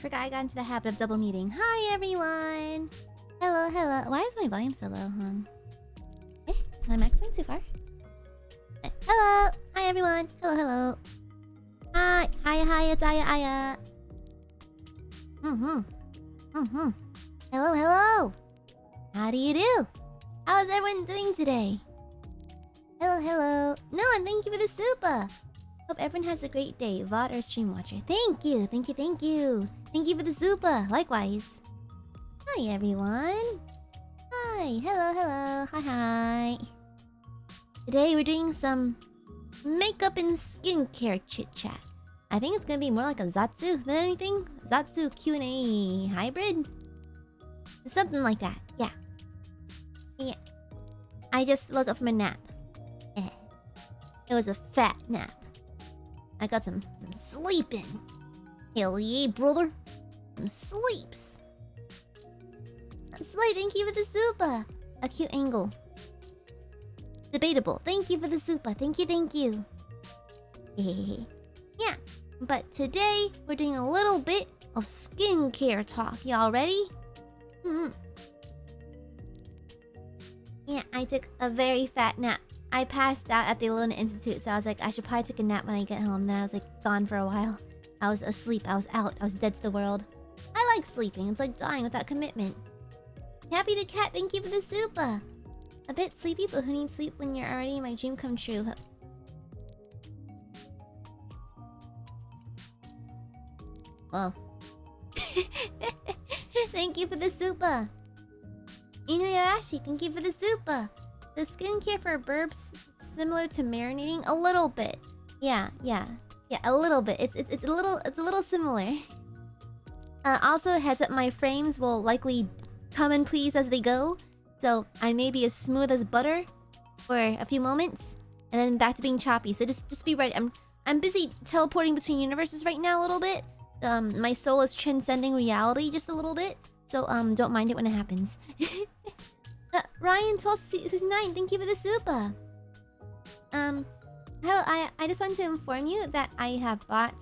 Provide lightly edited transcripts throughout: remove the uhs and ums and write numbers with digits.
forgot I got into the habit of double muting. Hi, everyone. Hello, hello. Why is my volume so low, huh? Eh? Is my microphone too far? Hello. Hi, everyone. Hello, hello. Hi. Hi, it's Aya. Hello, hello. How do you do? How is everyone doing today? Hello, hello. No, and thank you for the super. Hope everyone has a great day. VOD or stream watcher. Thank you. Thank you for the super. Likewise. Hi, everyone. Hi. Hello. Hi. Today we're doing some makeup and skincare chit-chat. I think it's gonna be more like a Zatsu than anything. Zatsu Q&A hybrid? Something like that. Yeah. I just woke up from a nap. It was a fat nap. I got some sleep in. Hell yeah, brother. Some sleeps. Slay, thank you for the super. A cute angle. Debatable. Thank you for the super. Thank you. Yeah. But today, we're doing a little bit of skincare talk. Y'all ready? Yeah, I took a very fat nap. I passed out at the ILUNA Institute, so I was like, I should probably take a nap when I get home. Then I was like, gone for a while. I was asleep. I was out. I was dead to the world. I like sleeping. It's like dying without commitment. Happy the cat, thank you for the super. A bit sleepy, but who needs sleep when you're already in my dream come true? Whoa. Thank you for the super. Inuyarashi, thank you for the super. The skincare for burbs similar to marinating a little bit. Yeah, a little bit. It's a little similar. Also, heads up, my frames will likely come and please as they go. So I may be as smooth as butter for a few moments, and then back to being choppy. So just be ready. I'm busy teleporting between universes right now a little bit. My soul is transcending reality just a little bit. So don't mind it when it happens. Ryan 1269, thank you for the super. Hello, I just wanted to inform you that I have bought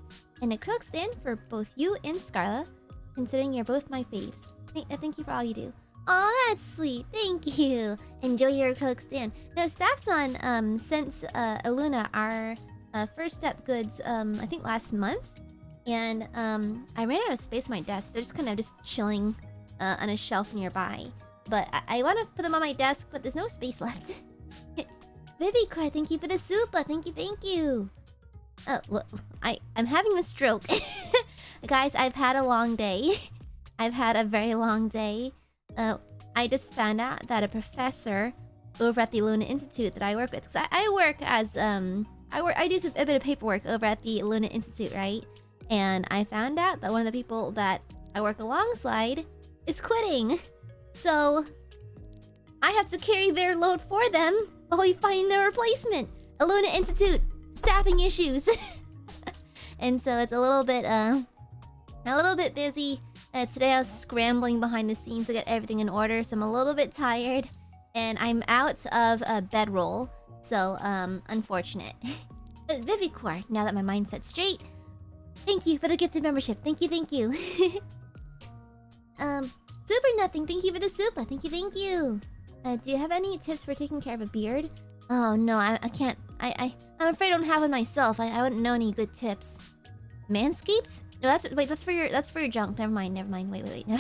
an acrylic stand for both you and Scarla, considering you're both my faves. Thank you for all you do. Oh, that's sweet. Thank you. Enjoy your acrylic stand. Now, Staffson sent ILUNA our first step goods, I think last month. And I ran out of space on my desk. They're just kind of chilling on a shelf nearby. But I want to put them on my desk, but there's no space left. Vivicry, thank you for the super. Thank you. Oh, well, I'm having a stroke. Guys, I've had a long day. I've had a very long day. I just found out that a professor over at the ILUNA Institute that I work with, because I work as I do a bit of paperwork over at the ILUNA Institute, right? And I found out that one of the people that I work alongside is quitting. So I have to carry their load for them while we find their replacement. ILUNA Institute, staffing issues. And so it's a little bit busy. Today I was scrambling behind the scenes to get everything in order, so I'm a little bit tired. And I'm out of a bedroll, so unfortunate. But Vivicor, now that my mindset's straight, thank you for the gifted membership. Thank you. Super nothing, thank you for the super. Thank you. Do you have any tips for taking care of a beard? Oh no, I can't. I'm afraid I don't have one myself. I wouldn't know any good tips. Manscaped? No, that's for your junk. Never mind. Wait. No.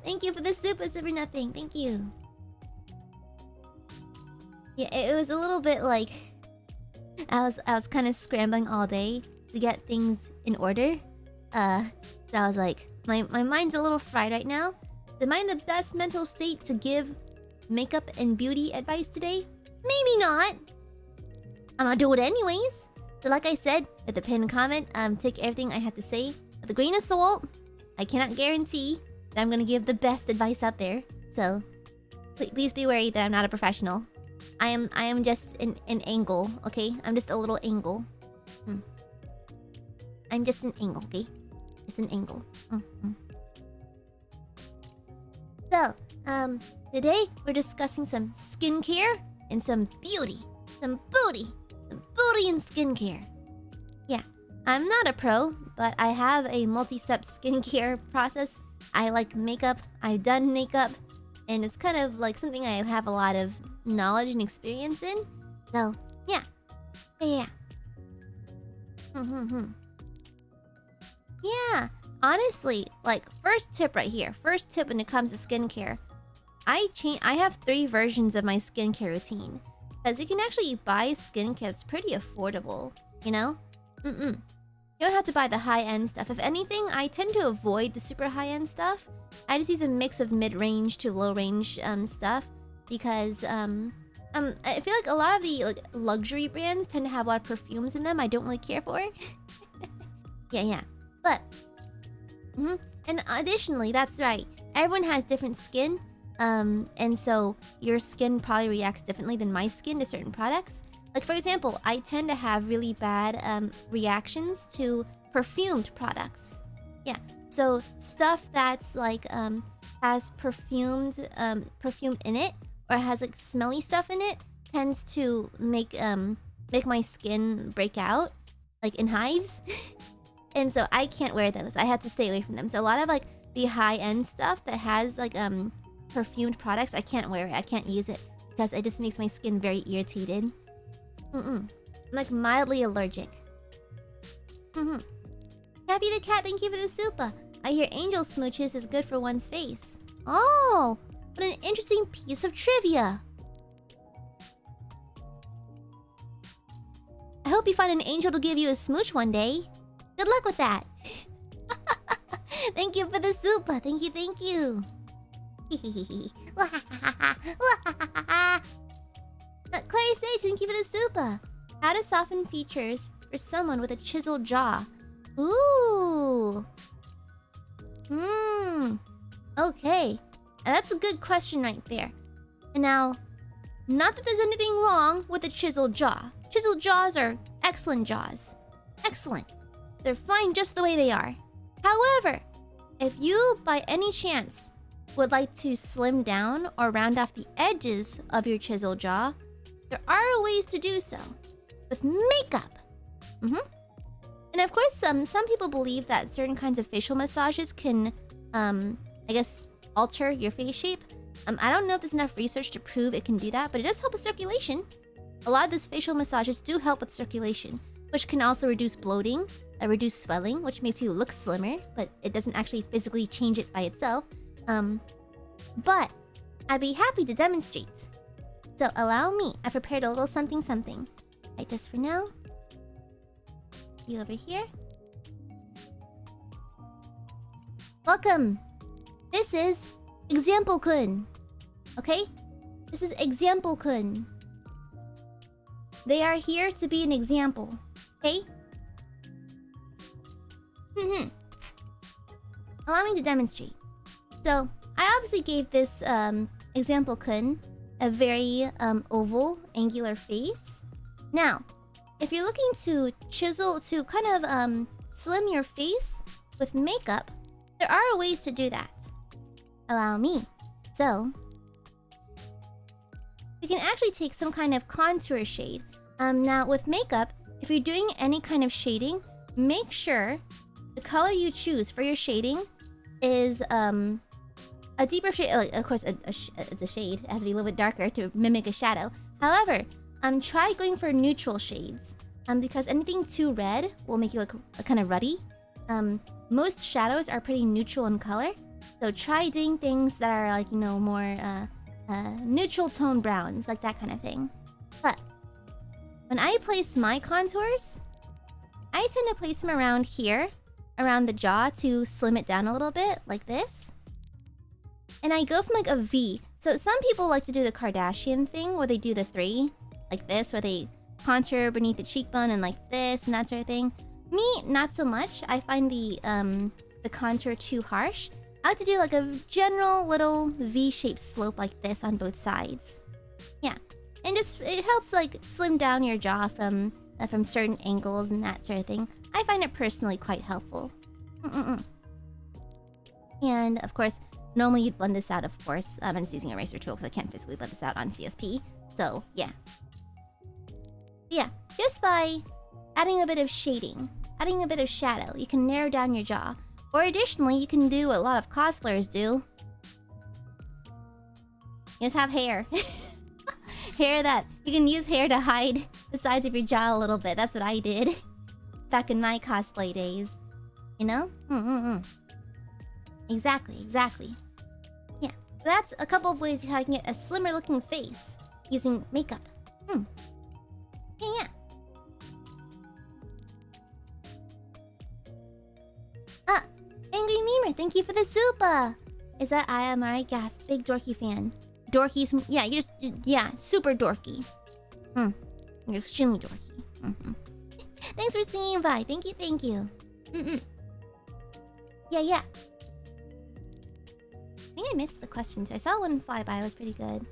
Thank you for the super nothing. Thank you. Yeah, it was a little bit like I was kind of scrambling all day to get things in order. So I was like, my mind's a little fried right now. Am I in the best mental state to give makeup and beauty advice today? Maybe not. I'm gonna do it anyways. So like I said at the pinned comment, take everything I have to say with a grain of salt. I cannot guarantee that I'm gonna give the best advice out there. So please be wary that I'm not a professional. I am just an angle, okay? I'm just a little angle. I'm just an angle, okay? Just an angle. So, today we're discussing some skincare and some beauty. Some booty and skincare. Yeah. I'm not a pro, but I have a multi-step skincare process. I like makeup. I've done makeup. And it's kind of like something I have a lot of knowledge and experience in. So, yeah. Yeah. Yeah. Honestly, like, first tip right here. First tip when it comes to skincare. I have 3 versions of my skincare routine. Because you can actually buy skincare that's pretty affordable. You know? You don't have to buy the high-end stuff. If anything, I tend to avoid the super high-end stuff. I just use a mix of mid-range to low-range stuff. Because, I feel like a lot of the like luxury brands tend to have a lot of perfumes in them I don't really care for. Yeah. But, and additionally, that's right. Everyone has different skin. And so your skin probably reacts differently than my skin to certain products. Like, for example, I tend to have really bad reactions to perfumed products. Yeah, so stuff that's like has perfume in it or has like smelly stuff in it tends to make my skin break out like in hives. And so I can't wear those. I have to stay away from them. So a lot of like the high-end stuff that has like perfumed products, I can't wear it. I can't use it because it just makes my skin very irritated. I'm like mildly allergic. Happy the cat, thank you for the super. I hear angel smooches is good for one's face. Oh, what an interesting piece of trivia. I hope you find an angel to give you a smooch one day. Good luck with that. Thank you for the super. Thank you. Clary Sage, thank you for the super. How to soften features for someone with a chiseled jaw. Ooh. Okay. That's a good question right there. And now, not that there's anything wrong with a chiseled jaw. Chiseled jaws are excellent jaws. Excellent. They're fine just the way they are. However, if you, by any chance, would like to slim down or round off the edges of your chiseled jaw, there are ways to do so. With makeup. And of course, some people believe that certain kinds of facial massages can, I guess, alter your face shape. I don't know if there's enough research to prove it can do that, but it does help with circulation. A lot of these facial massages do help with circulation, which can also reduce bloating, reduce swelling, which makes you look slimmer, but it doesn't actually physically change it by itself. But I'd be happy to demonstrate. So allow me. I prepared a little something. Like this for now. You over here. Welcome. This is Example-kun. Okay? This is Example-kun. They are here to be an example. Okay? Allow me to demonstrate. So, I obviously gave this Example-kun a very oval, angular face. Now, if you're looking to chisel, to kind of slim your face with makeup, there are ways to do that. Allow me. So, you can actually take some kind of contour shade. Now, with makeup, if you're doing any kind of shading, make sure the color you choose for your shading is a deeper shade. Like, of course, it's a shade. It has to be a little bit darker to mimic a shadow. However, try going for neutral shades. Because anything too red will make you look kind of ruddy. Most shadows are pretty neutral in color. So try doing things that are like, you know, more neutral tone browns, like that kind of thing. But when I place my contours, I tend to place them around here, around the jaw to slim it down a little bit, like this. And I go from like a V. So some people like to do the Kardashian thing where they do the 3, like this, where they contour beneath the cheekbone and like this and that sort of thing. Me, not so much. I find the contour too harsh. I like to do like a general little V-shaped slope like this on both sides. Yeah, and just it helps like slim down your jaw from certain angles and that sort of thing. I find it personally quite helpful. And of course, normally you'd blend this out. Of course, I'm just using a eraser tool because I can't physically blend this out on CSP. So yeah, just by adding a bit of shading. adding a bit of shadow. You can narrow down your jaw. Or additionally, you can do what a lot of cosplayers do. You just have hair. Hair that... You can use hair to hide the sides of your jaw a little bit. That's what I did. Back in my cosplay days. You know? Exactly, exactly. Yeah. So that's a couple of ways how you can get a slimmer looking face using makeup. Yeah. Angry Memer, thank you for the super! Is that Aia Amare? Gas, big dorky fan. Dorky's... Yeah, you're just... Yeah, super dorky. You're extremely dorky. Thanks for seeing by. Thank you, thank you. Yeah. I think I missed the question too. I saw one fly by, it was pretty good.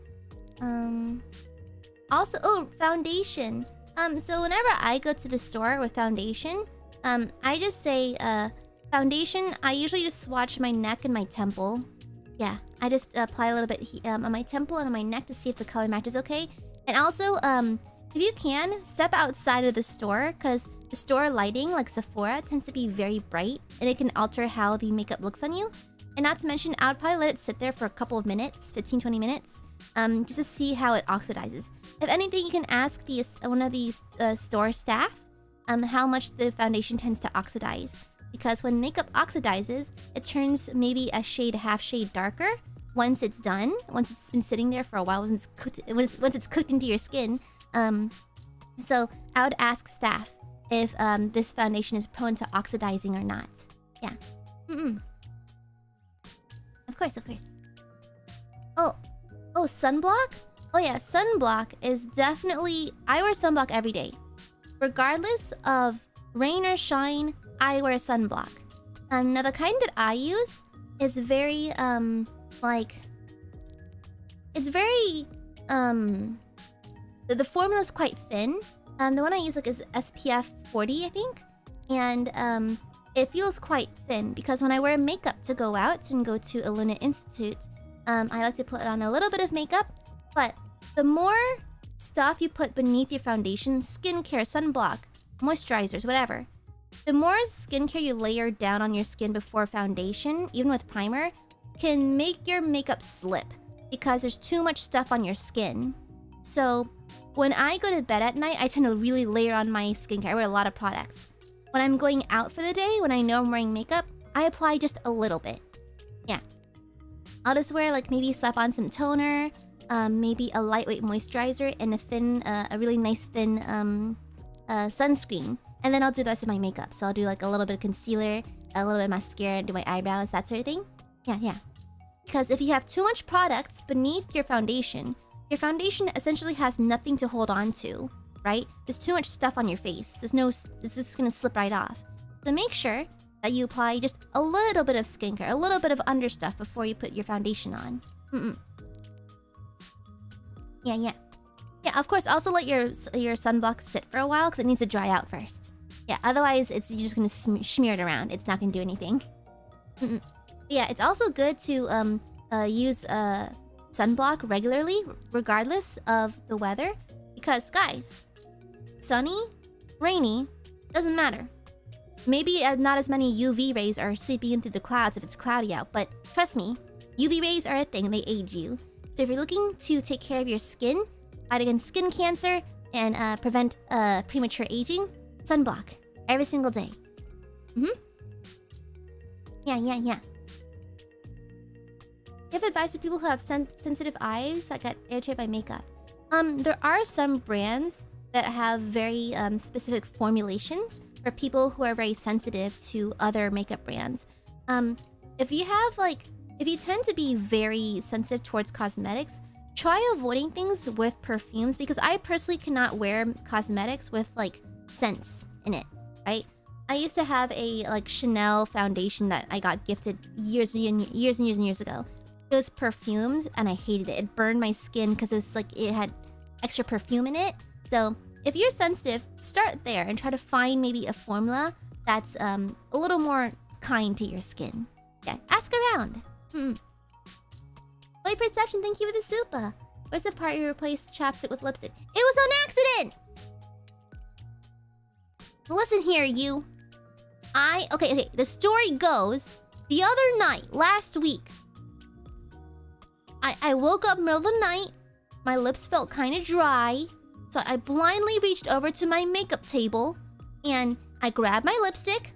Also... Oh, foundation. So whenever I go to the store with foundation, I just say, foundation, I usually just swatch my neck and my temple. Yeah, I just apply a little bit on my temple and on my neck to see if the color matches okay. And also, if you can, step outside of the store, because the store lighting, like Sephora, tends to be very bright, and it can alter how the makeup looks on you. And not to mention, I would probably let it sit there for a couple of minutes, 15-20 minutes, just to see how it oxidizes. If anything, you can ask one of the store staff how much the foundation tends to oxidize. Because when makeup oxidizes, it turns maybe a shade, half shade darker once it's done. Once it's been sitting there for a while, once it's cooked into your skin. So I would ask staff if this foundation is prone to oxidizing or not. Yeah. Of course. Oh, sunblock? Oh yeah, sunblock is definitely... I wear sunblock every day. Regardless of rain or shine, I wear sunblock. Now the kind that I use is very, it's very, the formula is quite thin. The one I use is SPF 40, I think. And, it feels quite thin because when I wear makeup to go out and go to ILUNA Institute, I like to put on a little bit of makeup. But the more stuff you put beneath your foundation, skincare, sunblock, moisturizers, whatever, the more skincare you layer down on your skin before foundation, even with primer, can make your makeup slip because there's too much stuff on your skin. So when I go to bed at night, I tend to really layer on my skincare. I wear a lot of products. When I'm going out for the day, when I know I'm wearing makeup, I apply just a little bit. Yeah. I'll just wear maybe slap on some toner, maybe a lightweight moisturizer, and a really nice thin sunscreen. And then I'll do the rest of my makeup. So I'll do a little bit of concealer, a little bit of mascara, do my eyebrows, that sort of thing. Yeah. Because if you have too much product beneath your foundation essentially has nothing to hold on to, right? There's too much stuff on your face. It's just gonna slip right off. So make sure that you apply just a little bit of skincare, a little bit of understuff before you put your foundation on. Yeah, of course, also let your sunblock sit for a while because it needs to dry out first. Yeah, otherwise you're just gonna smear it around. It's not gonna do anything. Yeah, it's also good to use sunblock regularly, regardless of the weather. Because, guys, sunny, rainy, doesn't matter. Maybe not as many UV rays are seeping in through the clouds if it's cloudy out, but trust me, UV rays are a thing, they age you. So if you're looking to take care of your skin, fight against skin cancer, and prevent premature aging, sunblock every single day. Yeah. Give advice for people who have sensitive eyes that get irritated by makeup. There are some brands that have very specific formulations for people who are very sensitive to other makeup brands. If you tend to be very sensitive towards cosmetics, try avoiding things with perfumes, because I personally cannot wear cosmetics with scents in it, right? I used to have a Chanel foundation that I got gifted years ago. It was perfumed and I hated it. It burned my skin because it had extra perfume in it. So if you're sensitive, start there and try to find maybe a formula that's a little more kind to your skin. Yeah, ask around. Play Perception, thank you for the super. Where's the part you replaced chapstick with lipstick? It was on accident! Listen here, you. Okay. The story goes, the other night, last week, I woke up middle of the night. My lips felt kind of dry. So I blindly reached over to my makeup table. And I grabbed my lipstick.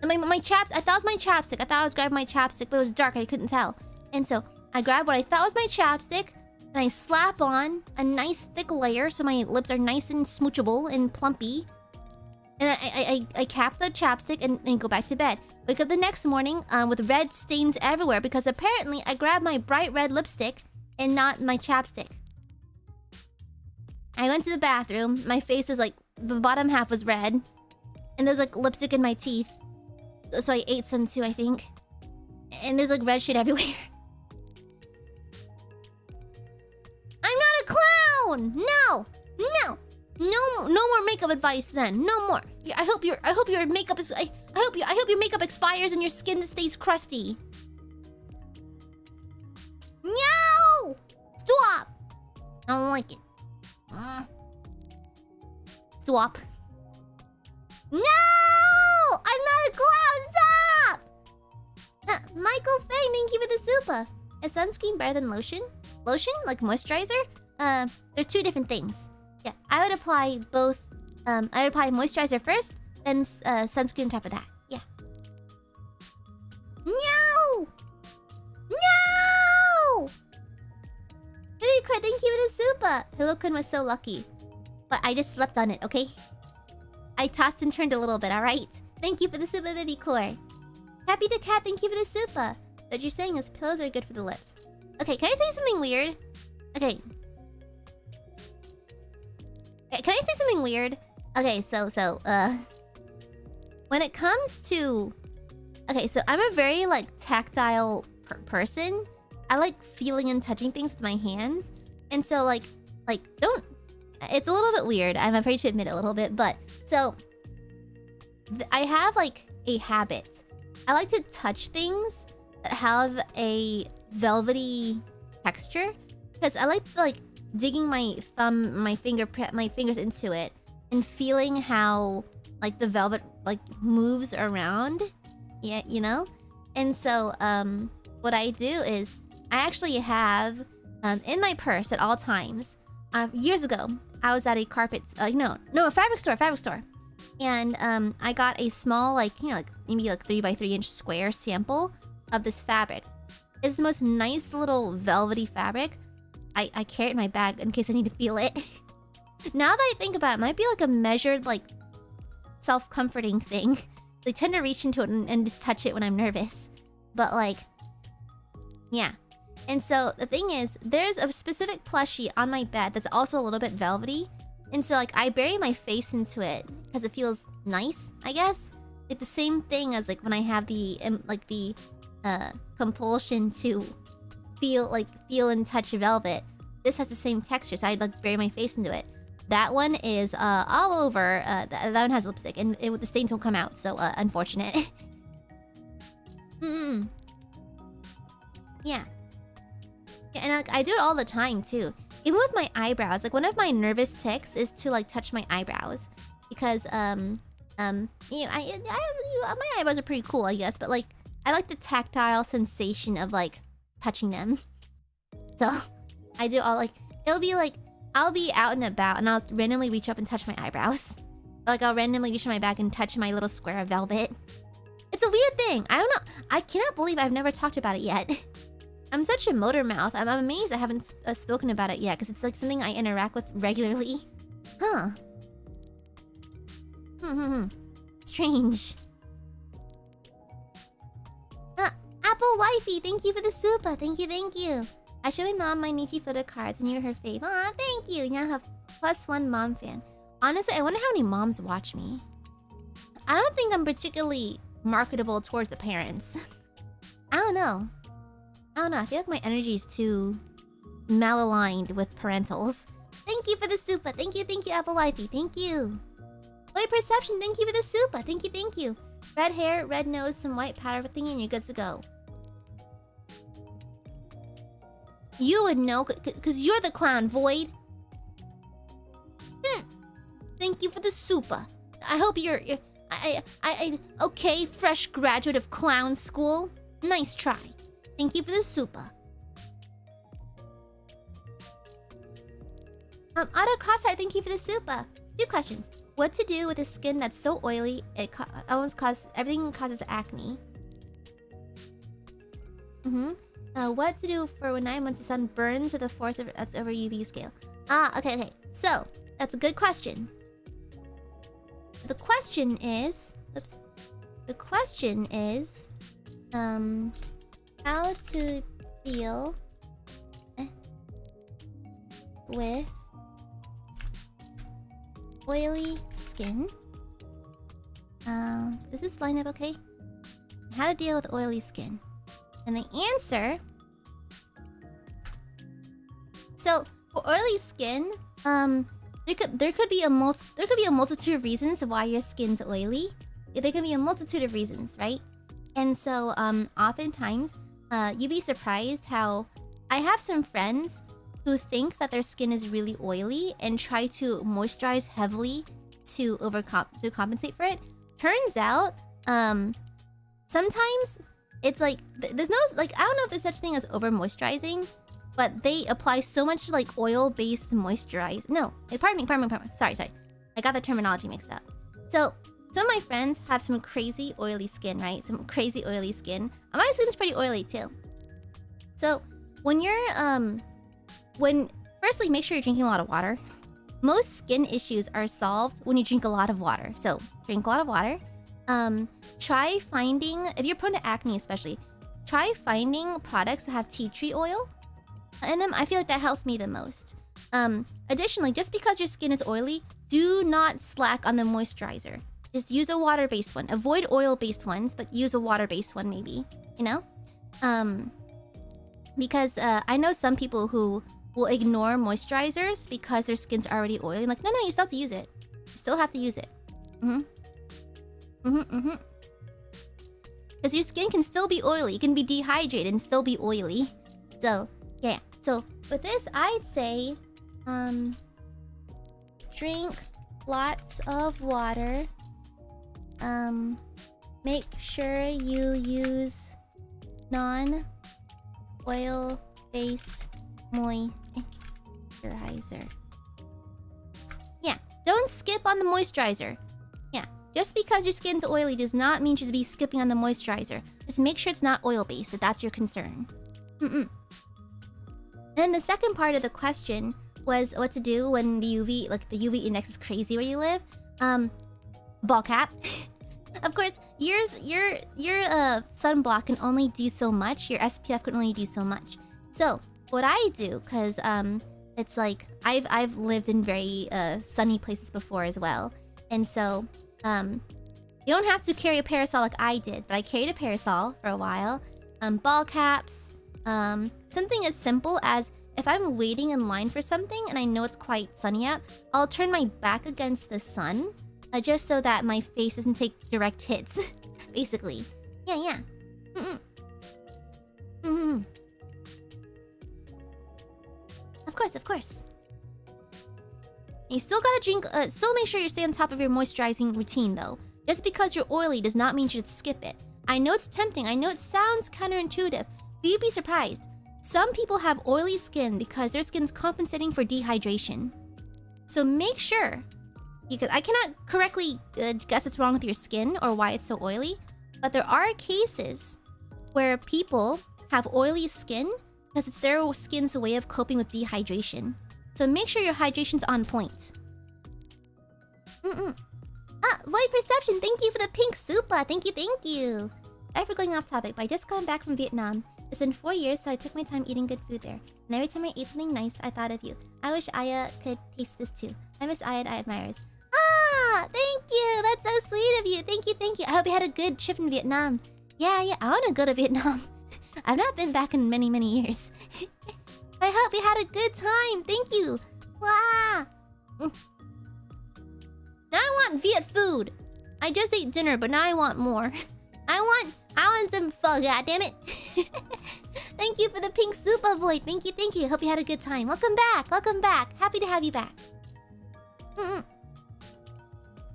And my chaps... I thought it was my chapstick. I thought I was grabbing my chapstick, but it was dark. I couldn't tell. And so I grabbed what I thought was my chapstick. And I slap on a nice thick layer so my lips are nice and smoochable and plumpy. And I cap the chapstick and go back to bed. Wake up the next morning with red stains everywhere because apparently I grabbed my bright red lipstick and not my chapstick. I went to the bathroom. My face was like... The bottom half was red. And there's like lipstick in my teeth. So I ate some too, I think. And there's like red shit everywhere. I'm not a clown! No! No more makeup advice then. No more. I hope your makeup is... I hope your makeup expires and your skin stays crusty. No! Stop! I don't like it. Stop. No! I'm not a clown! Stop! Michael Fang, thank you for the super. Is sunscreen better than lotion? Lotion? Like moisturizer? They're two different things. Yeah, I would apply both. I would apply moisturizer first, then sunscreen on top of that. Yeah. No! No! Hey, thank you for the super. Pillow-kun was so lucky. But I just slept on it, okay? I tossed and turned a little bit, alright? Thank you for the super, baby core. Happy the cat, thank you for the super. What you're saying is pillows are good for the lips. Okay, can I say something weird? Okay. Can I say something weird? Okay, so, when it comes to... Okay, so I'm a very, like, tactile person. I like feeling and touching things with my hands. And so, like, don't... It's a little bit weird. I'm afraid to admit it a little bit, but... So... I have, like, a habit. I like to touch things that have a velvety texture. Because I like, digging my thumb, my fingers into it. And feeling how, like, the velvet, like, moves around. Yeah, you know? And so, what I do is... I actually have, in my purse at all times... years ago, I was at a a fabric store. And, I got a small, like, you know, like, maybe, like, 3x3 inch square sample of this fabric. It's the most nice little velvety fabric. I carry it in my bag in case I need to feel it. Now that I think about it, it might be like a measured, like, self-comforting thing. I tend to reach into it and just touch it when I'm nervous. But, like, yeah. And so, the thing is, there's a specific plushie on my bed that's also a little bit velvety. And so, like, I bury my face into it because it feels nice, I guess. It's the same thing as, like, when I have the compulsion to feel and touch velvet. This has the same texture, so I'd, like, bury my face into it. That one is, all over. That one has lipstick, and the stains won't come out, so, unfortunate. Yeah. Yeah, and like, I do it all the time too. Even with my eyebrows. Like, one of my nervous tics is to, like, touch my eyebrows. Because, you know, my eyebrows are pretty cool, I guess. But, like, I like the tactile sensation of, like, touching them. So, I do all, like... It'll be, like... I'll be out and about, and I'll randomly reach up and touch my eyebrows. Or, like, I'll randomly reach in my bag and touch my little square of velvet. It's a weird thing. I don't know. I cannot believe I've never talked about it yet. I'm such a motor mouth. I'm amazed I haven't spoken about it yet, because it's like something I interact with regularly. Huh. Strange. Apple Wifey, thank you for the super. Thank you. I showed my mom my Nichi photo cards, and you're her fave. Aw, thank you. Now I have +1 mom fan. Honestly, I wonder how many moms watch me. I don't think I'm particularly marketable towards the parents. I don't know. I feel like my energy is too malaligned with parentals. Thank you for the super. Thank you, Apple Wifey. Thank you. White Perception, thank you for the super. Thank you. Red hair, red nose, some white powder thingy, and you're good to go. You would know, because you're the clown, Void. Thank you for the super. I hope Okay, fresh graduate of clown school. Nice try. Thank you for the super. Auto Crossheart, thank you for the super. 2 questions. What to do with a skin that's so oily it almost causes everything causes acne? What to do for when 9 months the sun burns with a force that's over UV scale? Okay. So that's a good question. The question is, how to deal with oily skin. Does this line up okay? How to deal with oily skin. And the answer... So, for oily skin, there could be a multitude of reasons why your skin's oily. There can be a multitude of reasons, right? And so, oftentimes, you'd be surprised how... I have some friends who think that their skin is really oily and try to moisturize heavily to compensate for it. Turns out, sometimes it's like there's no I don't know if there's such thing as over moisturizing, but they apply so much like oil-based moisturize. No, pardon me. Sorry. I got the terminology mixed up. So some of my friends have some crazy oily skin, right? Some crazy oily skin. My skin's pretty oily too. So when you're firstly, make sure you're drinking a lot of water. Most skin issues are solved when you drink a lot of water. So drink a lot of water. Try finding, if you're prone to acne especially, try finding products that have tea tree oil in them. I feel like that helps me the most. Additionally, just because your skin is oily, do not slack on the moisturizer. Just use a water-based one. Avoid oil-based ones, but use a water-based one maybe, you know? Because I know some people who will ignore moisturizers because their skin's already oily. I'm like, no, you still have to use it. You still have to use it. Because your skin can still be oily. You can be dehydrated and still be oily. So, yeah. So, with this, I'd say... drink lots of water. Make sure you use non-oil-based moisturizer. Yeah, don't skip on the moisturizer. Yeah, just because your skin's oily does not mean you should be skipping on the moisturizer. Just make sure it's not oil-based if that's your concern. Then the second part of the question was what to do when the UV index is crazy where you live. Ball cap. Of course, your sunblock can only do so much. Your SPF can only do so much. So what I do, because it's like I've lived in very sunny places before as well, and so you don't have to carry a parasol like I did, but I carried a parasol for a while. Ball caps. Something as simple as if I'm waiting in line for something and I know it's quite sunny out, I'll turn my back against the sun. Just so that my face doesn't take direct hits. Basically. Yeah. Of course. You still gotta drink... still make sure you stay on top of your moisturizing routine, though. Just because you're oily does not mean you should skip it. I know it's tempting. I know it sounds counterintuitive. But you'd be surprised. Some people have oily skin because their skin's compensating for dehydration. So make sure... Because I cannot correctly guess what's wrong with your skin or why it's so oily, but there are cases where people have oily skin because it's their skin's way of coping with dehydration. So make sure your hydration's on point. Void Perception, thank you for the pink super. Thank you. Sorry for going off topic, but I just got back from Vietnam. It's been 4 years, so I took my time eating good food there. And every time I ate something nice, I thought of you. I wish Aya could taste this too. I miss Aya and Aiadmirers. Thank you! That's so sweet of you! Thank you! I hope you had a good trip in Vietnam. Yeah, I want to go to Vietnam. I've not been back in many years. I hope you had a good time! Thank you! Wow! Now I want Viet food! I just ate dinner, but now I want more. I want some pho, goddammit! Thank you for the pink super void! Thank you! Hope you had a good time. Welcome back! Happy to have you back.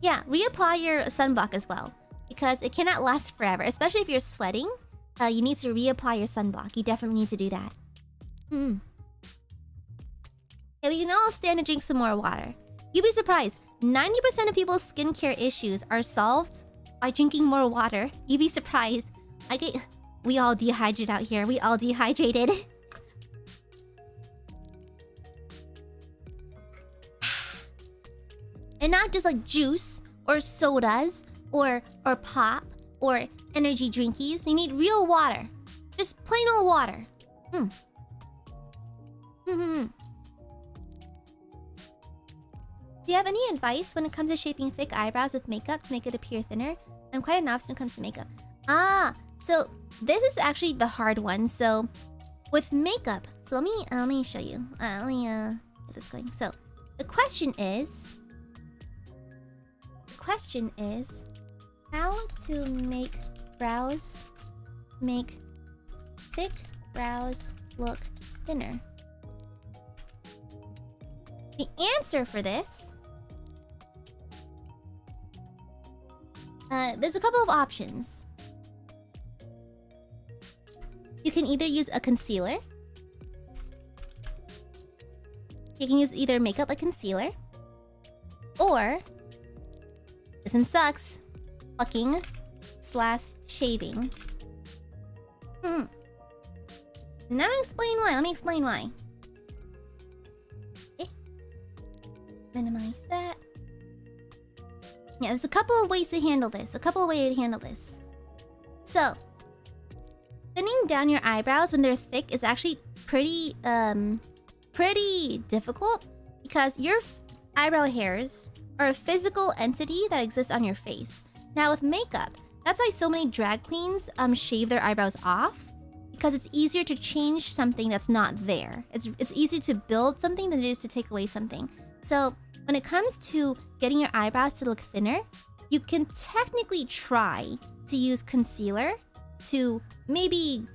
Yeah, reapply your sunblock as well. Because it cannot last forever. Especially if you're sweating. You need to reapply your sunblock. You definitely need to do that. Okay, we can all stand to drink some more water. You'd be surprised. 90% of people's skincare issues are solved by drinking more water. You'd be surprised. We all dehydrated out here. We all dehydrated. And not just like juice or sodas or pop or energy drinkies. You need real water. Just plain old water. Do you have any advice when it comes to shaping thick eyebrows with makeup to make it appear thinner? I'm quite a novice when it comes to makeup. So this is actually the hard one. So with makeup, so let me show you. Let me get this going. So the question is how to make thick brows look thinner. The answer for this, there's a couple of options. You can either use a concealer. You can use either makeup like concealer, or this one sucks, plucking / shaving. Now I'm explaining why. Let me explain why. Okay. Minimize that. Yeah, there's a couple of ways to handle this. So, thinning down your eyebrows when they're thick is actually pretty difficult because your eyebrow hairs are a physical entity that exists on your face. Now with makeup, that's why so many drag queens shave their eyebrows off, because it's easier to change something that's not there. It's easier to build something than it is to take away something. So when it comes to getting your eyebrows to look thinner, you can technically try to use concealer to maybe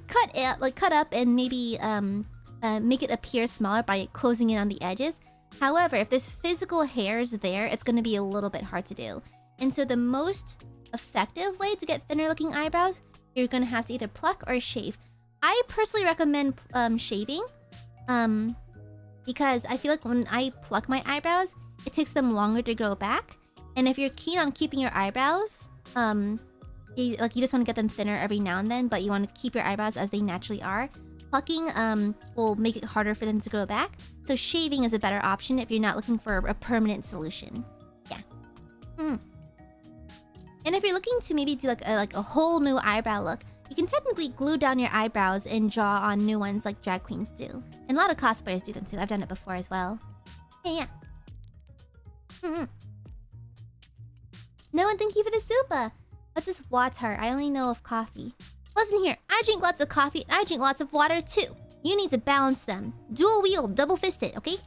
cut up and maybe make it appear smaller by closing it on the edges. However, if there's physical hairs there, it's going to be a little bit hard to do. And so the most effective way to get thinner looking eyebrows, you're going to have to either pluck or shave. I personally recommend shaving, because I feel like when I pluck my eyebrows, it takes them longer to grow back. And if you're keen on keeping your eyebrows, you just want to get them thinner every now and then, but you want to keep your eyebrows as they naturally are, plucking will make it harder for them to grow back. So shaving is a better option if you're not looking for a permanent solution. Yeah. And if you're looking to maybe do like a whole new eyebrow look, you can technically glue down your eyebrows and draw on new ones like drag queens do. And a lot of cosplayers do them too. I've done it before as well. Yeah. No one, thank you for the super. What's this water? I only know of coffee. Listen here, I drink lots of coffee and I drink lots of water too. You need to balance them. Dual wield, double fisted, okay?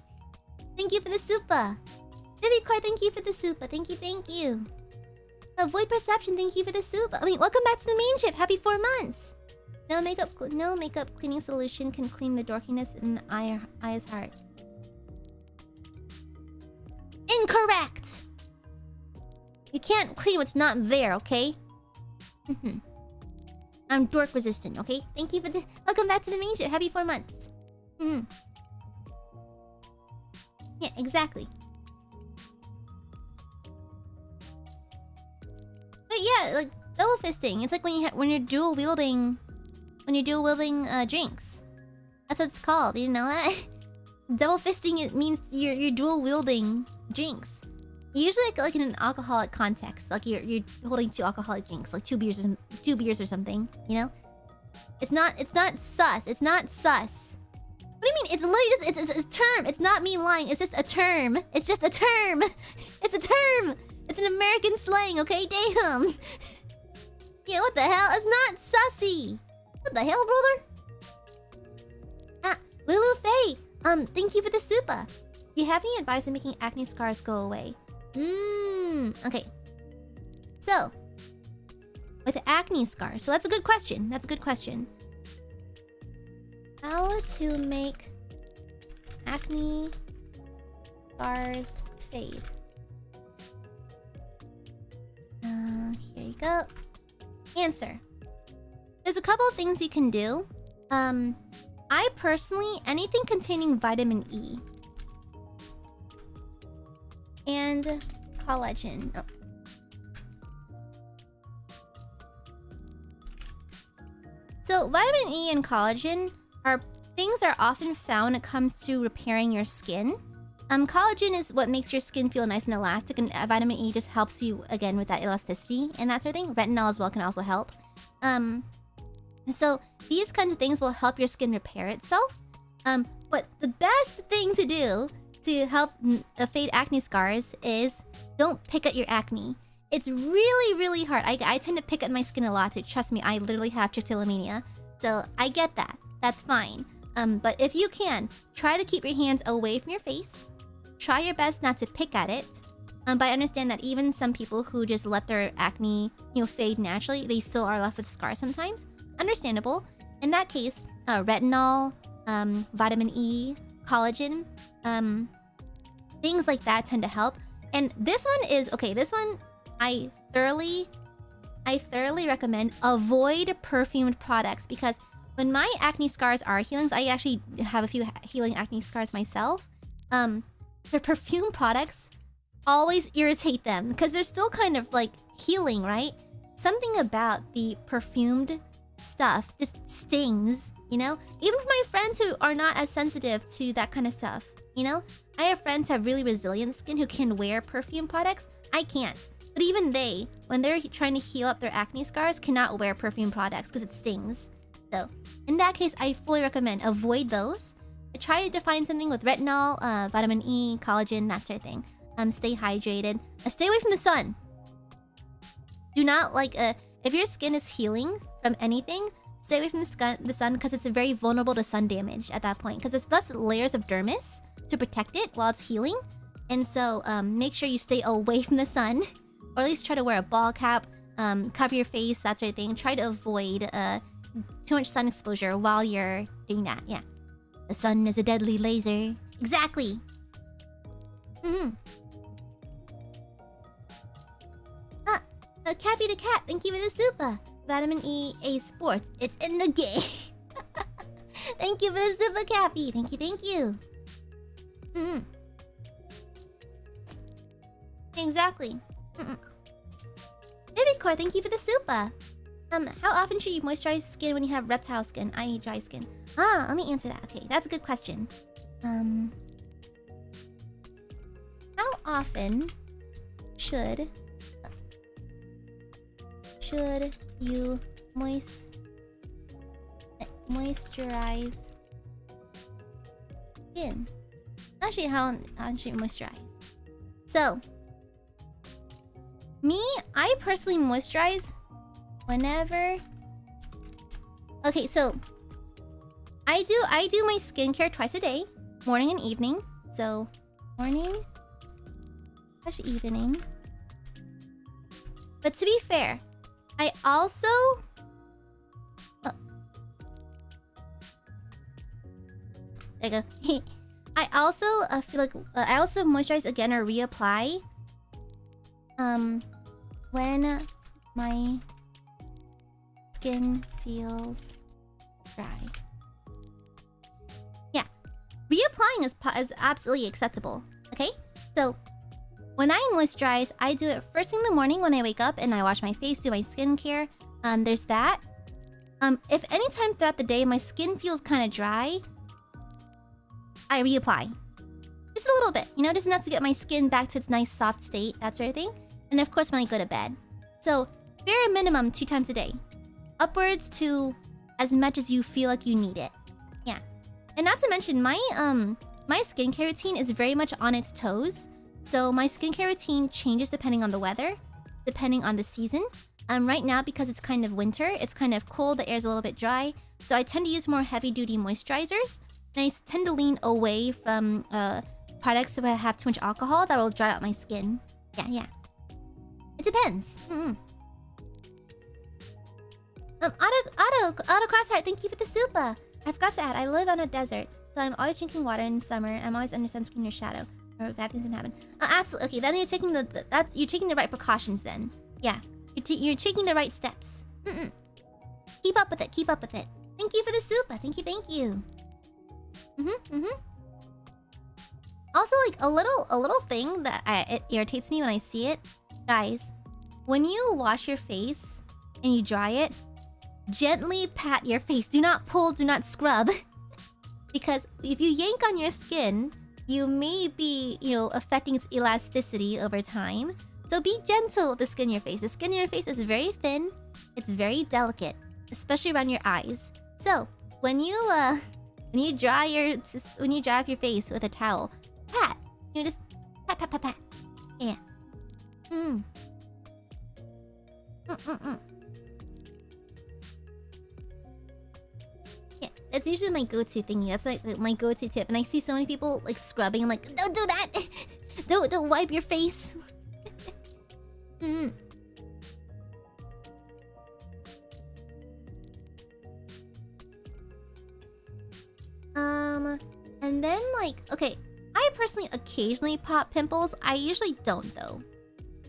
Thank you for the super. Vivicore, thank you for the super. Thank you. Avoid perception, thank you for the super. Welcome back to the main ship. Happy 4 months. No makeup cleaning solution can clean the dorkiness in Aya's heart. Incorrect. You can't clean what's not there, okay? I'm dork resistant, okay? Thank you for the... Welcome back to the main ship. Happy 4 months. Yeah, exactly. But yeah, like double fisting. It's like when you're dual wielding drinks. That's what it's called. You didn't know that? Double fisting, it means you're dual wielding drinks. Usually like in an alcoholic context, like you're holding 2 alcoholic drinks, like 2 beers or something, you know? It's not sus. It's not sus. What do you mean? It's literally just it's a term. It's not me lying. It's just a term. It's just a term. It's a term. It's an American slang, okay? Damn. Yeah, what the hell? It's not sussy. What the hell, brother? Lulu Faye. Thank you for the super. Do you have any advice on making acne scars go away? Okay. So, with acne scars. So that's a good question. How to make acne scars fade? Here you go. Answer. There's a couple of things you can do. I personally, anything containing vitamin E and collagen. Oh. So vitamin E and collagen are things that are often found when it comes to repairing your skin. Collagen is what makes your skin feel nice and elastic, and vitamin E just helps you again with that elasticity and that sort of thing. Retinol as well can also help. So these kinds of things will help your skin repair itself. But the best thing to do to help fade acne scars is don't pick at your acne. It's really, really hard. I tend to pick at my skin a lot too. Trust me, I literally have trichotillomania. So I get that. That's fine. But if you can, try to keep your hands away from your face. Try your best not to pick at it. But I understand that even some people who just let their acne, fade naturally, they still are left with scars sometimes. Understandable. In that case, retinol, vitamin E, collagen, things like that tend to help. And this one is okay. This one I thoroughly recommend. Avoid perfumed products, because when my acne scars are healing, I actually have a few healing acne scars myself. The perfume products always irritate them because they're still kind of like healing, right? Something about the perfumed stuff just stings, Even for my friends who are not as sensitive to that kind of stuff, I have friends who have really resilient skin who can wear perfume products. I can't. But even they, when they're trying to heal up their acne scars, cannot wear perfume products because it stings. So, in that case, I fully recommend avoid those. Try to find something with retinol, vitamin E, collagen, that sort of thing. Stay hydrated. Stay away from the sun. Do not if your skin is healing from anything, stay away from the sun because it's very vulnerable to sun damage at that point. Because it's less layers of dermis to protect it while it's healing. And so make sure you stay away from the sun. Or at least try to wear a ball cap, cover your face, that sort of thing. Try to avoid too much sun exposure while you're doing that, yeah. The sun is a deadly laser. Exactly. Cappy the Cat, thank you for the super. Vitamin E A Sports. It's in the game. Thank you for the super, Cappy. Thank you. Exactly. Vividcore, thank you for the super. How often should you moisturize skin when you have reptile skin, i.e. dry skin? Let me answer that. Okay, that's a good question. How often should you moisturize skin? Actually, how should you moisturize? So, I personally moisturize whenever. Okay, so I do my skincare twice a day, morning and evening. So, morning/evening. But to be fair, I also there you go. I also feel like I also moisturize again or reapply when my skin feels dry. Yeah, reapplying is absolutely acceptable. Okay, so when I moisturize, I do it first thing in the morning when I wake up and I wash my face, do my skincare. There's that. If anytime throughout the day my skin feels kind of dry, I reapply. Just a little bit, just enough to get my skin back to its nice soft state, that sort of thing. And of course when I go to bed. So, bare minimum 2 times a day. Upwards to as much as you feel like you need it. Yeah. And not to mention, my skincare routine is very much on its toes. So my skincare routine changes depending on the weather, depending on the season. Right now, because it's kind of winter, it's kind of cold, the air's a little bit dry. So I tend to use more heavy-duty moisturizers. And I tend to lean away from products that have too much alcohol that will dry out my skin. Yeah. It depends. Auto Crossheart, thank you for the super. I forgot to add, I live on a desert, so I'm always drinking water in summer. I'm always under sunscreen or shadow, or bad things can happen. Absolutely. Okay, then you're taking you're taking the right precautions then. Yeah, you're taking the right steps. Keep up with it. Keep up with it. Thank you for the super. Thank you. Thank you. Also, like a little thing that it irritates me when I see it, guys. When you wash your face and you dry it, gently pat your face. Do not pull. Do not scrub. Because if you yank on your skin, you may be, affecting its elasticity over time. So be gentle with the skin in your face. The skin in your face is very thin. It's very delicate, especially around your eyes. So when you dry up your face with a towel, pat. Just pat. Yeah. Yeah, that's usually my go-to thingy. That's like my go-to tip. And I see so many people like scrubbing. I'm like, don't do that. Don't wipe your face. And then like, okay, I personally occasionally pop pimples. I usually don't though.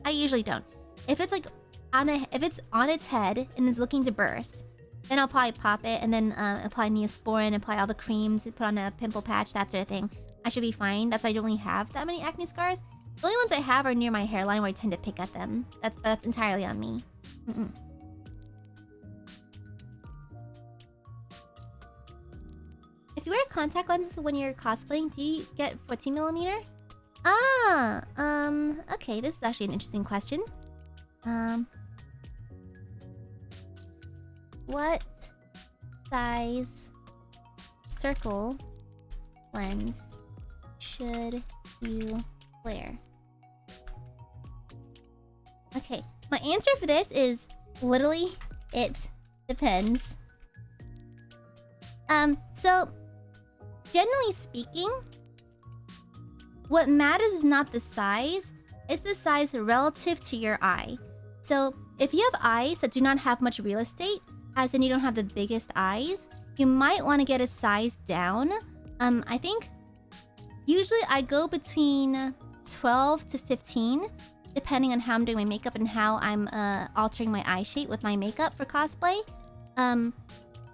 I usually don't. If it's like if it's on its head and is looking to burst, then I'll probably pop it and then apply Neosporin, apply all the creams, put on a pimple patch, that sort of thing. I should be fine. That's why I don't really have that many acne scars. The only ones I have are near my hairline where I tend to pick at them. That's entirely on me. If you wear contact lenses when you're cosplaying, do you get 14mm? Okay, this is actually an interesting question. What size circle lens should you wear? Okay, my answer for this is literally it depends. So generally speaking, what matters is not the size, it's the size relative to your eye. So if you have eyes that do not have much real estate, as in you don't have the biggest eyes, you might want to get a size down. I think usually I go between 12 to 15, depending on how I'm doing my makeup and how I'm altering my eye shape with my makeup for cosplay.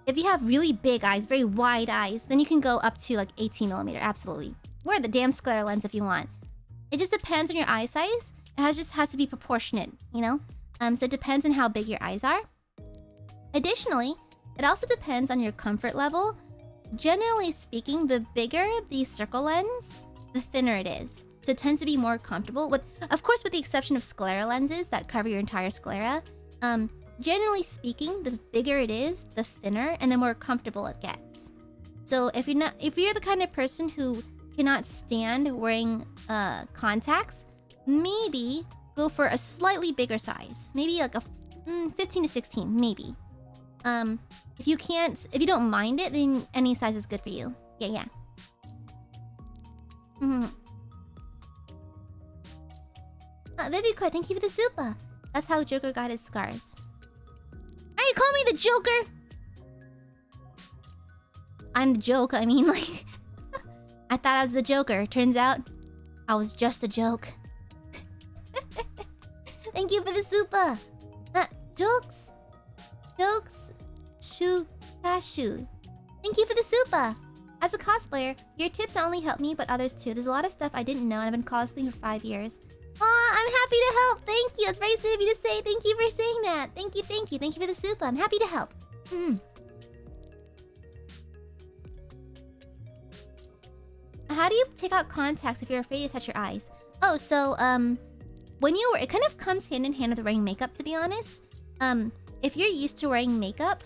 If you have really big eyes, very wide eyes, then you can go up to like 18mm, absolutely. Wear the damn sclera lens if you want. It just depends on your eye size. It just has to be proportionate, So it depends on how big your eyes are. Additionally, it also depends on your comfort level. Generally speaking, the bigger the circle lens, the thinner it is. So it tends to be more comfortable with, of course, with the exception of sclera lenses that cover your entire sclera. Generally speaking, the bigger it is, the thinner and the more comfortable it gets. So if you're the kind of person who cannot stand wearing contacts, maybe go for a slightly bigger size. Maybe like a 15 to 16, maybe. If you don't mind it, then any size is good for you. Yeah. Vivicore, thank you for the super. That's how Joker got his scars. Are you calling me the Joker? I'm the joke. I mean, like, I thought I was the Joker. Turns out, I was just a joke. Thank you for the super. Jokes. Cashew. Thank you for the super. As a cosplayer, your tips not only help me, but others too. There's a lot of stuff I didn't know, and I've been cosplaying for 5 years. Aw, I'm happy to help. Thank you. That's very sweet of you to say. Thank you for saying that. Thank you. Thank you for the super. I'm happy to help. How do you take out contacts if you're afraid to touch your eyes? Oh, so, when you wear... It kind of comes hand in hand with wearing makeup, to be honest. If you're used to wearing makeup,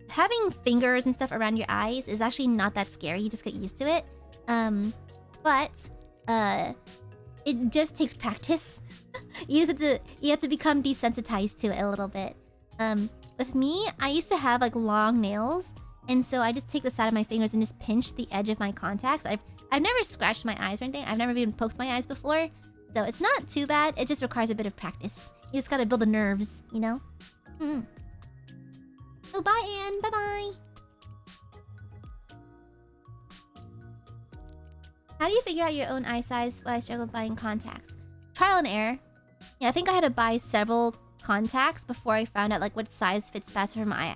having fingers and stuff around your eyes is actually not that scary. You just get used to it. It just takes practice. You have to become desensitized to it a little bit. With me, I used to have like long nails, and so I just take the side of my fingers and just pinch the edge of my contacts. I've never scratched my eyes or anything. I've never even poked my eyes before, so it's not too bad. It just requires a bit of practice. You just gotta build the nerves, Oh, bye, Anne. Bye-bye. How do you figure out your own eye size when I struggle with buying contacts? Trial and error. Yeah, I think I had to buy several contacts before I found out like what size fits best for my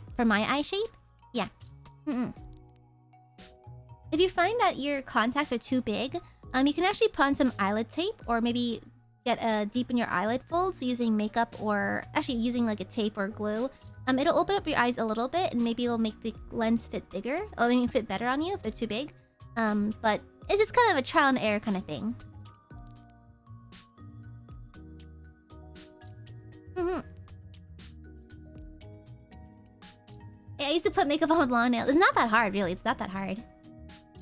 eye shape. Yeah. If you find that your contacts are too big, you can actually put on some eyelid tape or maybe get deepen your eyelid folds using makeup or actually using like a tape or glue. It'll open up your eyes a little bit and maybe it'll make the lens fit bigger. Or I mean, fit better on you if they're too big. But it's just kind of a trial and error kind of thing. Yeah, I used to put makeup on with long nails. It's not that hard, really. It's not that hard.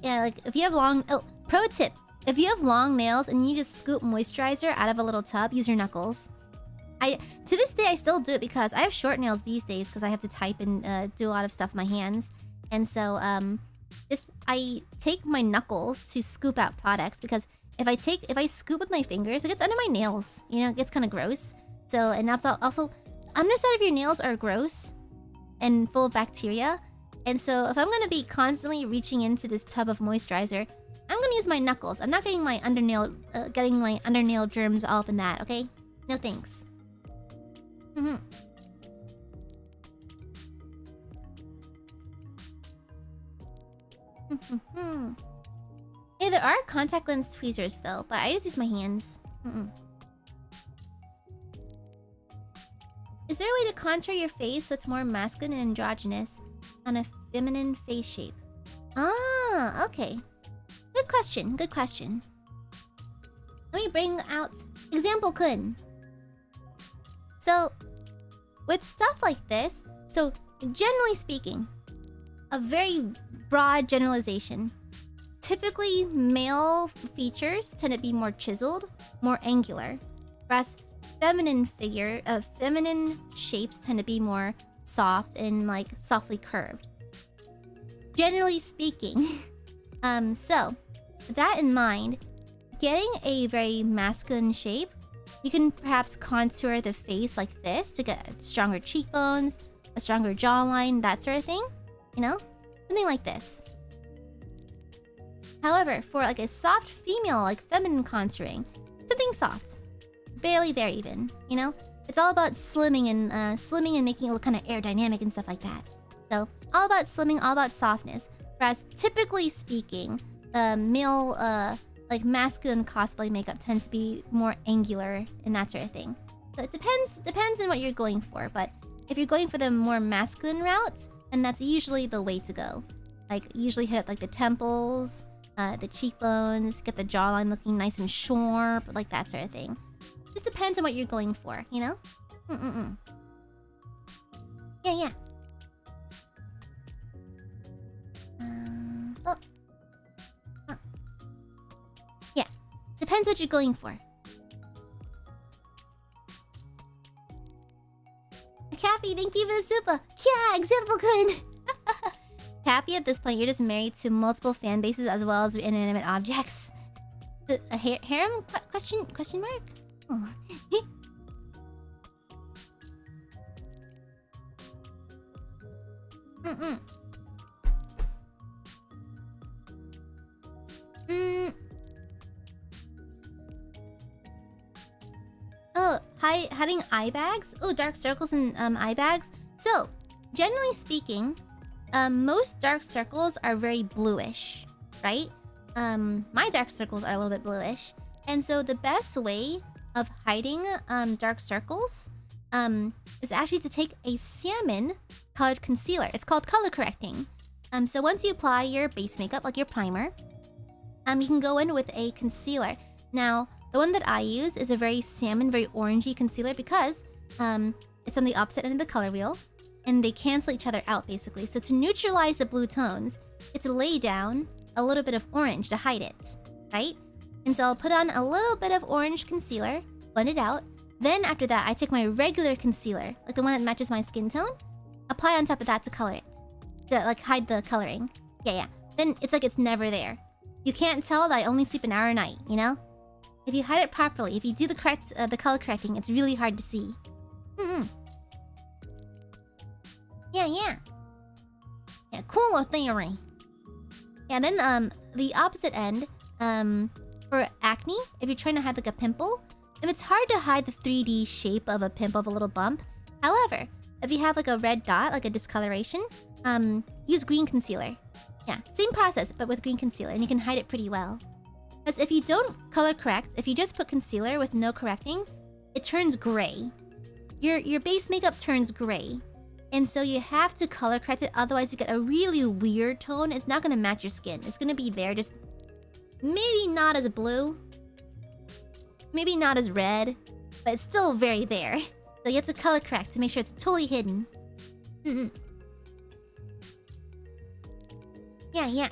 Yeah, like if you have long... Oh, pro tip. If you have long nails and you just scoop moisturizer out of a little tub, use your knuckles. To this day, I still do it because I have short nails these days because I have to type and do a lot of stuff with my hands. And so, I take my knuckles to scoop out products because if I scoop with my fingers, it gets under my nails. You know, it gets kind of gross. So, and that's also, underside of your nails are gross and full of bacteria. And so if I'm going to be constantly reaching into this tub of moisturizer, I'm going to use my knuckles. I'm not getting my undernail germs all up in that, okay? No thanks. Hey, there are contact lens tweezers though, but I just use my hands. Is there a way to contour your face so it's more masculine and androgynous on a feminine face shape? Ah, okay. Good question, good question. Let me bring out example kun. So, with stuff like this, so generally speaking, a very broad generalization. Typically, male features tend to be more chiseled, more angular, whereas feminine shapes tend to be more soft and like softly curved. Generally speaking, so with that in mind, getting a very masculine shape, you can perhaps contour the face like this to get stronger cheekbones, a stronger jawline, that sort of thing. You know? Something like this. However, for like a soft female, like feminine contouring, something soft. Barely there even, you know? It's all about slimming and making it look kind of aerodynamic and stuff like that. So, all about slimming, all about softness. Whereas, typically speaking, male, like masculine cosplay makeup tends to be more angular and that sort of thing. So it depends on what you're going for. But if you're going for the more masculine route, then that's usually the way to go. Like usually hit up like the temples, the cheekbones, get the jawline looking nice and sharp, like that sort of thing. Just depends on what you're going for, you know? Yeah. Yeah. Depends what you're going for. Cappy, thank you for the super. Yeah, example good. Cappy, at this point, you're just married to multiple fan bases as well as inanimate objects. A harem? Question mark? Oh. Oh, hiding eye bags? Oh, dark circles and eye bags. So, generally speaking, most dark circles are very bluish, right? My dark circles are a little bit bluish. And so the best way of hiding dark circles is actually to take a salmon colored concealer. It's called color correcting. So once you apply your base makeup, like your primer, you can go in with a concealer. Now, the one that I use is a very salmon, very orangey concealer because it's on the opposite end of the color wheel. And they cancel each other out, basically. So to neutralize the blue tones, it's to lay down a little bit of orange to hide it, right? And so I'll put on a little bit of orange concealer, blend it out. Then after that, I take my regular concealer, like the one that matches my skin tone, apply on top of that to color it. To like hide the coloring. Yeah. Then it's like it's never there. You can't tell that I only sleep an hour a night, you know? If you hide it properly, if you do the color correcting, it's really hard to see. Yeah, cooler theory. Yeah, then the opposite end, for acne, if you're trying to hide like a pimple, it's hard to hide the 3D shape of a pimple of a little bump. However, if you have like a red dot, like a discoloration, use green concealer. Yeah, same process, but with green concealer, and you can hide it pretty well. Because if you don't color correct, if you just put concealer with no correcting, it turns gray. Your base makeup turns gray. And so you have to color correct it, otherwise you get a really weird tone. It's not going to match your skin. It's going to be there, just maybe not as blue, maybe not as red, but it's still very there. So you have to color correct to make sure it's totally hidden. Yeah.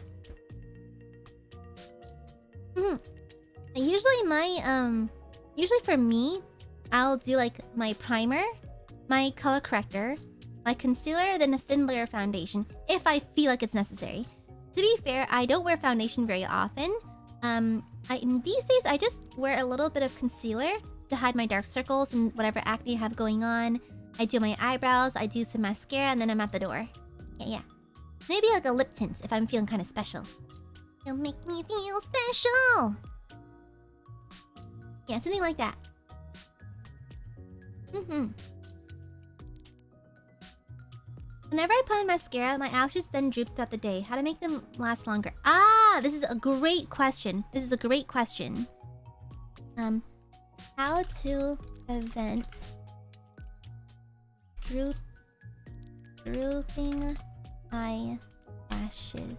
Usually for me, I'll do like my primer, my color corrector, my concealer, then a thin layer of foundation, if I feel like it's necessary. To be fair, I don't wear foundation very often. These days, I just wear a little bit of concealer to hide my dark circles and whatever acne I have going on. I do my eyebrows, I do some mascara, and then I'm at the door. Yeah. Maybe like a lip tint if I'm feeling kind of special. You'll make me feel special! Yeah, something like that. Whenever I put on mascara, my eyelashes then droops throughout the day. How to make them last longer? Ah, this is a great question. How to prevent drooping eyelashes.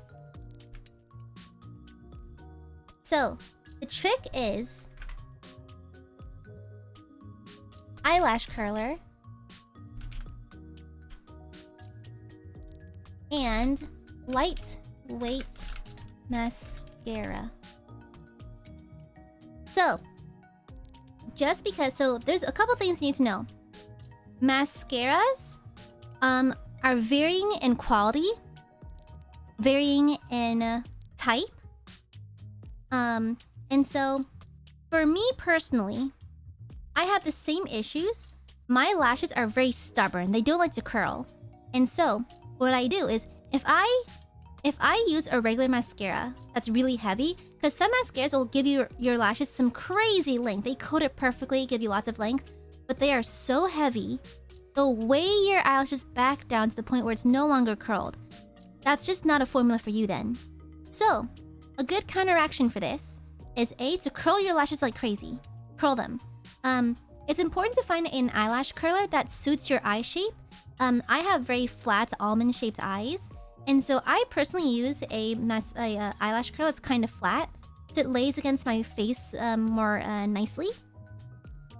So, the trick is eyelash curler and lightweight mascara. So, there's a couple things you need to know. Mascaras are varying in quality, varying in type. And so, for me personally, I have the same issues. My lashes are very stubborn. They don't like to curl. And so, what I do is, if I use a regular mascara that's really heavy, because some mascaras will give your lashes some crazy length. They coat it perfectly, give you lots of length, but they are so heavy, they'll weigh your eyelashes back down to the point where it's no longer curled. That's just not a formula for you then. So, a good counteraction for this is to curl your lashes like crazy. Curl them. It's important to find an eyelash curler that suits your eye shape. I have very flat almond-shaped eyes, and so I personally use a eyelash curler that's kind of flat, so it lays against my face more nicely.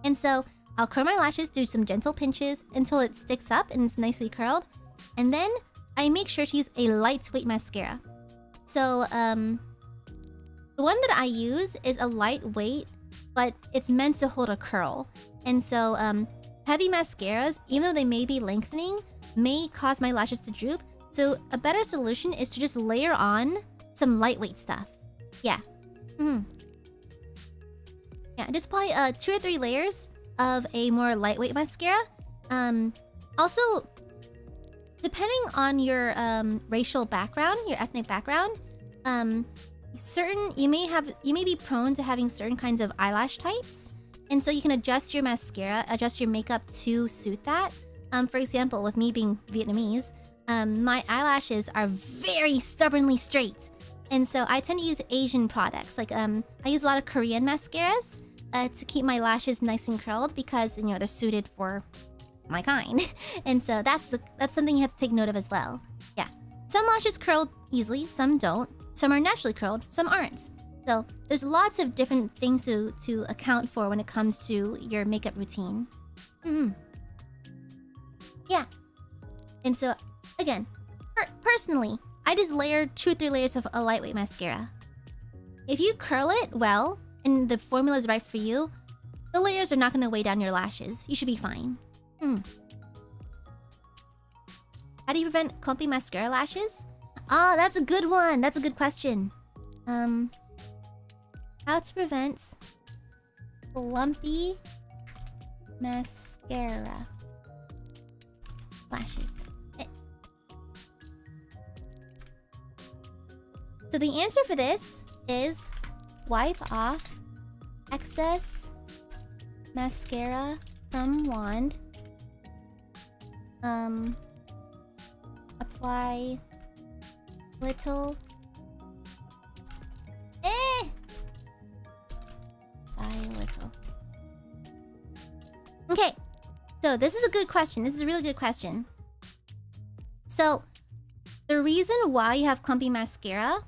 And so I'll curl my lashes, do some gentle pinches until it sticks up and it's nicely curled, and then I make sure to use a lightweight mascara. So the one that I use is a lightweight, but it's meant to hold a curl. And so heavy mascaras, even though they may be lengthening, may cause my lashes to droop. So a better solution is to just layer on some lightweight stuff. Yeah. Yeah, just apply 2 or 3 layers of a more lightweight mascara. Also, depending on your racial background, your ethnic background, you may be prone to having certain kinds of eyelash types. And so you can adjust your mascara, adjust your makeup to suit that. For example, with me being Vietnamese, my eyelashes are very stubbornly straight. And so I tend to use Asian products. Like I use a lot of Korean mascaras to keep my lashes nice and curled because, you know, they're suited for my kind. And so that's something you have to take note of as well. Yeah. Some lashes curl easily, some don't. Some are naturally curled, some aren't. So there's lots of different things to account for when it comes to your makeup routine. Yeah. And so, again, personally, I just layer 2 or 3 layers of a lightweight mascara. If you curl it well, and the formula is right for you, the layers are not going to weigh down your lashes. You should be fine. How do you prevent clumpy mascara lashes? Ah, that's a good one. That's a good question. How to prevent clumpy mascara lashes. So the answer for this is wipe off excess mascara from wand. Apply little. Apply little. Okay, so this is a good question. This is a really good question. So, the reason why you have clumpy mascara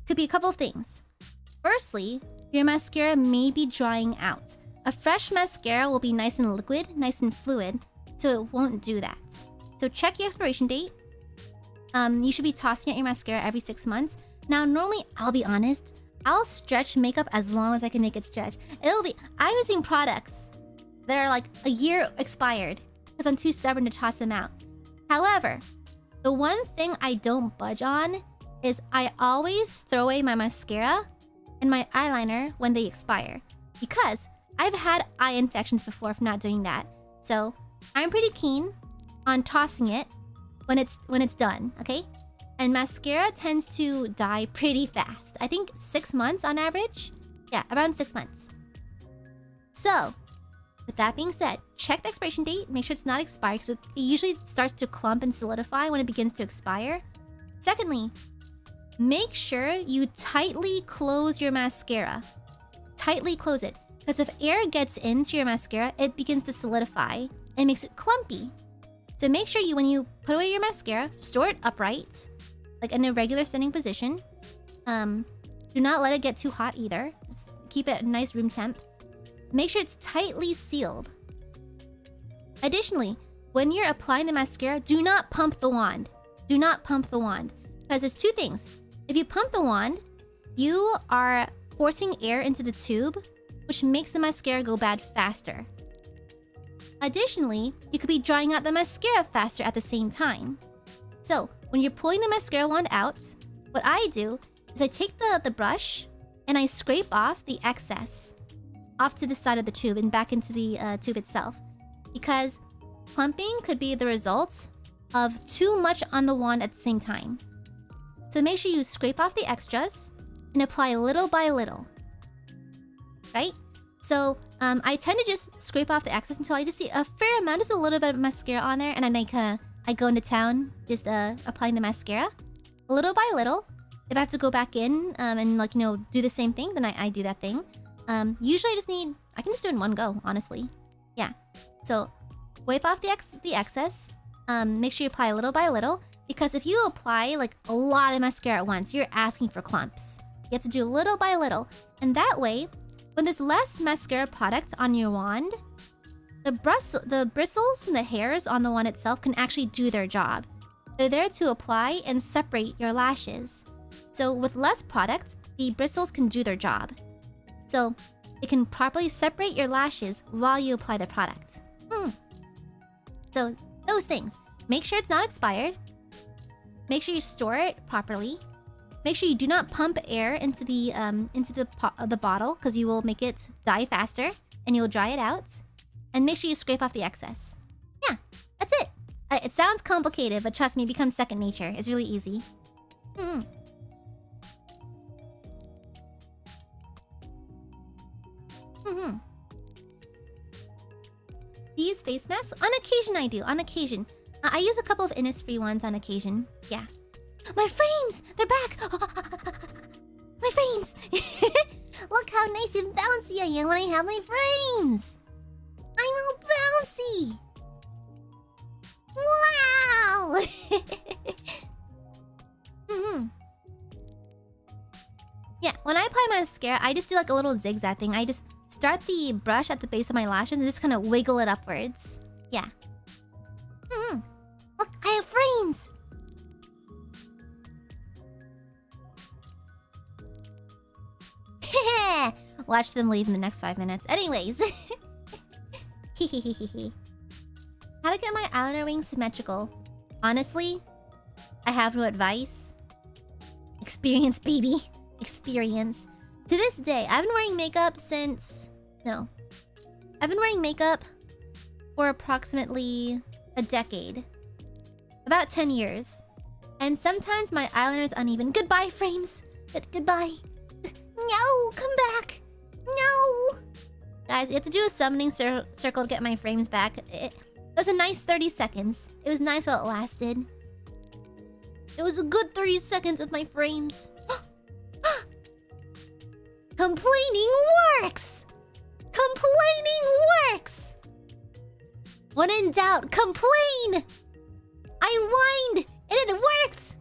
could be a couple things. Firstly, your mascara may be drying out. A fresh mascara will be nice and liquid, nice and fluid, so it won't do that. So check your expiration date. You should be tossing out your mascara every 6 months. Now, normally, I'll be honest, I'll stretch makeup as long as I can make it stretch. I'm using products that are like a year expired because I'm too stubborn to toss them out. However, the one thing I don't budge on is I always throw away my mascara and my eyeliner when they expire. Because I've had eye infections before from not doing that. So I'm pretty keen on tossing it when it's done, okay? And mascara tends to die pretty fast. I think 6 months on average. Yeah, around 6 months. So, with that being said, check the expiration date. Make sure it's not expired because it usually starts to clump and solidify when it begins to expire. Secondly, make sure you tightly close your mascara. Tightly close it. Because if air gets into your mascara, it begins to solidify and makes it clumpy. So make sure when you put away your mascara, store it upright, like in a regular standing position. Do not let it get too hot either. Just keep it at a nice room temp. Make sure it's tightly sealed. Additionally, when you're applying the mascara, do not pump the wand. Do not pump the wand. Because there's two things. If you pump the wand, you are forcing air into the tube, which makes the mascara go bad faster. Additionally, you could be drying out the mascara faster at the same time. So, when you're pulling the mascara wand out, what I do is I take the brush and I scrape off the excess off to the side of the tube and back into the tube itself. Because clumping could be the result of too much on the wand at the same time. So make sure you scrape off the extras and apply little by little. Right? So I tend to just scrape off the excess until I just see a fair amount, just a little bit of mascara on there, and then I go into town just applying the mascara, little by little. If I have to go back in and do the same thing, then I do that thing. Usually I can just do it in one go, honestly. Yeah. So wipe off the excess. Make sure you apply little by little, because if you apply like a lot of mascara at once, you're asking for clumps. You have to do little by little, and that way, when there's less mascara product on your wand, the bristles and the hairs on the wand itself can actually do their job. They're there to apply and separate your lashes. So with less product, the bristles can do their job. So it can properly separate your lashes while you apply the product. So those things. Make sure it's not expired. Make sure you store it properly. Make sure you do not pump air into the bottle, because you will make it die faster and you'll dry it out. And make sure you scrape off the excess. Yeah, that's it. It sounds complicated, but trust me, it becomes second nature. It's really easy. These face masks? On occasion I do, on occasion. I use a couple of Innisfree ones on occasion. Yeah. My frames! They're back! My frames! Look how nice and bouncy I am when I have my frames! I'm all bouncy! Wow! Yeah, when I apply mascara, I just do like a little zigzag thing. I just start the brush at the base of my lashes and just kind of wiggle it upwards. Yeah. Look, I have frames! Watch them leave in the next 5 minutes. Anyways. How to get my eyeliner wings symmetrical? Honestly, I have no advice. Experience, baby. Experience. To this day, I've been wearing makeup since... No. I've been wearing makeup for approximately a decade. About 10 years. And sometimes my eyeliner is uneven. Goodbye, frames. Goodbye. No, come back. No. Guys, you have to do a summoning circle to get my frames back. It was a nice 30 seconds. It was nice while it lasted. It was a good 30 seconds with my frames. Complaining works! Complaining works! When in doubt, complain! I whined, and it worked!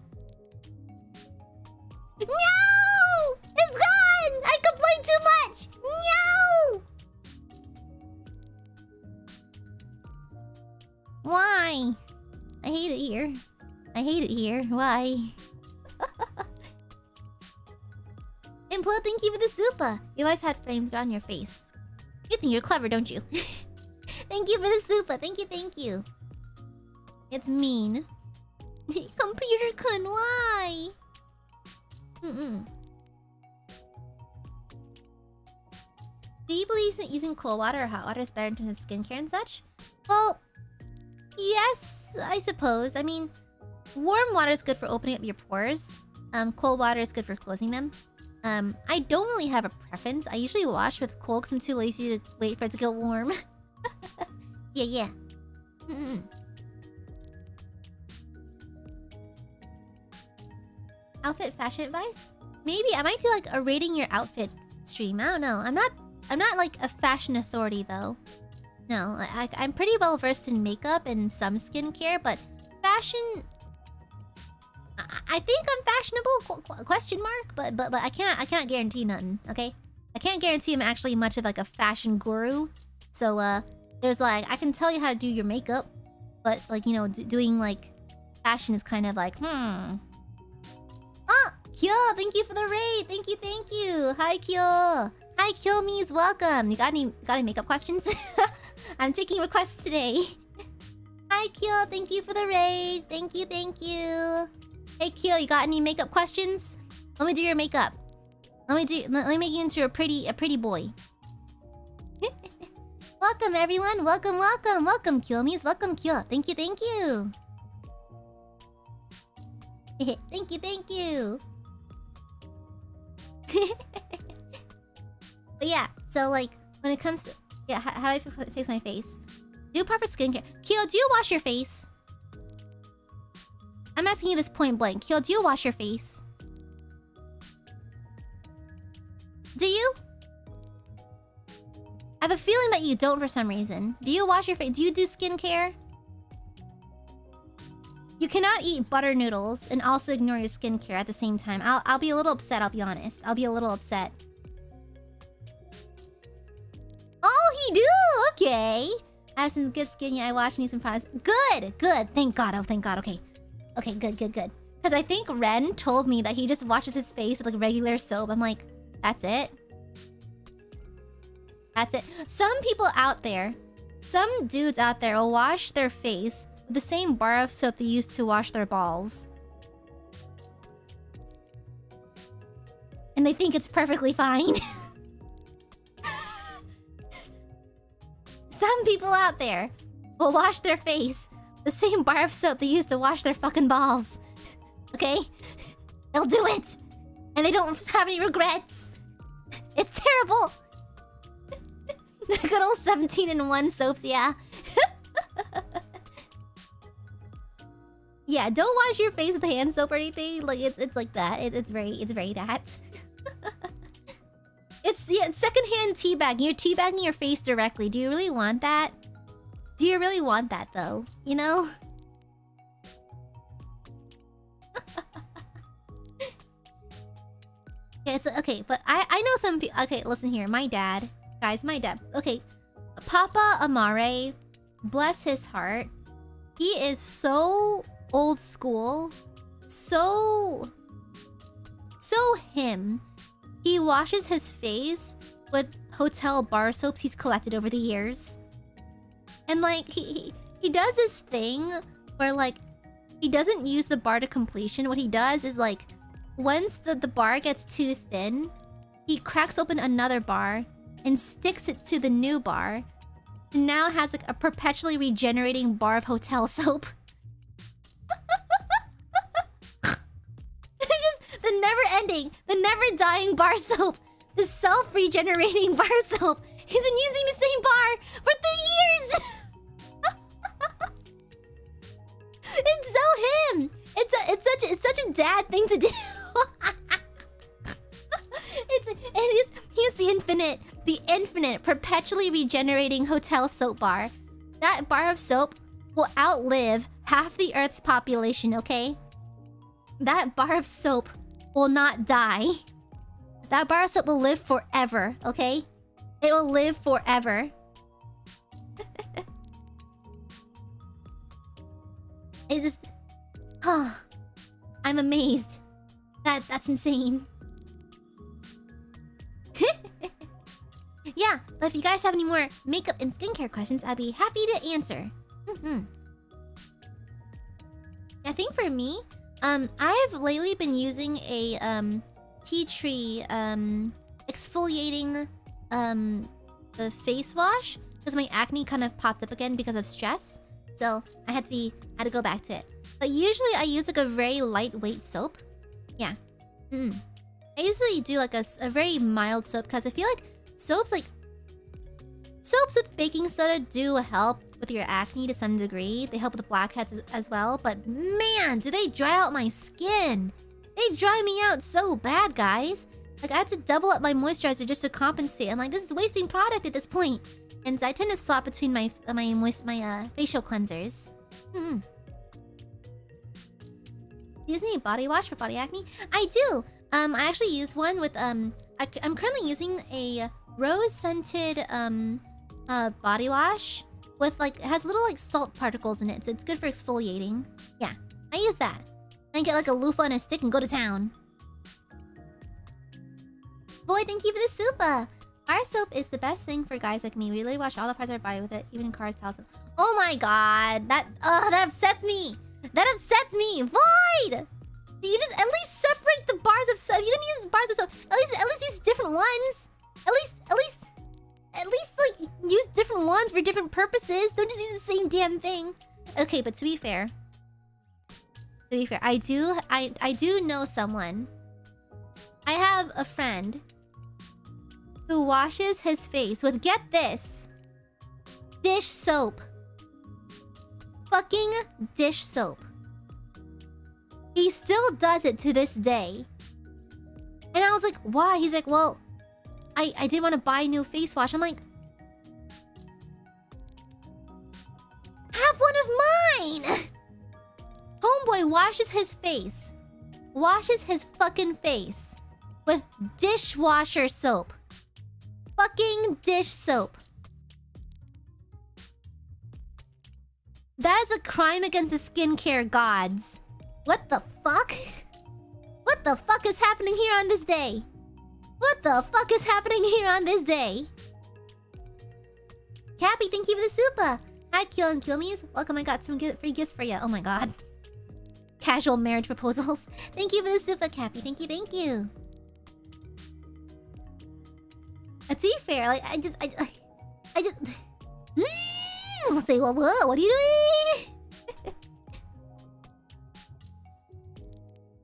No! It's gone! I complained too much! No! Why? I hate it here. I hate it here. Why? Implo, thank you for the super. You always had frames around your face. You think you're clever, don't you? Thank you for the super. Thank you, thank you. It's mean. Computer kun, why? Do you believe that using cold water or hot water is better in terms of skincare and such? Well, yes, I suppose. I mean, warm water is good for opening up your pores. Cold water is good for closing them. I don't really have a preference. I usually wash with cold because I'm too lazy to wait for it to get warm. Yeah. Outfit fashion advice? Maybe I might do like a rating your outfit stream. I don't know. I'm not like a fashion authority though. No, I'm pretty well versed in makeup and some skincare, but fashion. I think I'm fashionable? Question mark. But I cannot guarantee nothing. Okay, I can't guarantee I'm actually much of like a fashion guru. So there's like I can tell you how to do your makeup, but like you know doing like fashion is kind of like Ah, Kyo, thank you for the raid. Thank you. Hi Kyo. Hi Kill Me's welcome. You got any makeup questions? I'm taking requests today. Hi Kyo, thank you for the raid. Thank you. Hey Kyo, you got any makeup questions? Let me do your makeup. Let me make you into a pretty boy. Welcome everyone. Welcome Kill Me's. Welcome Kyo. Thank you. Thank you. But yeah, so like when it comes to how do I fix my face? Do proper skincare. Kyo, do you wash your face? I'm asking you this point blank. Kyo, do you wash your face? Do you? I have a feeling that you don't for some reason. Do you wash your face? Do you do skincare? You cannot eat butter noodles and also ignore your skincare at the same time. I'll be a little upset, I'll be honest. I'll be a little upset. Oh, he do? Okay. I have some good skin, yeah, I wash and use some products. Good. Thank God. Oh, thank God. Okay, good. Because I think Ren told me that he just washes his face with like regular soap. I'm like, that's it? Some people out there, some dudes out there will wash their face with the same bar of soap they use to wash their balls. And they think it's perfectly fine. Some people out there will wash their face with the same bar of soap they use to wash their fucking balls. Okay? They'll do it. And they don't have any regrets. It's terrible. The good old 17-in-1 soaps, yeah. Yeah, don't wash your face with hand soap or anything. Like it's like that. It's very that. It's secondhand teabagging. You're teabagging your face directly. Do you really want that? Do you really want that though? You know? Yeah, it's okay, but I know some people. Okay, listen here. My dad. Guys, my dad. Okay. Papa Amare, bless his heart. He is so old school. So him. He washes his face with hotel bar soaps he's collected over the years. And like he does this thing where like he doesn't use the bar to completion. What he does is like once the bar gets too thin, he cracks open another bar and sticks it to the new bar. And now has like a perpetually regenerating bar of hotel soap. The never-ending, the never-dying bar soap. The self-regenerating bar soap. He's been using the same bar for 3 years! It's so him! It's such a dad thing to do. He's the infinite, perpetually regenerating hotel soap bar. That bar of soap will outlive half the Earth's population, okay? That bar of soap will not die. That bar of soap will live forever, okay? It will live forever. It's just... Oh, I'm amazed. That's insane. Yeah, but if you guys have any more makeup and skincare questions, I'd be happy to answer. I think for me, I've lately been using a tea tree exfoliating the face wash because my acne kind of popped up again because of stress. So I had to go back to it. But usually I use like a very lightweight soap. Yeah. I usually do like a very mild soap because I feel like soaps with baking soda do help with your acne to some degree. They help with the blackheads as well. But man, do they dry out my skin. They dry me out so bad, guys. Like I had to double up my moisturizer just to compensate. I'm like, this is wasting product at this point. And so I tend to swap between my facial cleansers. Do you use any body wash for body acne? I do. I actually use one with I'm currently using a rose scented body wash with like, it has little like salt particles in it, so it's good for exfoliating. Yeah, I use that. I get like a loofah and a stick and go to town. Boy, thank you for the super. Bar soap is the best thing for guys like me. We really wash all the parts of our body with it, even cars, towels. Oh my god, that upsets me. That upsets me. Void. You just at least separate the bars of soap. You can use bars of soap. At least use different ones. At least like use different ones for different purposes. Don't just use the same damn thing. Okay, but to be fair, I do know someone. I have a friend who washes his face with, get this, dish soap. Fucking dish soap. He still does it to this day. And I was like, why? He's like, well, I didn't want to buy a new face wash. I'm like, have one of mine! Homeboy washes his face. Washes his fucking face with dishwasher soap. Fucking dish soap. That is a crime against the skincare gods. What the fuck? What the fuck is happening here on this day? What the fuck is happening here on this day? Cappy, thank you for the super. Hi, Kill and Kilmies. Welcome, I got some free gifts for you. Oh my god. Casual marriage proposals. Thank you for the super, Cappy. Thank you. To be fair, like, I just... I'll say, well, whoa, what are you doing?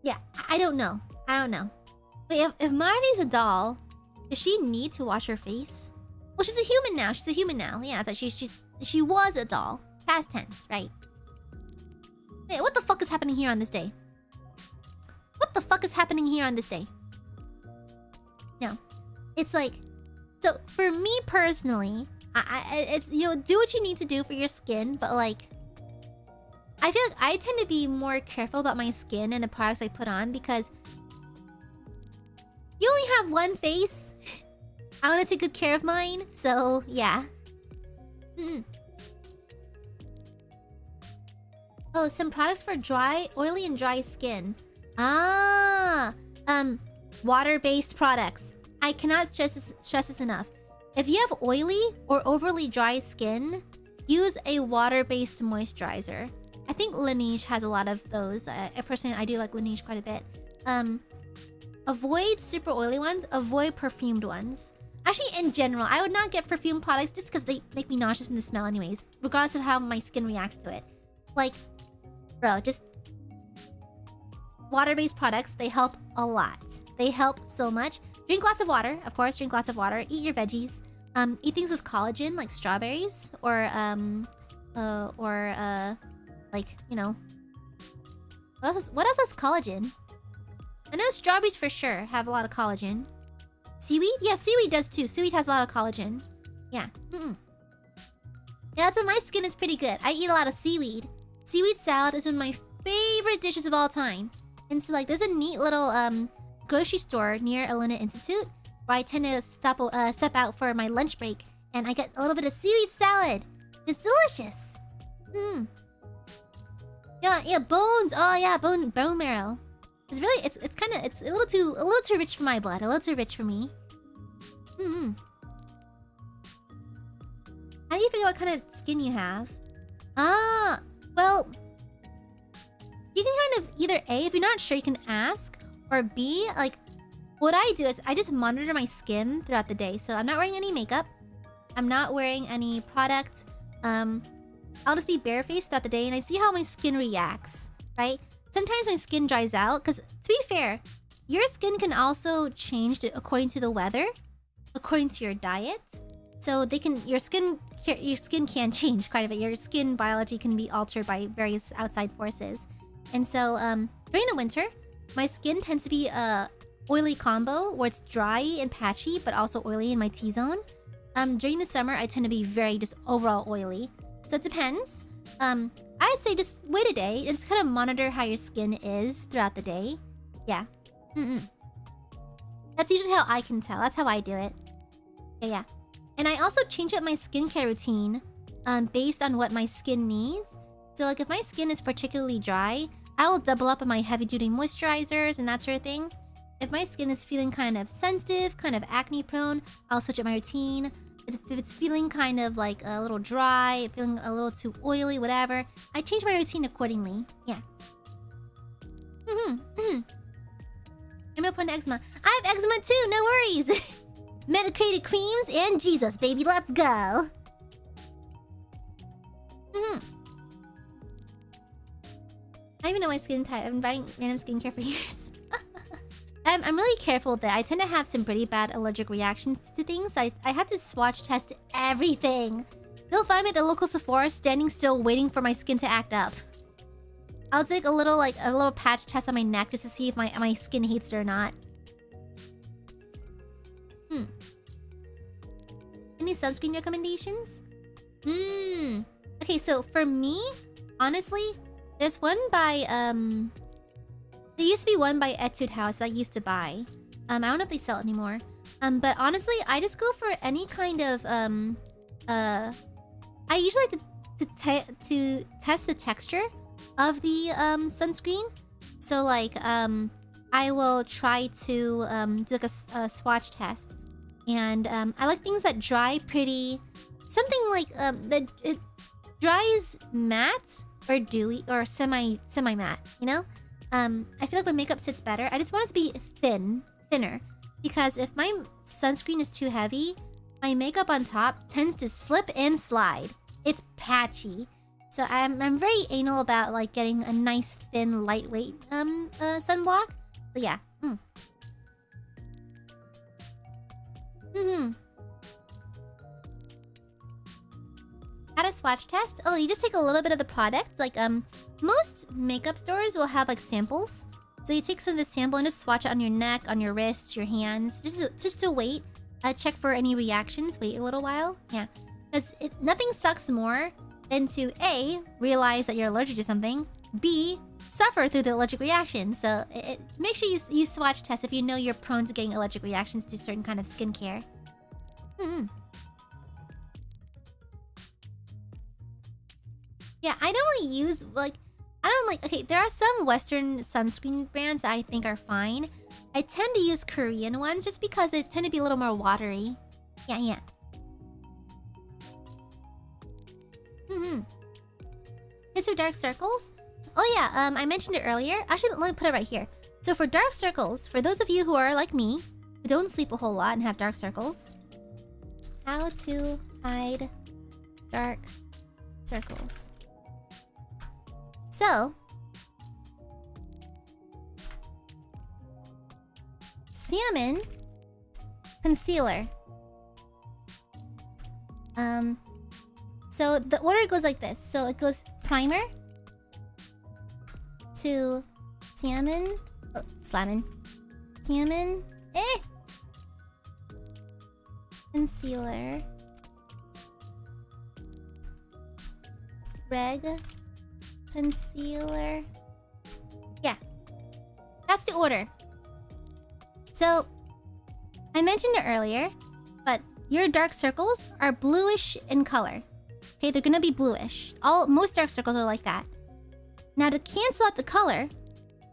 Yeah, I don't know. But if Marty's a doll, does she need to wash her face? Well, she's a human now. Yeah, it's like she was a doll. Past tense, right? Wait, what the fuck is happening here on this day? No. It's like... So, for me personally, it's, you know, do what you need to do for your skin, but like... I feel like I tend to be more careful about my skin and the products I put on because... You only have one face. I want to take good care of mine, so yeah. Oh, some products for oily and dry skin. Water-based products. I cannot stress this enough. If you have oily or overly dry skin, use a water-based moisturizer. I think Laneige has a lot of those. Personally, I do like Laneige quite a bit. Avoid super oily ones. Avoid perfumed ones. Actually, in general, I would not get perfumed products just because they make me nauseous from the smell anyways. Regardless of how my skin reacts to it. Like, bro, just... Water-based products, they help a lot. They help so much. Drink lots of water. Of course, drink lots of water. Eat your veggies. Eat things with collagen, like strawberries, or like, you know, what else has collagen? I know strawberries for sure have a lot of collagen. Seaweed? Yeah, seaweed does too. Seaweed has a lot of collagen. Yeah. Yeah, that's what my skin is pretty good. I eat a lot of seaweed. Seaweed salad is one of my favorite dishes of all time. And so, like, there's a neat little grocery store near ILUNA Institute where I tend to step out for my lunch break, and I get a little bit of seaweed salad. It's delicious. Yeah, bones. Oh yeah, bone marrow. It's really it's a little too rich for my blood. A little too rich for me. How do you figure out what kind of skin you have? Well, you can kind of either A, if you're not sure, you can ask, or B, like, what I do is I just monitor my skin throughout the day. So I'm not wearing any makeup. I'm not wearing any product. I'll just be barefaced throughout the day, and I see how my skin reacts, right? Sometimes my skin dries out, because to be fair, your skin can also change according to the weather, according to your diet. So your skin can change quite a bit. Your skin biology can be altered by various outside forces. And so during the winter, my skin tends to be a oily combo where it's dry and patchy, but also oily in my T-zone. During the summer, I tend to be very just overall oily. So it depends. I'd say just wait a day and just kind of monitor how your skin is throughout the day. Yeah. That's usually how I can tell. That's how I do it. Yeah. And I also change up my skincare routine based on what my skin needs. So like if my skin is particularly dry, I will double up on my heavy-duty moisturizers and that sort of thing. If my skin is feeling kind of sensitive, kind of acne-prone, I'll switch up my routine. If it's feeling kind of like a little dry, feeling a little too oily, whatever, I change my routine accordingly. Yeah. I'm no prone to eczema. I have eczema too, no worries. Medicated creams and Jesus, baby, let's go. I even know my skin type. I've been buying random skincare for years. I'm really careful with that. I tend to have some pretty bad allergic reactions to things. I have to swatch test everything. You'll find me at the local Sephora standing still waiting for my skin to act up. I'll take a little patch test on my neck just to see if my skin hates it or not. Any sunscreen recommendations? Okay, so for me, honestly, there's one by there used to be one by Etude House that I used to buy. I don't know if they sell it anymore. But honestly, I just go for any kind of I usually like to test the texture of the sunscreen. So like I will try to do like a swatch test. And I like things that dry pretty, something like that it dries matte or dewy or semi matte, you know? I feel like my makeup sits better. I just want it to be thinner, because if my sunscreen is too heavy, my makeup on top tends to slip and slide. It's patchy. So I'm very anal about like getting a nice thin lightweight sunblock. But yeah. How to swatch test? Oh, you just take a little bit of the product. Like most makeup stores will have like samples. So you take some of the sample and just swatch it on your neck, on your wrists, your hands. Just to wait. Check for any reactions. Wait a little while. Yeah. Because nothing sucks more than to A, realize that you're allergic to something. B, suffer through the allergic reaction. So make sure you swatch test if you know you're prone to getting allergic reactions to certain kind of skincare. Yeah, I don't really use okay, there are some Western sunscreen brands that I think are fine. I tend to use Korean ones just because they tend to be a little more watery. Yeah. Is there dark circles? Oh yeah, I mentioned it earlier. Actually, let me put it right here. So for dark circles, for those of you who are like me, who don't sleep a whole lot and have dark circles, how to hide dark circles. So, salmon concealer. So the order goes like this. So it goes primer to salmon, slammin, salmon, concealer, reg, concealer. Yeah, that's the order. So I mentioned it earlier, but your dark circles are bluish in color. Okay, they're gonna be bluish. Most dark circles are like that. Now to cancel out the color,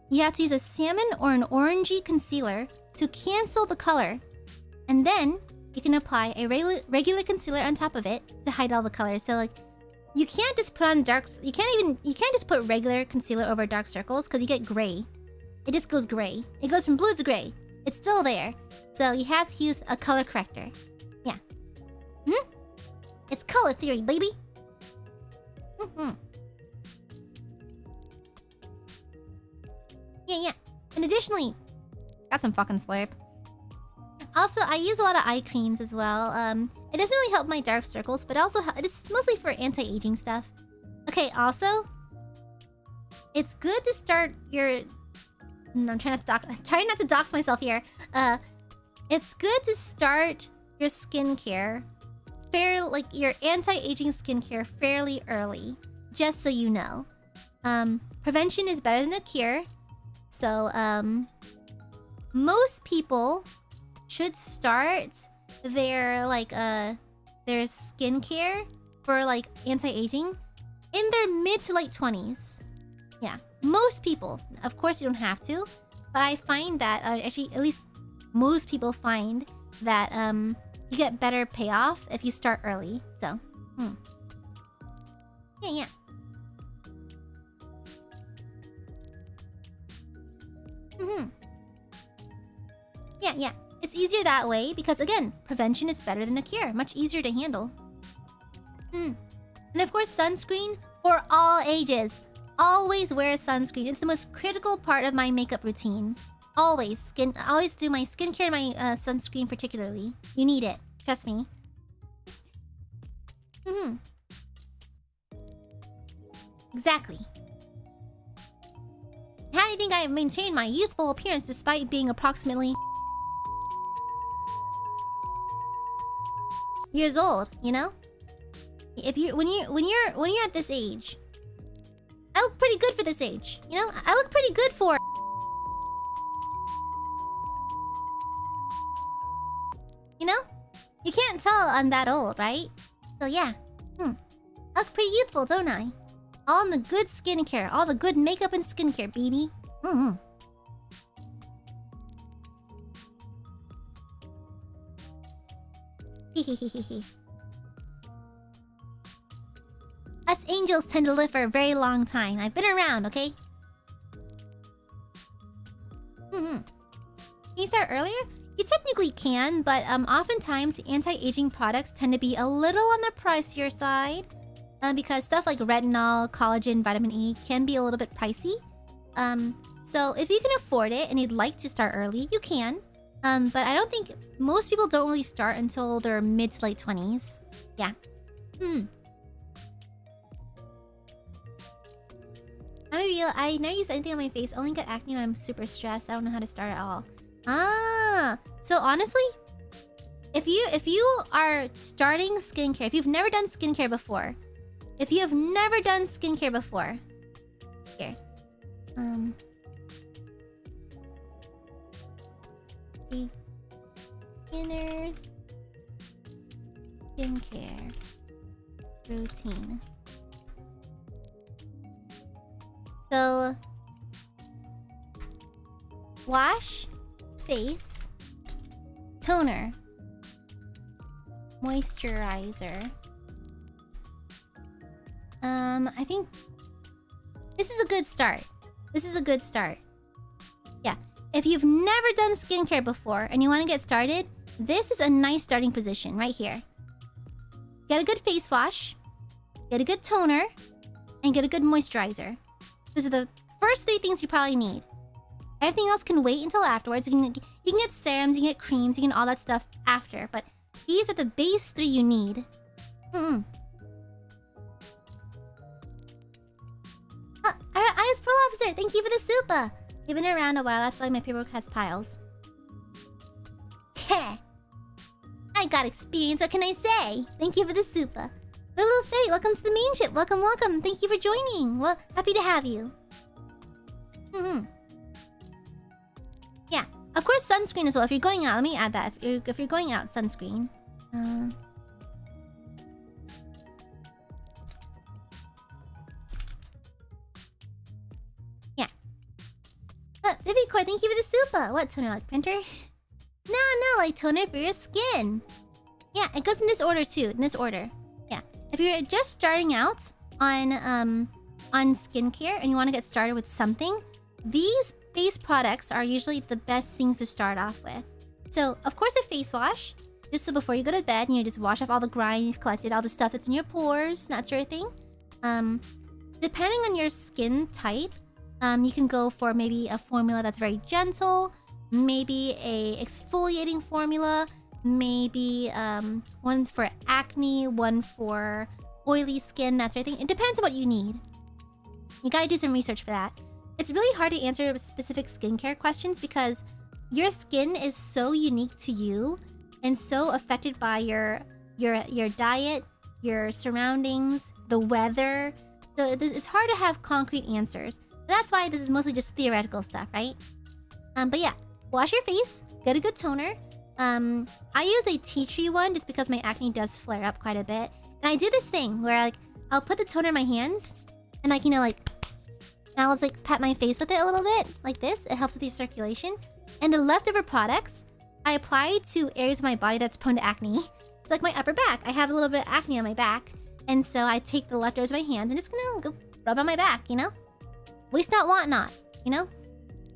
you have to use a salmon or an orangey concealer to cancel the color. And then you can apply a regular concealer on top of it to hide all the colors. So like, you can't just put on darks. You can't just put regular concealer over dark circles because you get gray. It just goes gray. It goes from blue to gray. It's still there. So you have to use a color corrector. Yeah. It's color theory, baby. Yeah. And additionally, got some fucking slurp. Also, I use a lot of eye creams as well. It doesn't really help my dark circles, but also it's mostly for anti-aging stuff. Okay, also, it's good to start your... I'm trying not to dox myself here. It's good to start your skincare your anti-aging skincare fairly early, just so you know. Prevention is better than a cure. So, most people should start their skincare for like anti-aging in their mid to late 20s. Yeah, most people. Of course, you don't have to, but I find that actually, at least most people find that you get better payoff if you start early. So, yeah. Yeah. It's easier that way because, again, prevention is better than a cure. Much easier to handle. And of course, sunscreen for all ages. Always wear sunscreen. It's the most critical part of my makeup routine. Always. I always do my skincare and my sunscreen particularly. You need it. Trust me. Exactly. How do you think I have maintained my youthful appearance despite being approximately years old, you know? When you're at this age, I look pretty good for this age, you know? I look pretty good for... You know? You can't tell I'm that old, right? So yeah. I look pretty youthful, don't I? All in the good skincare. All the good makeup and skincare, baby. Us angels tend to live for a very long time. I've been around, okay? Can you start earlier? You technically can, but oftentimes anti-aging products tend to be a little on the pricier side. Because stuff like retinol, collagen, vitamin E can be a little bit pricey. So if you can afford it and you'd like to start early, you can. But I don't think... Most people don't really start until their mid to late 20s. Yeah. I never use anything on my face. Only get acne when I'm super stressed. I don't know how to start at all. So honestly, if you are starting skincare, if you've never done skincare before, here, beginner's skincare routine. So, wash, face, toner, moisturizer. I think this is a good start. Yeah. If you've never done skincare before and you want to get started, this is a nice starting position right here. Get a good face wash, get a good toner, and get a good moisturizer. Those are the first 3 things you probably need. Everything else can wait until afterwards. You can get serums, you can get creams, you can all that stuff after. But these are the base 3 you need. Mm-mm. Aya's Pro Officer, thank you for the super. You've been around a while, that's why my paperwork has piles. Heh. I got experience, what can I say? Thank you for the super. Lulu Faye, welcome to the main ship. Welcome, welcome. Thank you for joining. Well, happy to have you. Yeah, of course sunscreen as well. If you're going out, let me add that. If you're going out, sunscreen. Yeah. Vivicore, thank you for the super. What, toner like printer? No, like toner for your skin. Yeah, it goes in this order too. In this order. Yeah. If you're just starting out on skincare and you want to get started with something, these face products are usually the best things to start off with. So, of course, a face wash. Just so before you go to bed, you just wash off all the grime you've collected, all the stuff that's in your pores, that sort of thing. Depending on your skin type, you can go for maybe a formula that's very gentle, maybe a exfoliating formula, maybe one for acne, one for oily skin, that sort of thing. It depends on what you need. You gotta do some research for that. It's really hard to answer specific skincare questions because your skin is so unique to you and so affected by your diet, your surroundings, the weather. So it's hard to have concrete answers. That's why this is mostly just theoretical stuff, right? But yeah, wash your face, get a good toner. I use a tea tree one just because my acne does flare up quite a bit. And I do this thing where like I'll put the toner in my hands and like, you know, like now let's like pat my face with it a little bit like this. It helps with your circulation. And the leftover products I apply to areas of my body that's prone to acne. It's like my upper back. I have a little bit of acne on my back. And so I take the leftovers of my hands and just gonna go rub on my back, you know? Waste not, want not, you know?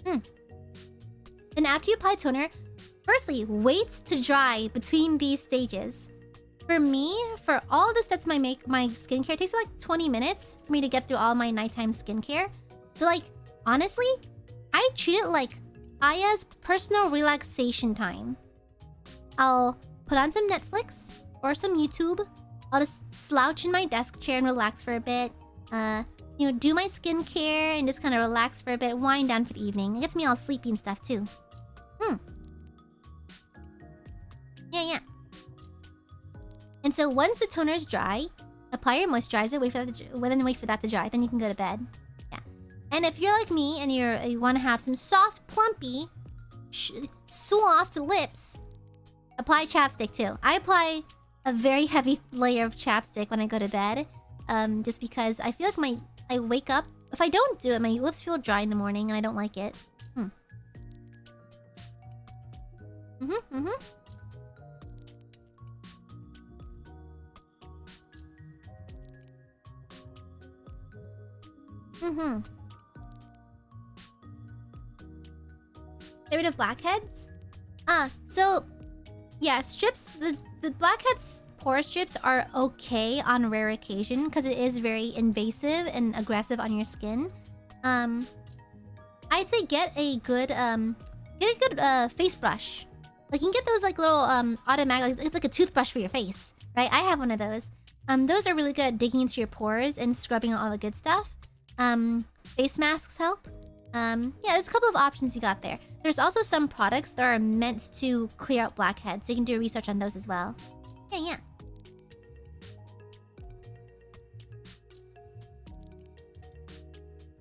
Then after you apply toner, firstly, wait to dry between these stages. For me, for all the steps my skincare, it takes like 20 minutes for me to get through all my nighttime skincare. So like, honestly, I treat it like Aya's personal relaxation time. I'll put on some Netflix or some YouTube. I'll just slouch in my desk chair and relax for a bit. You know, do my skincare and just kind of relax for a bit, wind down for the evening. It gets me all sleepy and stuff too. Yeah. And so once the toner is dry, apply your moisturizer, wait for that to dry, then you can go to bed. Yeah. And if you're like me and you want to have some soft, plumpy, soft lips, apply chapstick too. I apply a very heavy layer of chapstick when I go to bed, just because I feel like I wake up. If I don't do it, my lips feel dry in the morning and I don't like it. Get rid of blackheads? So yeah, strips, the blackheads pore strips are okay on rare occasion because it is very invasive and aggressive on your skin. I'd say get a good face brush. Like you can get those like little automatic, it's like a toothbrush for your face, right? I have one of those. Those are really good at digging into your pores and scrubbing out all the good stuff. Face masks help. Yeah, there's a couple of options you got there. There's also some products that are meant to clear out blackheads, so you can do research on those as well. Yeah.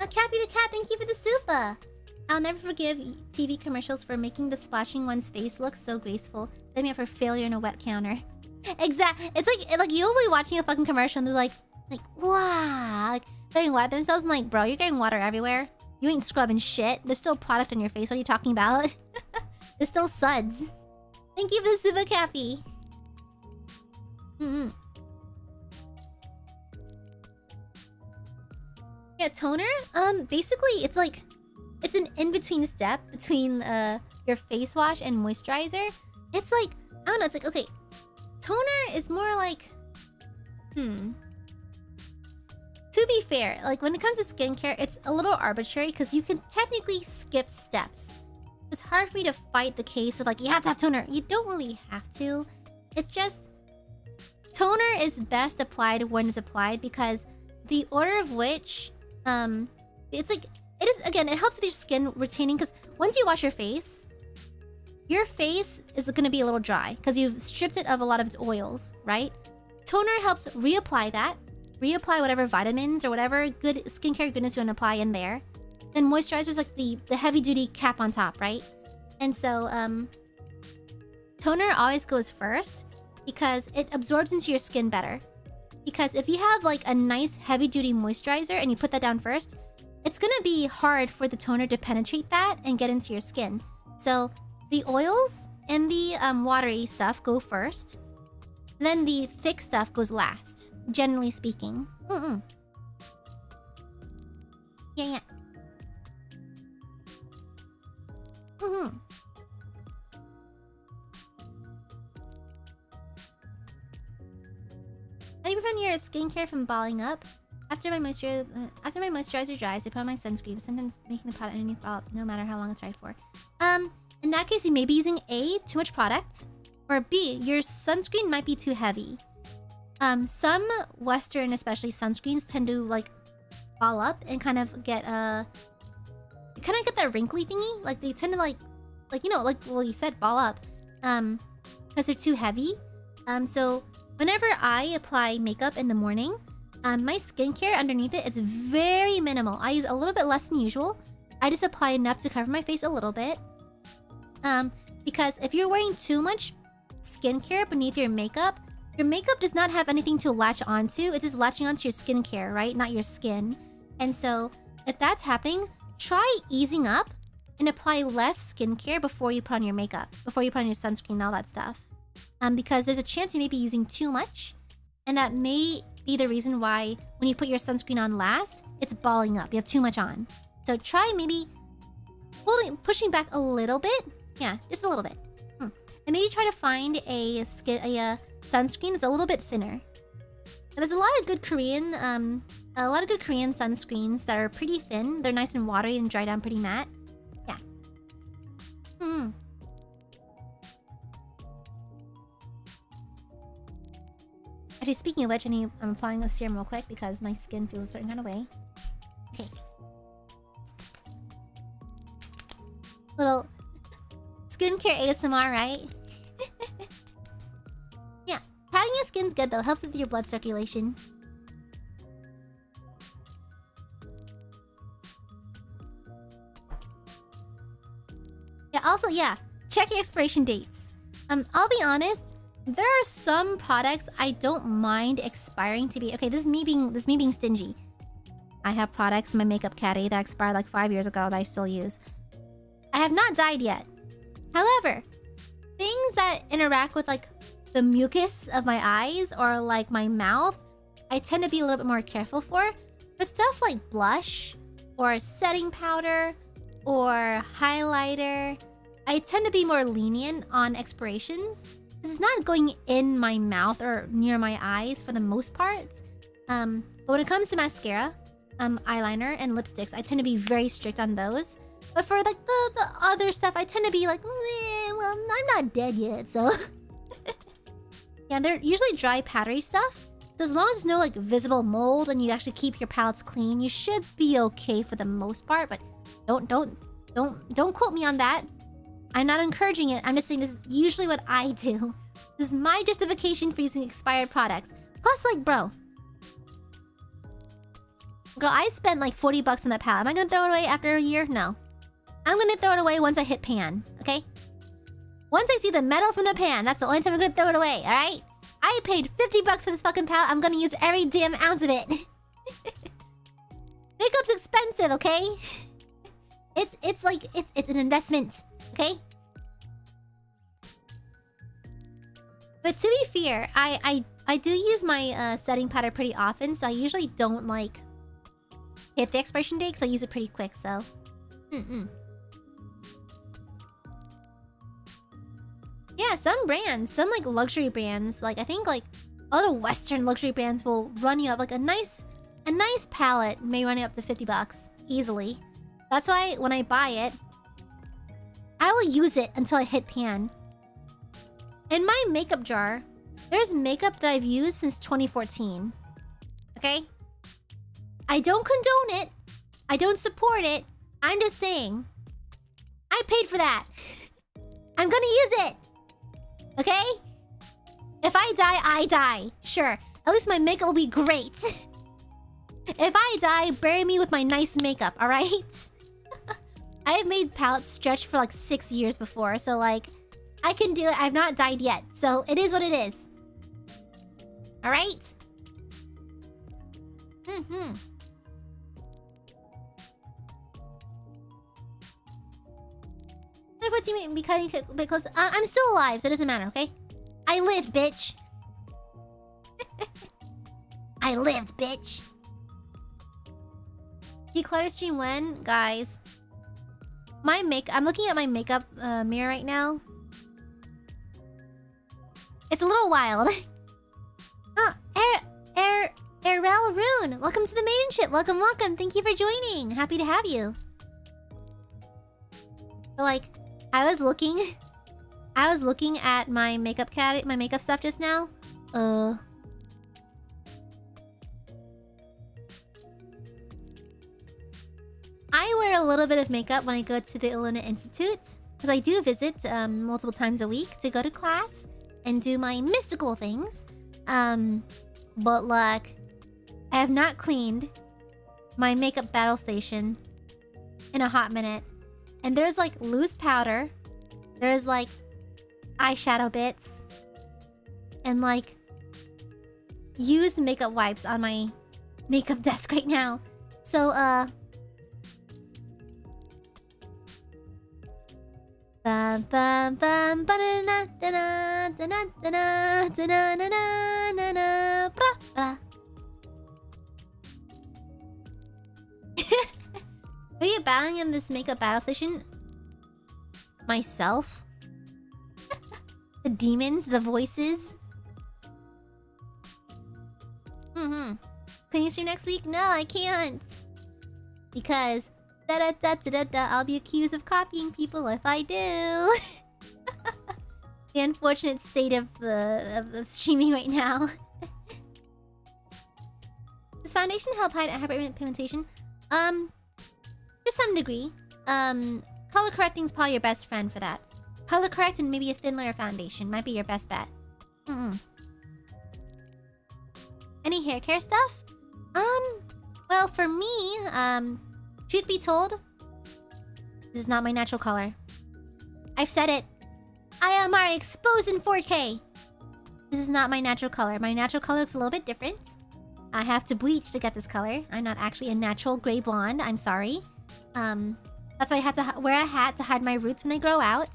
Oh, Cappy the Cat, thank you for the super! I'll never forgive TV commercials for making the splashing one's face look so graceful, setting me up for failure in a wet counter. It's like you'll be watching a fucking commercial and they're like, wow, like throwing water at themselves and like, bro, you're getting water everywhere. You ain't scrubbing shit. There's still product on your face. What are you talking about? There's still suds. Thank you for the super Cappy. Yeah, toner. Basically, it's like it's an in-between step between your face wash and moisturizer. It's like, I don't know. It's like, okay, toner is more like, to be fair, like when it comes to skincare, it's a little arbitrary because you can technically skip steps. It's hard for me to fight the case of like, you have to have toner. You don't really have to. It's just, toner is best applied when it's applied because the order of which, it's like, it is, again, it helps with your skin retaining because once you wash your face is going to be a little dry because you've stripped it of a lot of its oils, right? Toner helps reapply that, reapply whatever vitamins or whatever good skincare goodness you want to apply in there. Then moisturizer is like the heavy-duty cap on top, right? And so, toner always goes first because it absorbs into your skin better. Because if you have like a nice heavy-duty moisturizer and you put that down first, it's gonna be hard for the toner to penetrate that and get into your skin. So the oils and the watery stuff go first. Then the thick stuff goes last, generally speaking. Yeah. How do you prevent your skincare from balling up? After my moisturizer dries, I put on my sunscreen, sometimes making the product underneath ball up, no matter how long it's dried for. In that case, you may be using A, too much product, or B, your sunscreen might be too heavy. Some Western, especially sunscreens, tend to like ball up and kind of get that wrinkly thingy. Like they tend to like you know, like well you said, ball up, because they're too heavy. So whenever I apply makeup in the morning, my skincare underneath it is very minimal. I use a little bit less than usual. I just apply enough to cover my face a little bit. Because if you're wearing too much skincare beneath your makeup does not have anything to latch onto. It's just latching onto your skincare, right? Not your skin. And so if that's happening, try easing up and apply less skincare before you put on your makeup, before you put on your sunscreen and all that stuff. Because there's a chance you may be using too much, and that may be the reason why when you put your sunscreen on last, it's balling up. You have too much on. So try maybe pushing back a little bit. Yeah, just a little bit. And maybe try to find a sunscreen that's a little bit thinner. There's a lot of good Korean sunscreens that are pretty thin. They're nice and watery and dry down pretty matte. Yeah. Actually, speaking of which, I'm applying this serum real quick because my skin feels a certain kind of way. Okay. Little skincare ASMR, right? Yeah. Patting your skin's good though. Helps with your blood circulation. Yeah, also, yeah. Check your expiration dates. I'll be honest. There are some products I don't mind expiring to be... Okay, this is me being stingy. I have products in my makeup caddy that expired like 5 years ago that I still use. I have not died yet. However, things that interact with like the mucus of my eyes or like my mouth, I tend to be a little bit more careful for. But stuff like blush or setting powder or highlighter, I tend to be more lenient on expirations. This is not going in my mouth or near my eyes for the most part. But when it comes to mascara, eyeliner, and lipsticks, I tend to be very strict on those. But for like the other stuff, I tend to be like, well, I'm not dead yet, so... Yeah, they're usually dry, powdery stuff. So as long as there's no like visible mold and you actually keep your palettes clean, you should be okay for the most part. But don't quote me on that. I'm not encouraging it. I'm just saying this is usually what I do. This is my justification for using expired products. Plus, like, bro. Girl, I spent like 40 bucks on that palette. Am I gonna throw it away after a year? No. I'm gonna throw it away once I hit pan, okay? Once I see the metal from the pan, that's the only time I'm gonna throw it away, alright? I paid 50 bucks for this fucking palette. I'm gonna use every damn ounce of it. Makeup's expensive, okay? It's like, it's an investment. Okay? But to be fair, I do use my setting powder pretty often, so I usually don't like hit the expiration date because I use it pretty quick, so... Yeah, some brands, some like luxury brands, like I think like a lot of Western luxury brands will run you up like a nice palette may run you up to 50 bucks easily. That's why when I buy it, I will use it until I hit pan. In my makeup jar, There's makeup that I've used since 2014. Okay? I don't condone it. I don't support it. I'm just saying. I paid for that. I'm gonna use it. Okay? If I die, I die. Sure. At least my makeup will be great. If I die, bury me with my nice makeup, alright? I have made palettes stretch for like 6 years before, so like... I can do it. I've not died yet, so it is what it is. Alright? What do you mean? Be cutting because I'm still alive, so it doesn't matter, okay? I lived, bitch. I lived, bitch. Declutter stream when? Guys. I'm looking at my makeup mirror right now. It's a little wild. Oh, Errel Rune. Welcome to the main ship. Welcome, welcome. Thank you for joining. Happy to have you. But like, I was looking at my makeup stuff just now. I wear a little bit of makeup when I go to the ILUNA Institute, because I do visit multiple times a week to go to class and do my mystical things. But like, I have not cleaned my makeup battle station in a hot minute. And there's like loose powder. There's like eyeshadow bits. And like used makeup wipes on my makeup desk right now. So, Bum bum bum ba-da-na da-na da-na da-na da-na na-na bra. Are you battling in this makeup battle station? Myself? The demons, the voices. Can you stream next week? No, I can't. Because I'll be accused of copying people if I do. The unfortunate state of streaming right now. Does foundation help hide hyperpigmentation? To some degree. Color correcting is probably your best friend for that. Color correct and maybe a thin layer foundation might be your best bet. Any hair care stuff? Well, for me, truth be told, this is not my natural color. I've said it. Aia Amare exposed in 4K. This is not my natural color. My natural color looks a little bit different. I have to bleach to get this color. I'm not actually a natural gray blonde. I'm sorry. That's why I had to wear a hat to hide my roots when they grow out.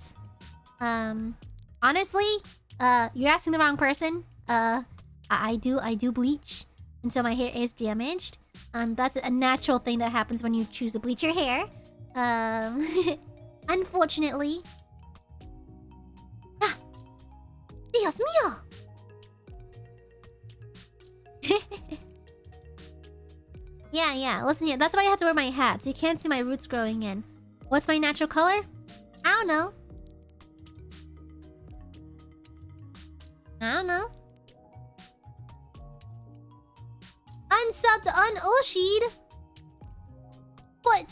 Honestly, you're asking the wrong person. I do bleach, and so my hair is damaged. That's a natural thing that happens when you choose to bleach your hair. Unfortunately. Ah! Dios mío! Yeah. Listen here. That's why I have to wear my hat, so you can't see my roots growing in. What's my natural color? I don't know. Unsubbed, unushied. But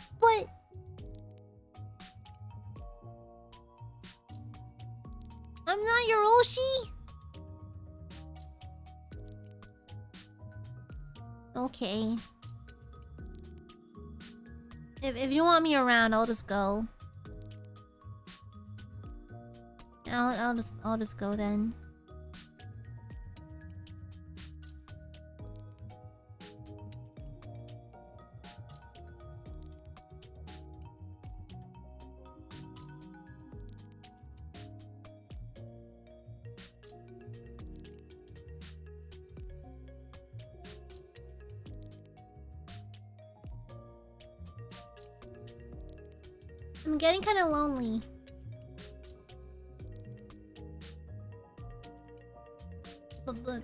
I'm not your Oshi. Okay. If you want me around, I'll just go. I'll just go then. I'm getting kind of lonely. But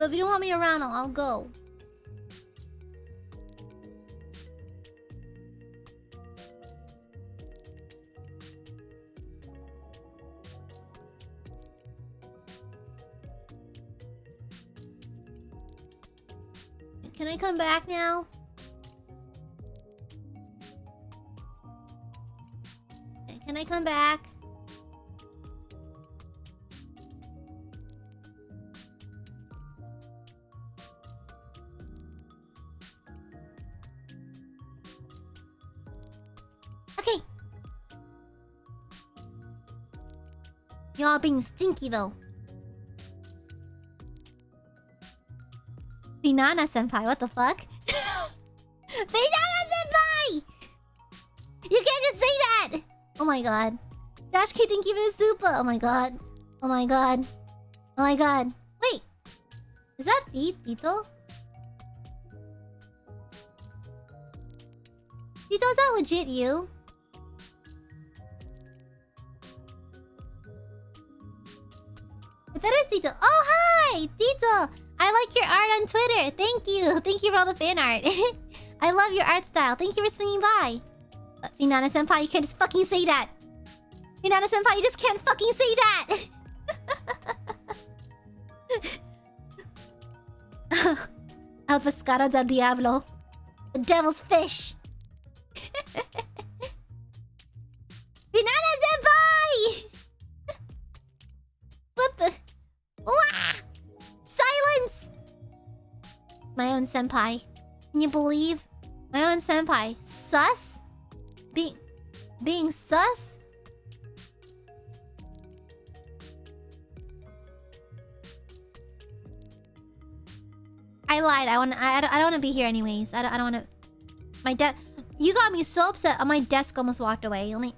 if you don't want me around, I'll go. Can I come back now? Can I come back? Okay. Y'all being stinky though. Banana senpai, what the fuck? Banana senpai! You can't just say that! Oh my god. Dash K, thank you for the super. Oh my god. Oh my god. Oh my god. Wait. Is that feet, Tito? Tito, is that legit you? If that is Tito. Oh, hi! Tito! I like your art on Twitter. Thank you. Thank you for all the fan art. I love your art style. Thank you for swinging by. Finana senpai, you can't just fucking say that. Finana senpai, you just can't fucking say that. El pescado del diablo. The devil's fish. Finana senpai! What the? Wah! Silence! My own senpai. Can you believe? My own senpai. Sus? Being sus? I lied. I don't want to be here anyways. I don't want to. My desk. You got me so upset. My desk almost walked away. Let me.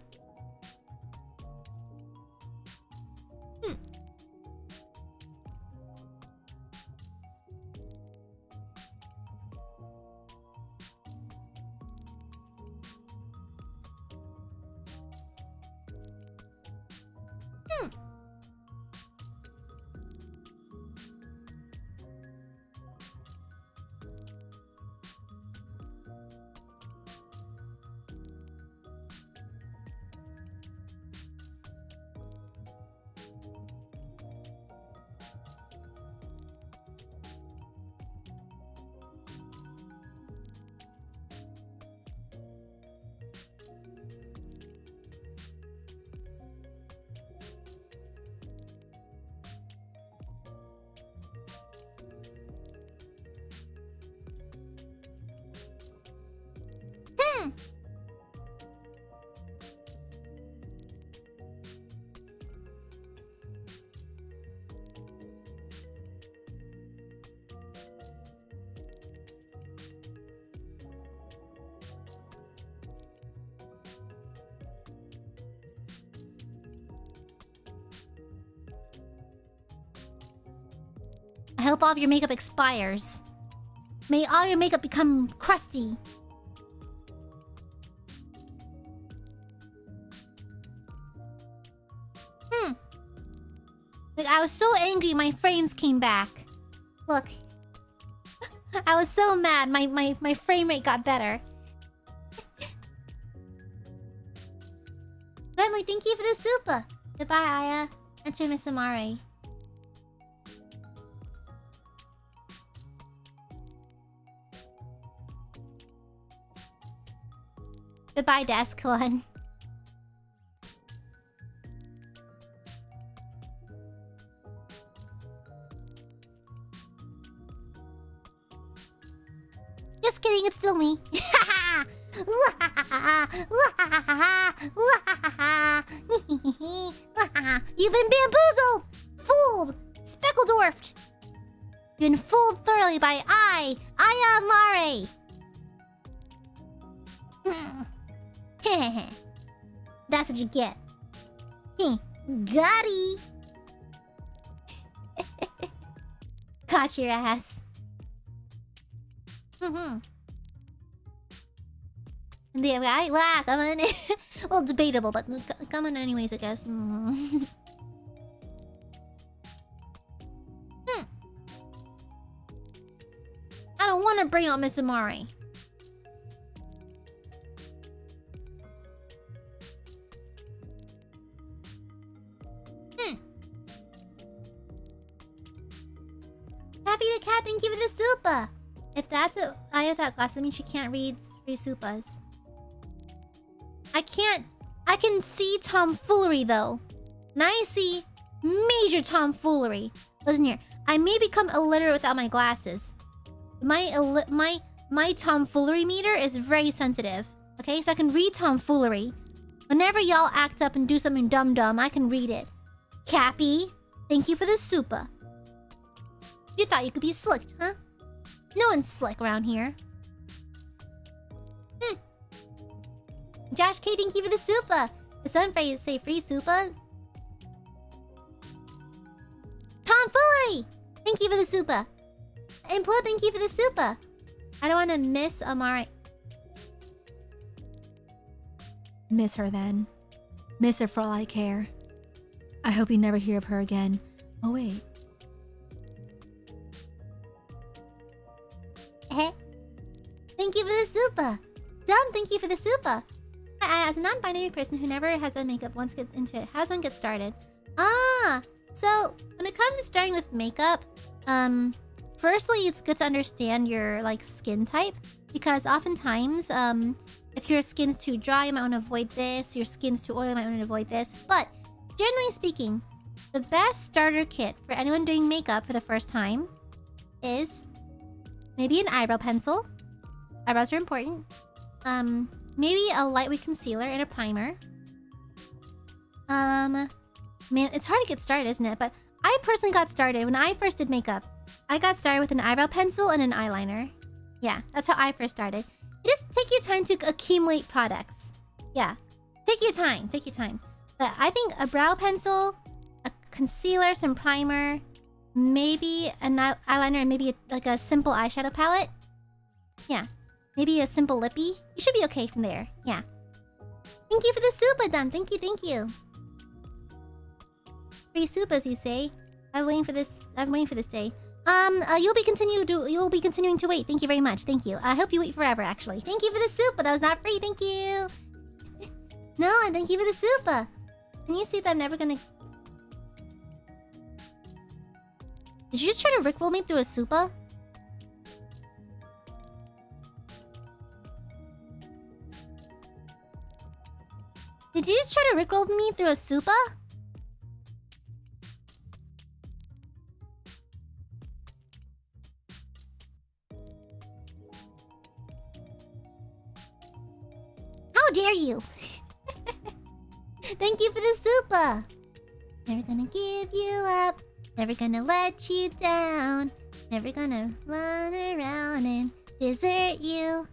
I hope all of your makeup expires. May all your makeup become crusty. Like, I was so angry my frames came back. Look. I was so mad my frame rate got better. Glenley, thank you for the super. Goodbye, Aya. Enter Miss Amare. Goodbye, desk one. Just kidding, it's still me. You've been bamboozled! Fooled! Speckledorfed! You've been fooled thoroughly by Aia Amare! That's what you get. Gotti! Caught your ass. Yeah, right? Come on. Well, debatable, but come on anyways, I guess. I don't want to bring out Miss Amare. Happy the cat, thank you for the super. If that's a Aya without glasses, that means she can't read free supas. I can't. I can see tomfoolery though. And I see major tomfoolery. Listen here. I may become illiterate without my glasses. My tomfoolery meter is very sensitive. Okay, so I can read tomfoolery. Whenever y'all act up and do something dumb, I can read it. Cappy, thank you for the super. You thought you could be slick, huh? No one's slick around here. Josh K, thank you for the super. It's unfair to say free super. Tomfoolery! Thank you for the super. Implo, thank you for the super. I don't want to miss Amare. Miss her then. Miss her for all I care. I hope you never hear of her again. Oh wait. Thank you for the super. Dumb, thank you for the super. As a non-binary person who never has done makeup once gets into it, how does one get started? So when it comes to starting with makeup, firstly, it's good to understand your like skin type, because oftentimes, if your skin's too dry, you might want to avoid this. Your skin's too oily, you might want to avoid this. But generally speaking, the best starter kit for anyone doing makeup for the first time is maybe an eyebrow pencil. Eyebrows are important. Maybe a lightweight concealer and a primer. Man, it's hard to get started, isn't it? But I personally got started when I first did makeup. I got started with an eyebrow pencil and an eyeliner. Yeah, that's how I first started. Just take your time to accumulate products. Yeah, take your time, take your time. But I think a brow pencil, a concealer, some primer, maybe an eyeliner, and maybe like a simple eyeshadow palette. Yeah, maybe a simple lippy. You should be okay from there. Yeah. Thank you for the super, Dan. Thank you, thank you. Free supas, you say? I'm waiting for this. I'm waiting for this day. You'll be continuing to wait. Thank you very much. Thank you. I hope you wait forever, actually. Thank you for the super. That was not free. Thank you. No, and thank you for the super. Can you see that I'm never gonna... Did you just try to rickroll me through a super? Did you just try to rickroll me through a super? How dare you? Thank you for the super. Never gonna give you up. Never gonna let you down. Never gonna run around and desert you.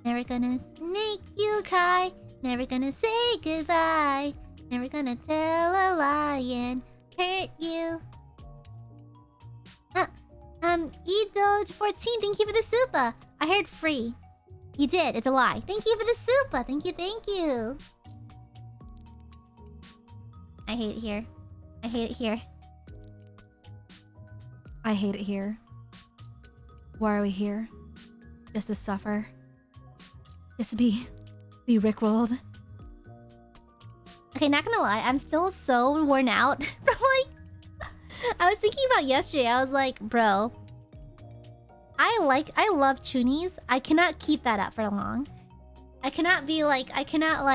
Never gonna make you cry. Never gonna say goodbye. Never gonna tell a lie and hurt you. Edoge14, thank you for the super. I heard free. You did, it's a lie. Thank you for the super. Thank you, thank you. I hate it here. I hate it here. I hate it here. Why are we here? Just to suffer? Just to be rickrolled? Okay, not gonna lie, I'm still so worn out from like... I was thinking about yesterday, I was like, bro... I love Chunies. I cannot keep that up for long. I cannot be like... I cannot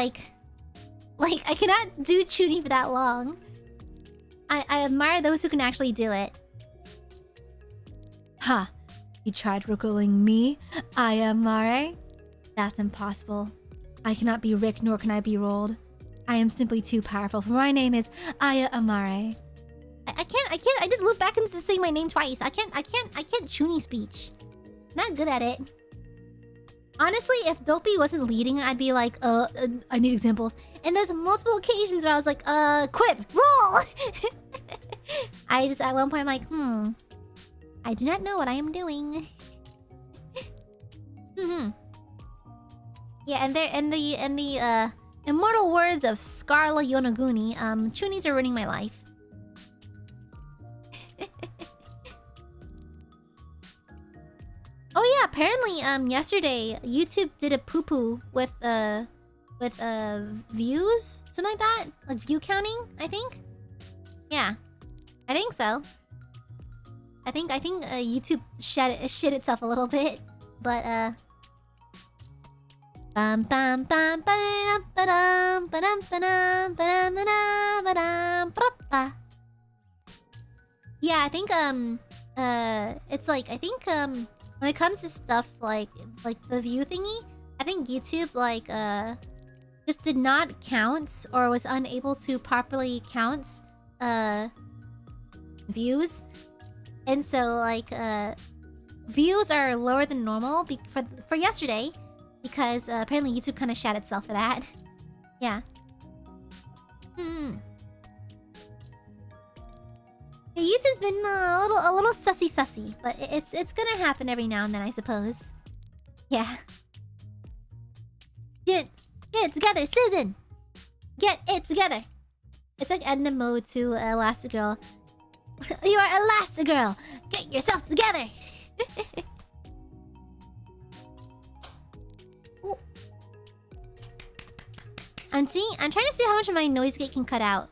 do Chunie for that long. I admire those who can actually do it. Ha! Huh. You tried rickrolling me, Aia Amare? That's impossible. I cannot be Rick, nor can I be rolled. I am simply too powerful, for my name is Aia Amare. I can't, I just loop back into saying my name twice. I can't Chunie speech. Not good at it. Honestly, if Dopey wasn't leading, I'd be like, I need examples. And there's multiple occasions where I was like, quip, roll! I just, at one point, I'm like, I do not know what I am doing. Yeah, and in the immortal words of Scarla Yonaguni, Chunies are ruining my life. Oh yeah, apparently yesterday YouTube did a poo-poo with views, something like that, like view counting, I think. Yeah, I think so. I think YouTube shit itself a little bit, but bam bam bam bam bam bam bam bam bam. Yeah, I think it's like I think when it comes to stuff like the view thingy, I think YouTube like just did not count or was unable to properly count views. And so like views are lower than normal for yesterday because apparently YouTube kind of shat itself for that. Yeah. Yeah, YouTube's been a little sussy, but it's gonna happen every now and then, I suppose. Yeah. Get it together, Susan. Get it together. It's like Edna Mode to Elastigirl. You are Elastigirl. Get yourself together. I'm trying to see how much of my noise gate can cut out.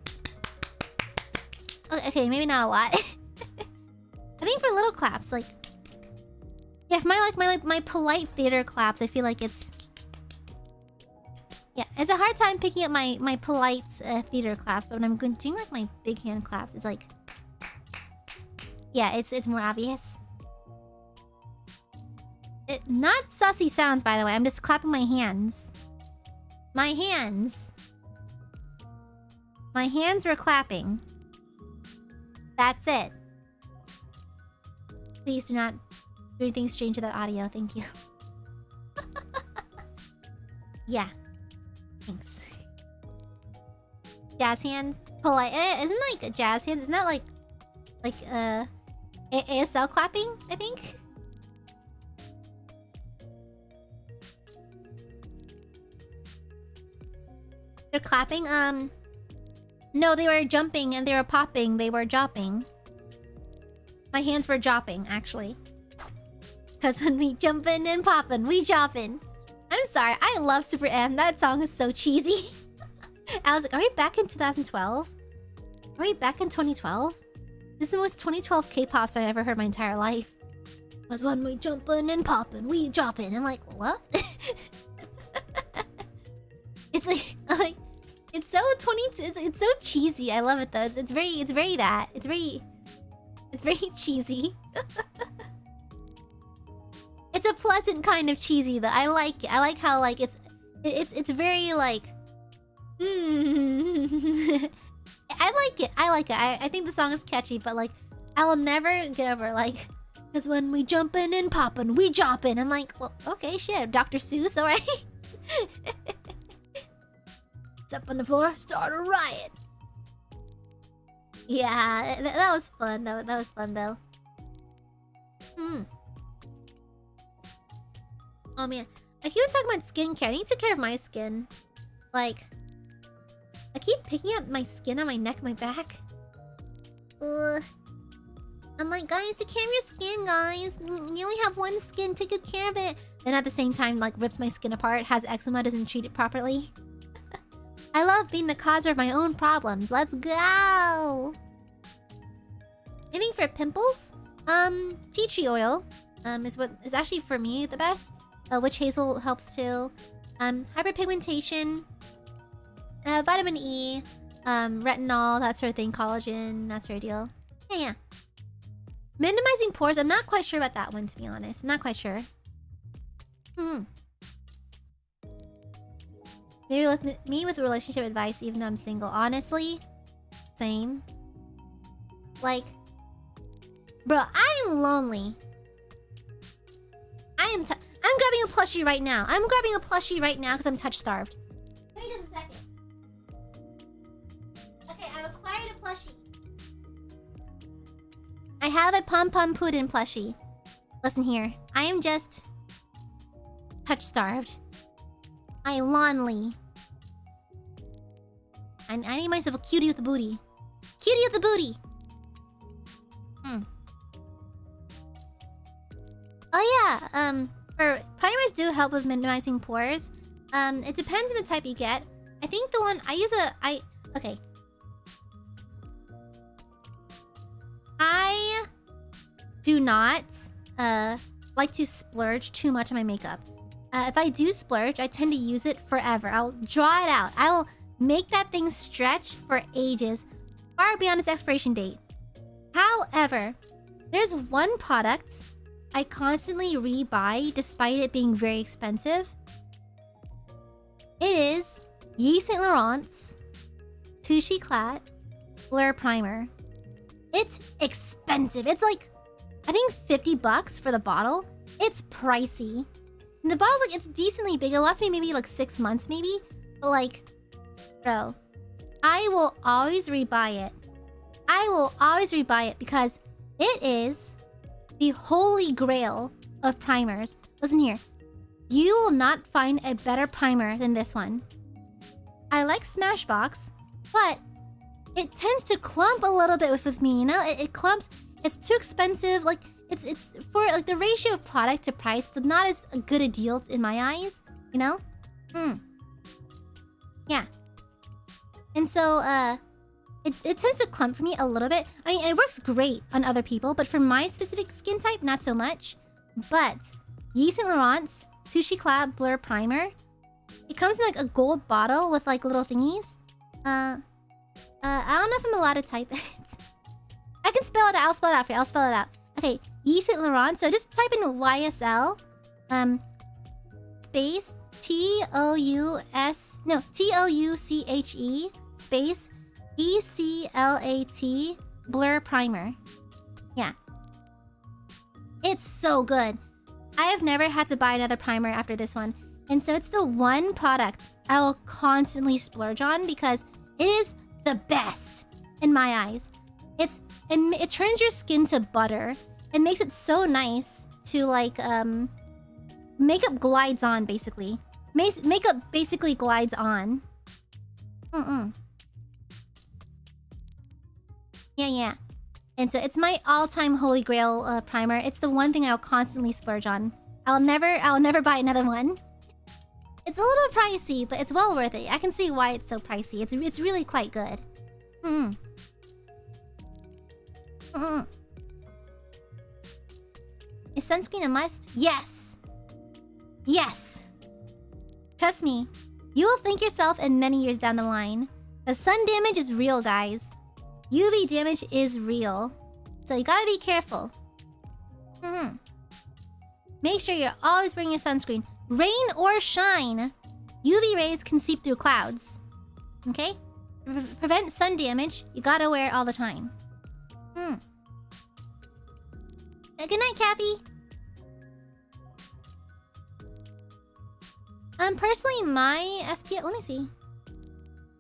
Okay, maybe not a lot. I think for little claps, like yeah, for my polite theater claps, I feel like it's yeah, it's a hard time picking up my polite theater claps, but when I'm doing like my big hand claps, it's like yeah, it's more obvious. Not sussy sounds, by the way. I'm just clapping my hands. My hands were clapping. That's it. Please do not do anything strange to that audio. Thank you. Yeah. Thanks. Jazz hands? Polite. Isn't like jazz hands? Isn't that like ASL clapping, I think? They're clapping? No, they were jumping and they were popping. They were jopping. My hands were jopping, actually. Because when we jumping and popping, we jopping. I'm sorry, I love Super M. That song is so cheesy. I was like, are we back in 2012? Are we back in 2012? This is the most 2012 K-pops I've ever heard my entire life. Because when we jumping and popping, we jopping. I'm like, what? It's like it's so 22. It's so cheesy. I love it though. It's very that. It's very cheesy. It's a pleasant kind of cheesy though. I like it. I like how like it's very like I like it. I think the song is catchy, but like I will never get over like because when we jumping and popping, we jopping. I'm like, well, okay, shit, Dr. Seuss, alright. Up on the floor, start a riot. Yeah, that was fun. That was fun though. Oh man, I keep talking about skincare. I need to take care of my skin. Like, I keep picking up my skin on my neck, my back. I'm like, guys, take care of your skin, guys. You only have one skin. Take good care of it. Then at the same time, like, rips my skin apart. Has eczema. Doesn't treat it properly. I love being the cause of my own problems. Let's go! I think for pimples, tea tree oil is what is actually for me the best. Witch hazel helps too. Hyperpigmentation, vitamin E, retinol, that sort of thing, collagen, that sort of deal. Yeah. Minimizing pores, I'm not quite sure about that one, to be honest. I'm not quite sure. Maybe with relationship advice, even though I'm single. Honestly, same. Like, bro, I'm lonely. I'm grabbing a plushie right now. I'm grabbing a plushie right now because I'm touch starved. Give me just a second. Okay, I've acquired a plushie. I have a Pom Pom Puddin plushie. Listen here, I am just touch starved. I lonely. I need myself a cutie with a booty. Cutie with a booty. Oh yeah. For primers do help with minimizing pores. It depends on the type you get. I think the one I use okay. do not like to splurge too much on my makeup. If I do splurge, I tend to use it forever. I'll draw it out. I will make that thing stretch for ages, far beyond its expiration date. However, there's one product I constantly rebuy despite it being very expensive. It is Yves Saint Laurent's Touche Éclat Blur Primer. It's expensive. It's like, I think $50 for the bottle. It's pricey. And the bottle's like, it's decently big. It'll last me maybe like 6 months maybe. But like, bro, I will always rebuy it. I will always rebuy it because it is the holy grail of primers. Listen here. You will not find a better primer than this one. I like Smashbox, but it tends to clump a little bit with me, you know? It clumps. It's too expensive. Like, it's for like the ratio of product to price, it's not as good a deal in my eyes, you know? Yeah. And so, it tends to clump for me a little bit. I mean, it works great on other people, but for my specific skin type, not so much. But Yves Saint Laurent's Touche Éclat Blur Primer, it comes in like a gold bottle with like little thingies. I don't know if I'm allowed to type it. I can spell it out. I'll spell it out for you. I'll spell it out. Okay, Yves Saint Laurent. So just type in YSL, space TOUCHE space ECLAT Blur Primer. Yeah. It's so good. I have never had to buy another primer after this one. And so it's the one product I will constantly splurge on because it is the best in my eyes. It turns your skin to butter and makes it so nice to like makeup glides on basically. Makeup basically glides on. Yeah. And so it's my all-time holy grail primer. It's the one thing I'll constantly splurge on. I'll never buy another one. It's a little pricey, but it's well worth it. I can see why it's so pricey. It's really quite good. Is sunscreen a must? Yes. Yes. Trust me, you will thank yourself in many years down the line. The sun damage is real, guys. UV damage is real. So you gotta be careful. Make sure you're always wearing your sunscreen. Rain or shine, UV rays can seep through clouds. Okay? To prevent sun damage, you gotta wear it all the time. Good night, Cappy. Personally, my SPF... Let me see.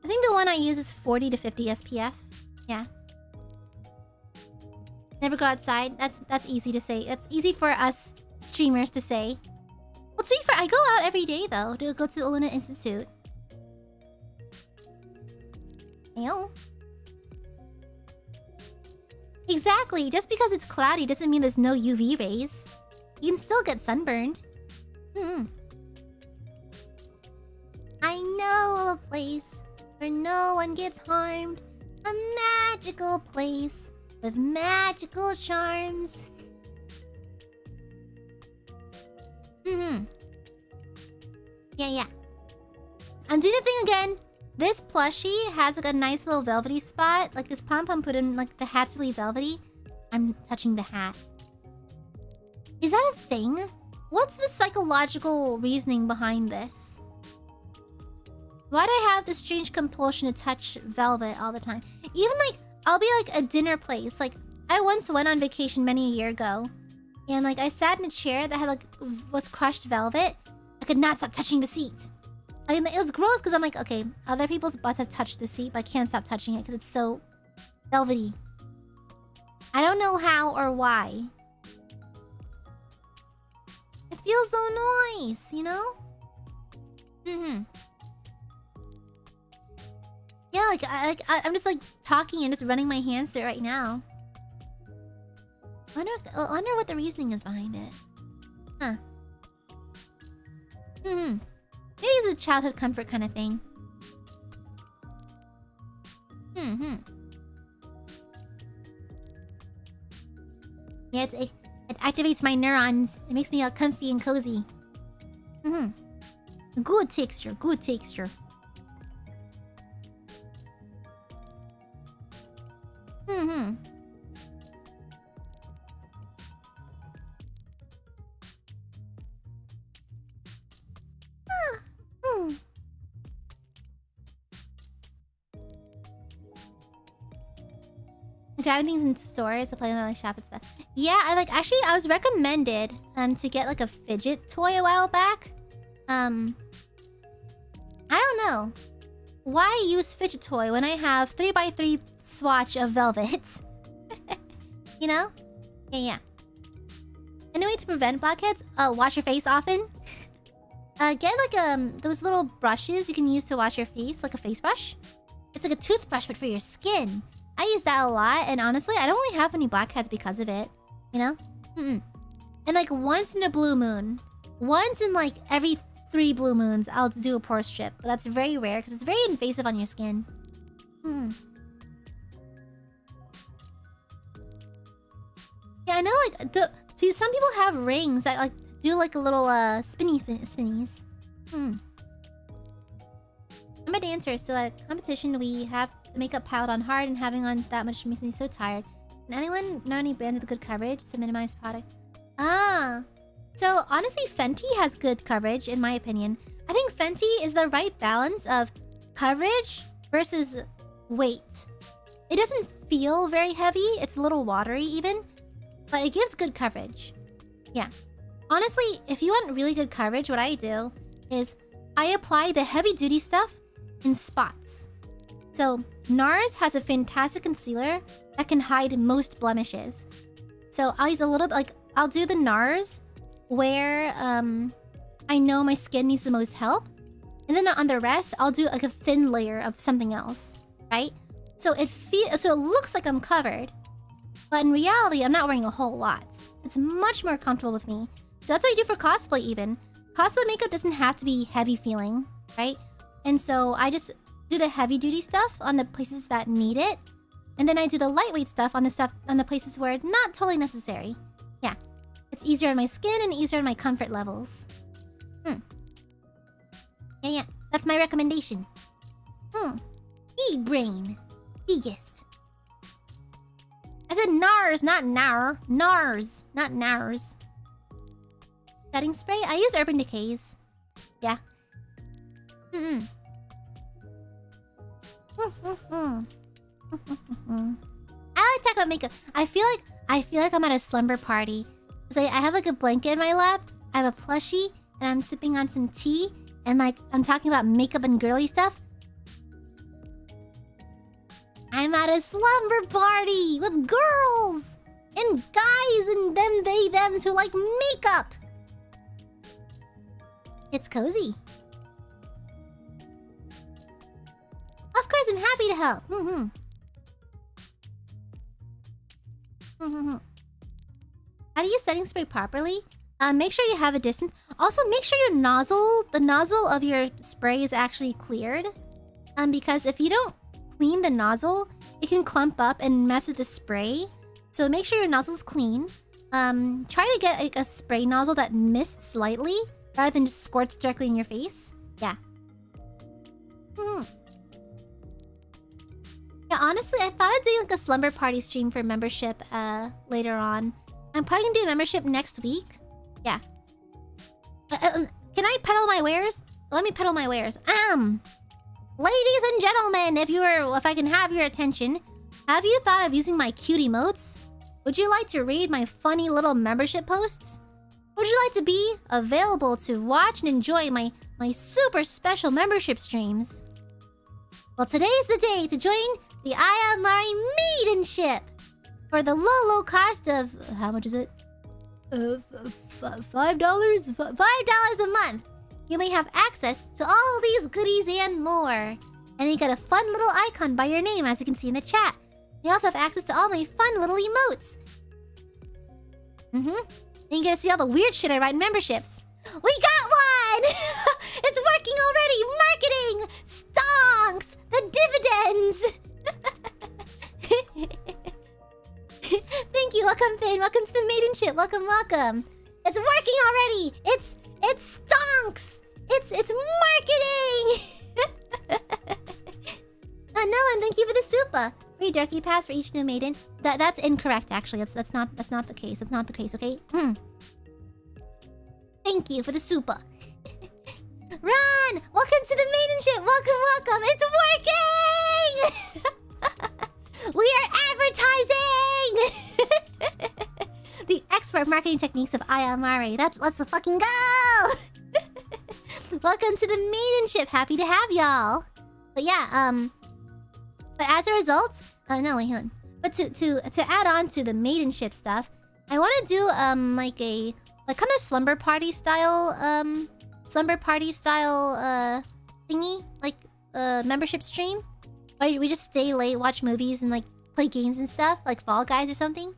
I think the one I use is 40 to 50 SPF. Yeah. Never go outside. That's easy to say. That's easy for us streamers to say. Well, to be fair, I go out every day, though, to go to the ILUNA Institute. Ayo. Exactly. Just because it's cloudy doesn't mean there's no UV rays. You can still get sunburned. I know a place where no one gets harmed. A magical place with magical charms. Yeah. I'm doing the thing again. This plushie has like a nice little velvety spot. Like this pom-pom put in, like the hat's really velvety. I'm touching the hat. Is that a thing? What's the psychological reasoning behind this? Why do I have this strange compulsion to touch velvet all the time? Even like, I'll be like a dinner place. Like, I once went on vacation many a year ago. And like, I sat in a chair that had like, was crushed velvet. I could not stop touching the seat. I mean, it was gross because I'm like, okay, other people's butts have touched the seat, but I can't stop touching it because it's so velvety. I don't know how or why. It feels so nice, you know? Yeah, like I'm just like talking and just running my hands through it right now. I wonder what the reasoning is behind it. Huh. Maybe it's a childhood comfort kind of thing. Yeah, it activates my neurons. It makes me all comfy and cozy. Good texture, good texture. Grabbing things in stores to play with, like, shop and stuff. Yeah, actually I was recommended to get like a fidget toy a while back. I don't know why use fidget toy when I have 3x3 swatch of velvets. You know? Yeah. Anyway, to prevent blackheads, wash your face often. Get like those little brushes you can use to wash your face, like a face brush. It's like a toothbrush but for your skin. I use that a lot, and honestly, I don't really have any blackheads because of it. You know? And like once in a blue moon, once in like every 3 blue moons, I'll do a pore strip. But that's very rare because it's very invasive on your skin. Yeah, I know like some people have rings that like do like a little spinnies. I'm a dancer, so at competition we have the makeup piled on hard and having on that much makes me so tired. Can anyone know any brands with good coverage to minimize product? So honestly, Fenty has good coverage in my opinion. I think Fenty is the right balance of coverage versus weight. It doesn't feel very heavy. It's a little watery even, but it gives good coverage. Yeah. Honestly, if you want really good coverage, what I do is I apply the heavy duty stuff in spots. So NARS has a fantastic concealer that can hide most blemishes. So I'll use a little bit, like I'll do the NARS where I know my skin needs the most help. And then on the rest, I'll do like a thin layer of something else, right? So it looks like I'm covered, but in reality, I'm not wearing a whole lot. It's much more comfortable with me. So that's what I do for cosplay even. Cosplay makeup doesn't have to be heavy feeling, right? And so I just do the heavy duty stuff on the places that need it. And then I do the lightweight stuff on the places where it's not totally necessary. Yeah. It's easier on my skin and easier on my comfort levels. Yeah. That's my recommendation. Big brain. Biggest. I said NARS, not NAR. NARS, not NARS. Setting spray? I use Urban Decay's. Yeah. I like to talk about makeup. I feel like I'm at a slumber party. So I have like a blanket in my lap, I have a plushie, and I'm sipping on some tea, and like I'm talking about makeup and girly stuff. I'm at a slumber party with girls and guys and them, they, thems who like makeup. It's cozy. Of course, I'm happy to help. How do you setting spray properly? Make sure you have a distance. Also, make sure your the nozzle of your spray is actually cleared. Because if you don't clean the nozzle, it can clump up and mess with the spray. So make sure your nozzle's clean. Try to get like a spray nozzle that mists slightly rather than just squirts directly in your face. Yeah. Yeah, honestly, I thought I'd do like a slumber party stream for membership later on. I'm probably gonna do a membership next week. Yeah. Can I peddle my wares? Let me peddle my wares. Ladies and gentlemen, if I can have your attention, have you thought of using my cute emotes? Would you like to read my funny little membership posts? Would you like to be available to watch and enjoy my super special membership streams? Well, today's the day to join the Aia Amare Maidenship for the low cost of... How much is it? $5? $5 a month. You may have access to all these goodies and more. And you get a fun little icon by your name, as you can see in the chat. You also have access to all my fun little emotes. Then you get to see all the weird shit I write in memberships. We got one! It's working already! Marketing! Stonks! The dividends! Thank you. Welcome, Finn. Welcome to the maidenship. Welcome, welcome. It's working already. It stonks. It's marketing. Nolan, thank you for the super. Free Durkee pass for each new maiden. That's incorrect, actually. That's not the case. That's not the case. Okay. Thank you for the super. Run! Welcome to the maidenship. Welcome, welcome. It's working. We are advertising. The expert marketing techniques of Aia Amare. Let's fucking go. Welcome to the maidenship. Happy to have y'all. But yeah, but as a result, no, wait, hang on. But to add on to the maidenship stuff, I want to do like kind of slumber party style thingy, like membership stream, where we just stay late, watch movies, and like play games and stuff, like Fall Guys or something.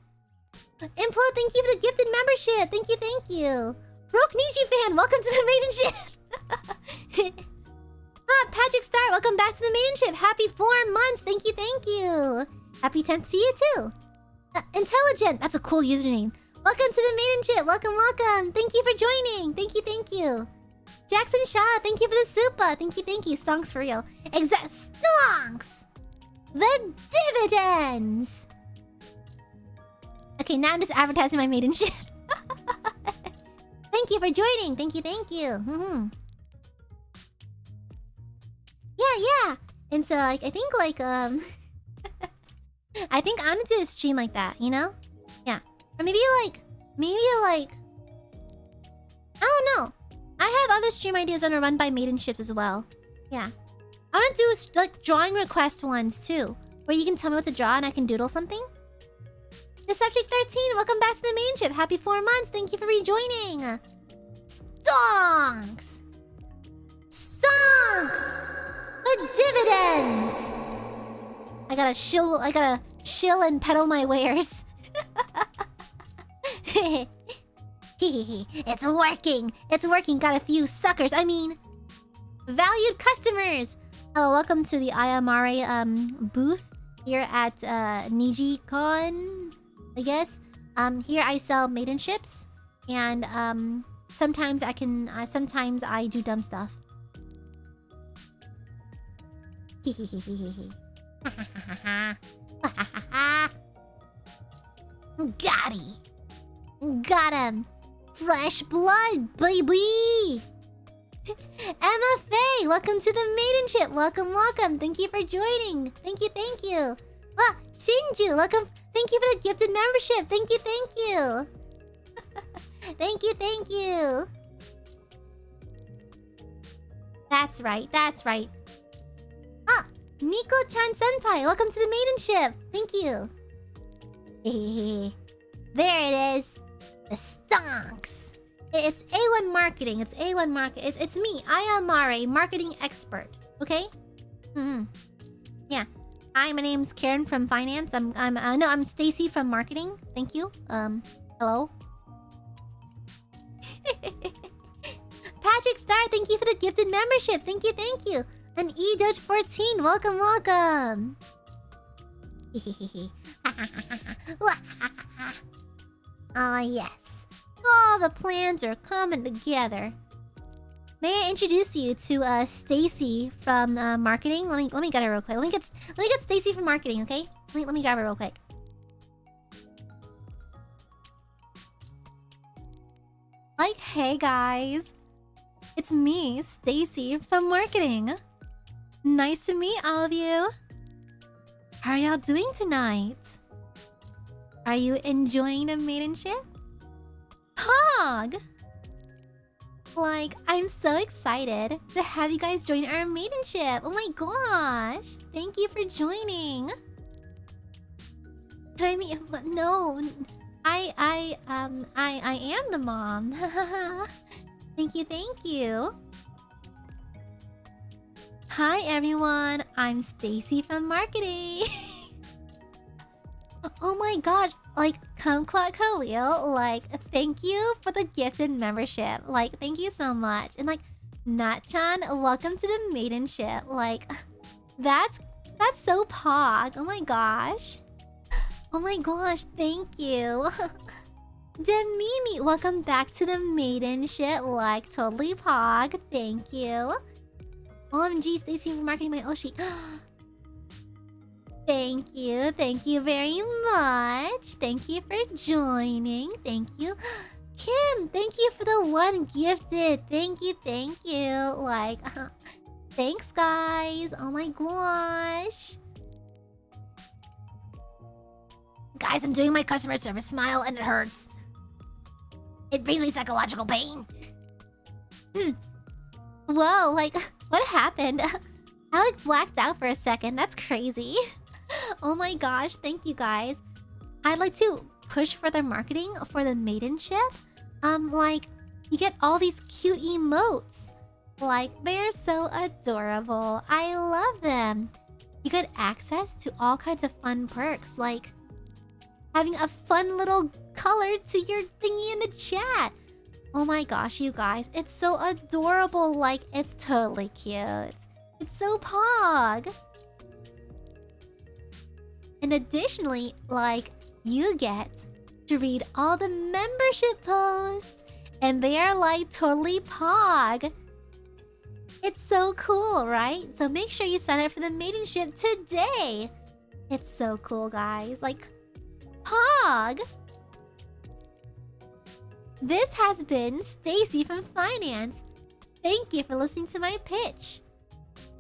Implo, thank you for the gifted membership. Thank you. Broke Niji fan, welcome to the maidenship. Patrick Star, welcome back to the maidenship. Happy 4 months. Thank you. Happy 10th to you too. Intelligent, that's a cool username. Welcome to the maidenship. Welcome. Thank you for joining. Thank you. Jackson Shaw, thank you for the super. Thank you. Stonks for real. Stonks. The dividends. Okay, now I'm just advertising my maidenship. Thank you for joining. Thank you. Yeah. And so like I think I think I'm gonna do a stream like that, you know? Yeah. Or maybe like I don't know. I have other stream ideas that are run by maidenships as well. Yeah. I wanna do like drawing request ones too, where you can tell me what to draw and I can doodle something. The subject 13, welcome back to the maidenship. Happy 4 months. Thank you for rejoining. Stonks. The dividends. I gotta shill and peddle my wares. It's working. Got a few suckers. I mean, valued customers. Hello, welcome to the Aia Amare booth here at Nijicon, I guess. Here I sell maidenships, and sometimes sometimes I do dumb stuff. Got him. Fresh blood, baby. Emma Faye, welcome to the maidenship. Welcome. Thank you for joining. Thank you. Shinju, welcome. Thank you for the gifted membership. Thank you. Thank you. That's right. Nico-chan senpai, welcome to the maidenship. Thank you. There it is. The stonks. It's A1 marketing. It's me, Aia Amare, marketing expert. Okay? Yeah. Hi, my name's Karen from finance. I'm Stacy from marketing. Thank you. Hello. Patrick Star, thank you for the gifted membership. Thank you. And eDoge14, welcome. Oh yes. All the plans are coming together. May I introduce you to Stacy from marketing? Let me get her real quick. Let me get Stacy from marketing, okay? Let me grab her real quick. Like, hey guys. It's me, Stacy from marketing. Nice to meet all of you. How are y'all doing tonight? Are you enjoying the maidenship? Hog! Like, I'm so excited to have you guys join our maidenship. Oh my gosh! Thank you for joining. Can I meet? No, I am the mom. Thank you. Hi everyone, I'm Stacy from marketing. Oh my gosh, like Kumquat Khalil, like thank you for the gifted membership. Like thank you so much. And like Nat-chan, welcome to the maidenship. Like that's so pog. Oh my gosh. Oh my gosh, thank you. Demimi, welcome back to the maiden shit. Like, totally pog. Thank you. OMG, Stacy for marketing my Oshi. Thank you. Thank you very much. Thank you for joining. Thank you. Kim, thank you for the one gifted. Thank you. Thank you. Like, thanks, guys. Oh my gosh. Guys, I'm doing my customer service smile and it hurts. It brings me psychological pain. Whoa, like, what happened? I like blacked out for a second. That's crazy. Oh my gosh, thank you guys. I'd like to push further marketing for the maidenship. Like, you get all these cute emotes. Like, they're so adorable. I love them. You get access to all kinds of fun perks, like having a fun little color to your thingy in the chat. Oh my gosh, you guys. It's so adorable. Like, it's totally cute. It's so pog. And additionally, like, you get to read all the membership posts. And they are, like, totally pog. It's so cool, right? So make sure you sign up for the maidenship today. It's so cool, guys. Like, pog. This has been Stacy from Finance. Thank you for listening to my pitch.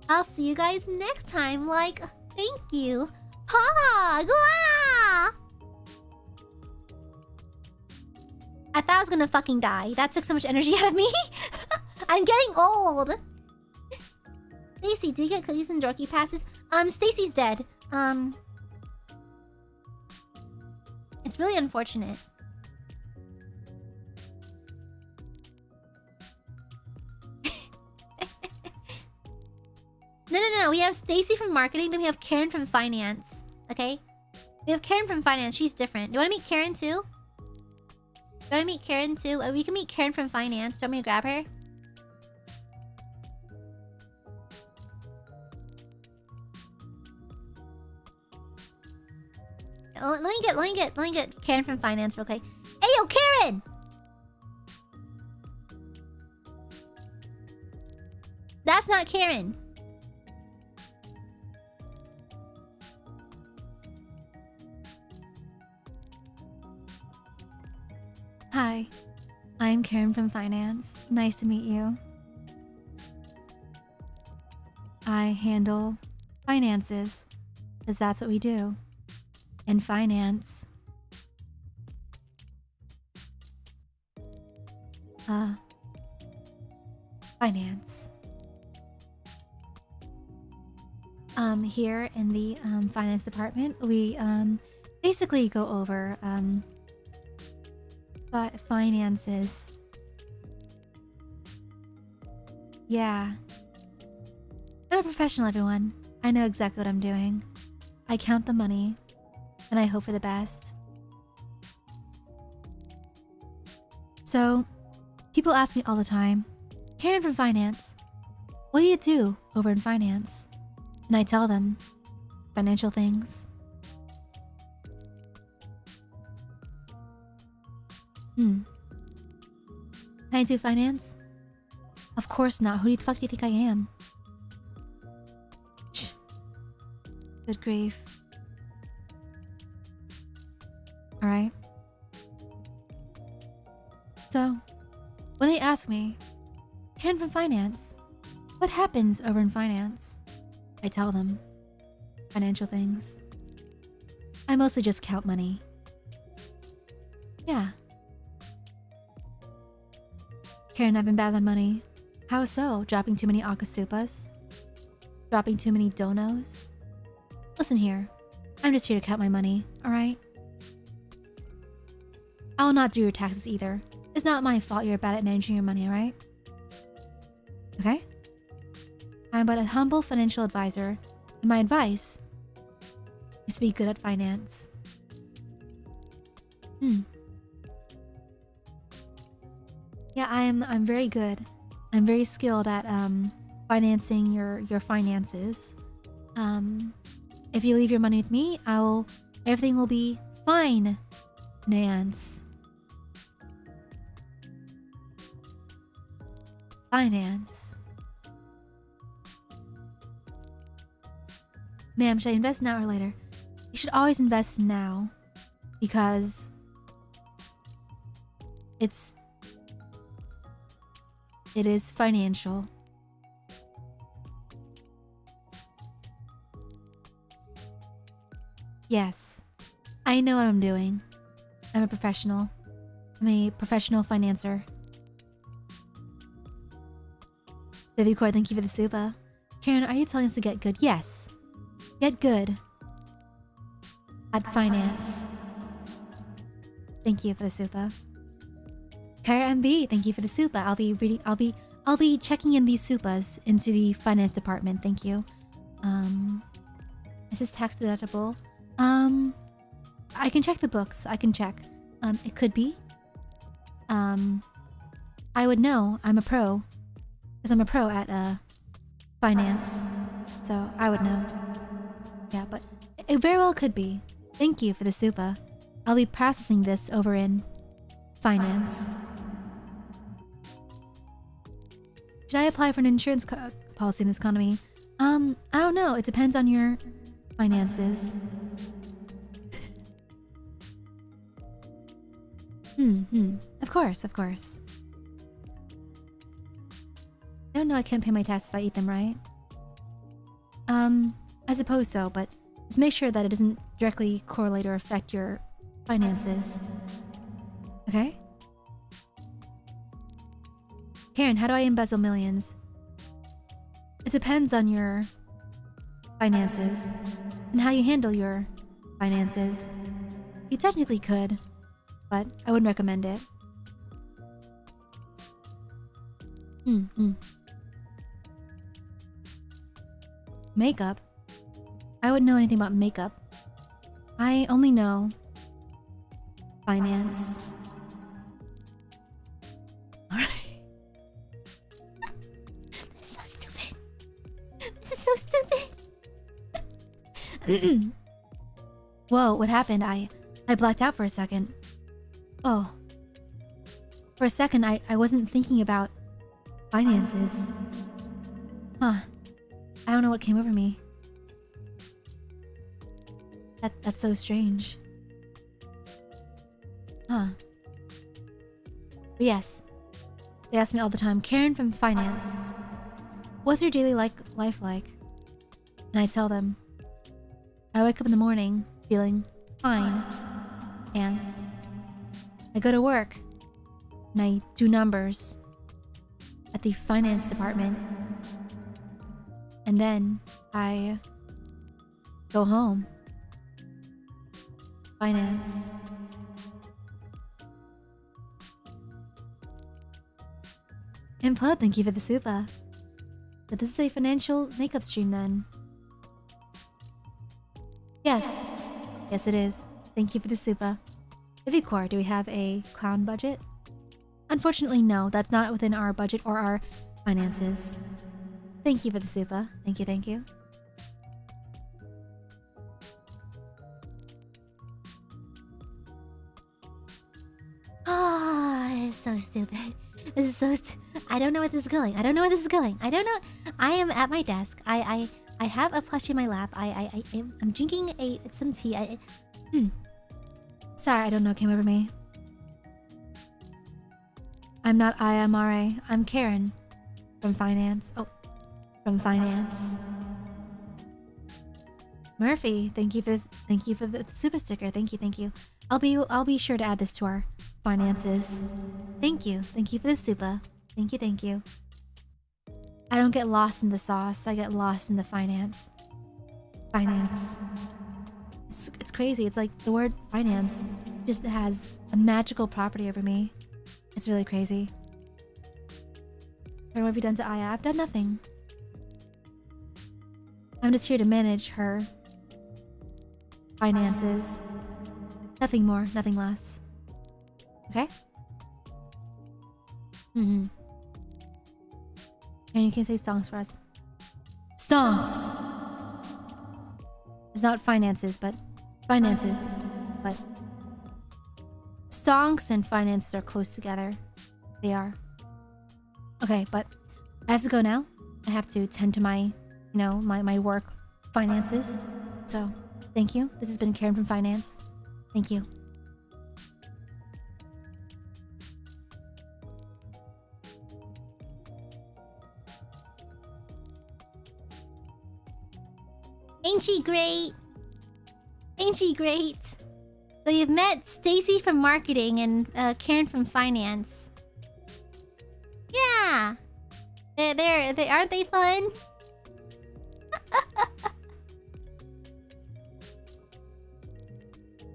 I'll see you guys next time. Like, thank you. Pog! Wah! I thought I was gonna fucking die. That took so much energy out of me. I'm getting old. Stacy, did you get cookies and dorky passes? Stacy's dead. It's really unfortunate. No. We have Stacy from marketing, then we have Karen from finance. Okay? We have Karen from finance. She's different. Do you want to meet Karen too? Do you want to meet Karen too? We can meet Karen from finance. Do you want me to grab her? Let me get Karen from finance real quick. Hey, yo, Karen! That's not Karen. Hi, I'm Karen from finance. Nice to meet you. I handle finances, because that's what we do. In finance. Finance. Here in the finance department, we basically go over finances. Yeah. I'm a professional, everyone. I know exactly what I'm doing. I count the money, and I hope for the best. So, people ask me all the time, Karen from finance, what do you do over in finance? And I tell them, financial things. Can I do finance? Of course not. Who the fuck do you think I am? Good grief. Alright. So, when they ask me, Karen from finance, what happens over in finance? I tell them, financial things. I mostly just count money. Yeah. Karen, I've been bad with money. How so? Dropping too many akasupas? Dropping too many donos? Listen here. I'm just here to count my money, alright? I will not do your taxes either. It's not my fault you're bad at managing your money, alright? Okay? I'm but a humble financial advisor, and my advice is to be good at finance. Yeah, I'm very good. I'm very skilled at financing your finances. If you leave your money with me, I will Everything will be fine, Nance. Finance. Ma'am, should I invest now or later? You should always invest now. Because it is financial. Yes, I know what I'm doing. I'm a professional. I'm a professional financer. Vivicore, thank you for the super. Karen, are you telling us to get good? Yes. Get good at finance. Thank you for the super. Kara MB, thank you for the super. I'll be checking in these supas into the finance department. Thank you. Is this tax deductible? I can check the books. I can check. It could be. I would know. I'm a pro. Because I'm a pro at finance. So I would know. Yeah, but it very well could be. Thank you for the super. I'll be processing this over in finance. Should I apply for an insurance policy in this economy? I don't know. It depends on your finances. Of course, of course. I don't know I can't pay my taxes if I eat them, right? I suppose so, but just make sure that it doesn't directly correlate or affect your finances. Okay? Karen, how do I embezzle millions? It depends on your finances and how you handle your finances. You technically could, but I wouldn't recommend it. Makeup? I wouldn't know anything about makeup. I only know finance. Alright. This is so stupid. This is so stupid. Whoa, what happened? I blacked out for a second. Oh. For a second, I wasn't thinking about finances. Huh. I don't know what came over me. That's so strange. Huh. But yes. They ask me all the time, Karen from finance, what's your daily life like? And I tell them, I wake up in the morning feeling fine. Ants. I go to work and I do numbers at the finance department. And then I go home. Finance. Implode, thank you for the super. But this is a financial makeup stream then. Yes. Yes it is. Thank you for the super. Vivicore, do we have a clown budget? Unfortunately, no. That's not within our budget or our finances. Thank you for the super. Thank you, thank you. It's so stupid. This is so I don't know where this is going. I don't know where this is going. I don't know. I am at my desk. I have a plushie in my lap. I'm drinking some tea. Sorry, I don't know what came over me. I'm not Aia Amare. I'm Karen. From finance. Oh. From finance. Murphy, thank you for the super sticker. Thank you. I'll be sure to add this to our finances. Thank you for the super. Thank you. I don't get lost in the sauce. I get lost in the finance. It's crazy. It's like the word finance just has a magical property over me. It's really crazy. What have you done to Aya? I've done nothing. I'm just here to manage her finances. Nothing more, nothing less. Okay? And you can say songs for us. Stonks! It's not finances, but finances, but stonks and finances are close together. They are. Okay, but I have to go now. I have to tend to my, my work finances. So, thank you. This has been Karen from Finance. Thank you. Ain't she great? Ain't she great? So you've met Stacy from marketing and Karen from finance. Yeah. They aren't they fun?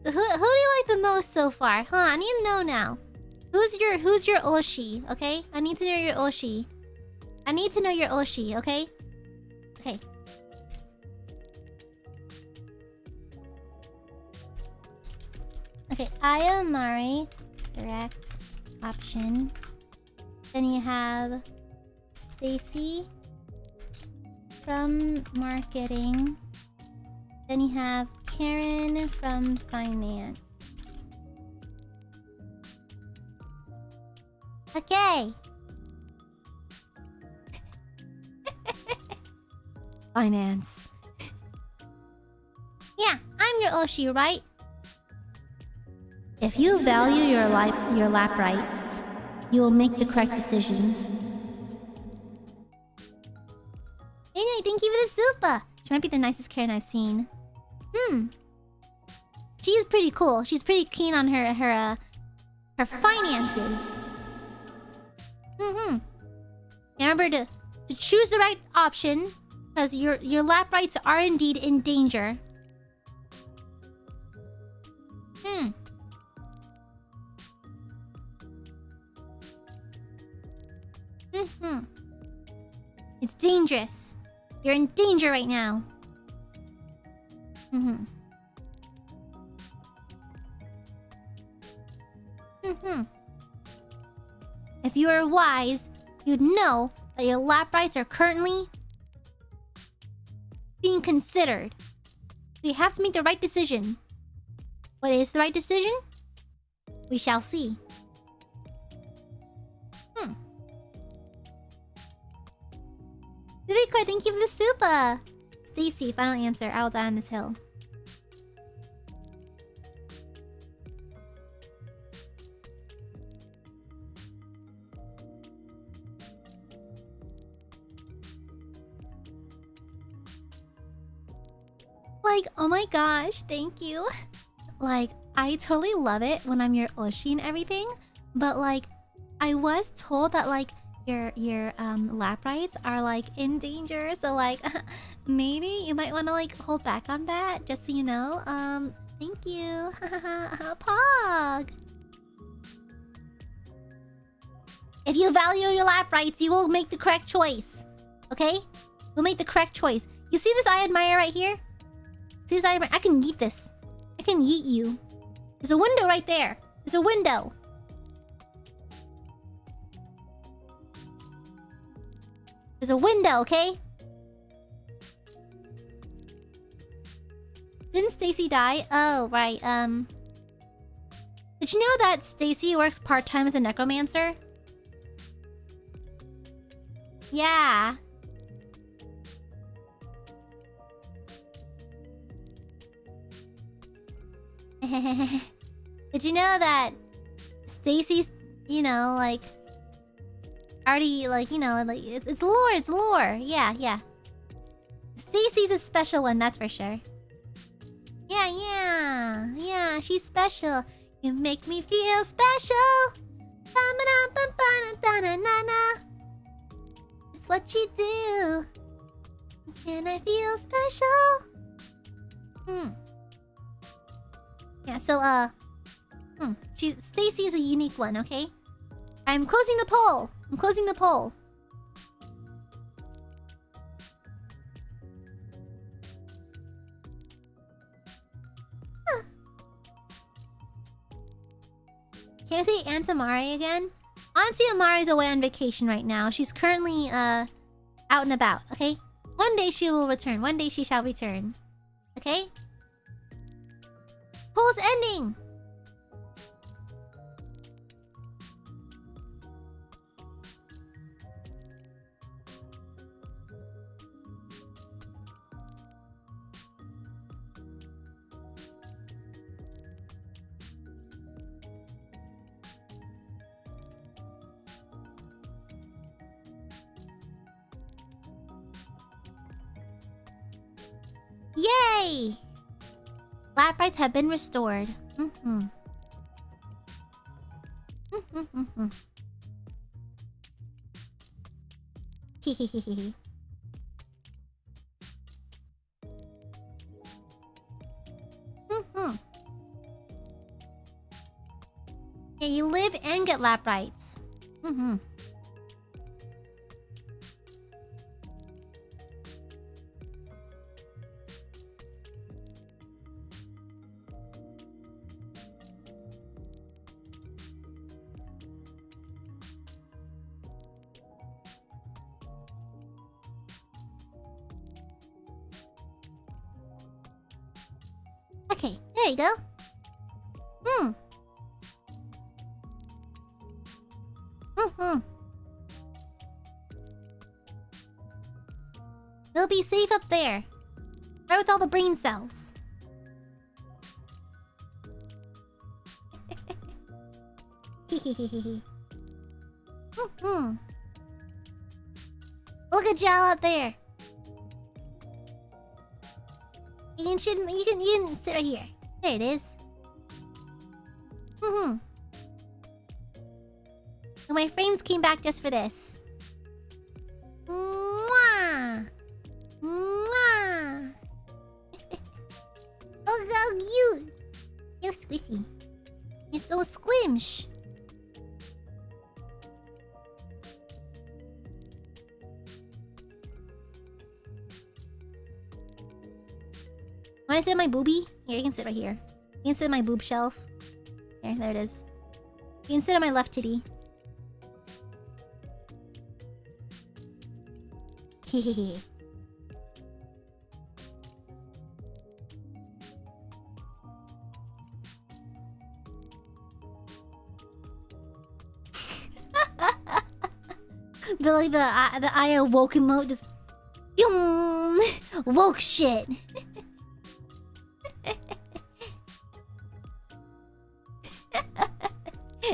Who do you like the most so far? Huh, I need to know now. Who's your Oshi, okay? I need to know your Oshi. I need to know your Oshi, okay? Okay. Okay, Aia Amare, direct option. Then you have Stacy from marketing. Then you have Karen from finance. Okay. Finance. Yeah, I'm your Oshi, right? If you value your lap rights, you will make the correct decision. Anyway, thank you for the super. She might be the nicest Karen I've seen. She's pretty cool. She's pretty keen on her finances. Remember to choose the right option, because your lap rights are indeed in danger. It's dangerous. You're in danger right now. If you were wise, you'd know that your lap rights are currently being considered. So you have to make the right decision. What is the right decision? We shall see. Vivikor, thank you for the super. Stacy, final answer. I will die on this hill. Like, oh my gosh, thank you. Like, I totally love it when I'm your Oshi and everything. But like, I was told that like your lap rights are like in danger. So like, maybe you might want to like hold back on that, just so you know. Thank you. Pog. If you value your lap rights, you will make the correct choice. Okay? You'll make the correct choice. You see this Aiadmire right here? See this Aiadmire? I can yeet this. I can yeet you. There's a window right there. There's a window. There's a window, okay? Didn't Stacy die? Oh, right. Did you know that Stacy works part-time as a necromancer? Yeah. Did you know that Stacy's, like already, like, like it's lore, it's lore. Yeah. Stacy's a special one, that's for sure. Yeah, she's special. You make me feel special. It's what you do. Can I feel special? Yeah, so Stacy's a unique one, okay? I'm closing the poll. Can I say Aunt Amare again? Auntie Amare's away on vacation right now. She's currently out and about, okay? One day she will return. One day she shall return. Okay? Poll's ending! Yay! Lap rights have been restored. Hehehehe. Yeah, you live and get lap rights. Okay, there you go. They'll be safe up there. Right with all the brain cells. Hehehehe. Look at y'all out there. You can sit right here. There it is. And my frames came back just for this. Mwah! Mwah! Oh, so cute! You're squishy. You're so squimsh. Wanna sit on my boobie? Here, you can sit right here. You can sit on my boob shelf. Here, there it is. You can sit on my left titty. Hehehe. the Aia woke emote just woke shit.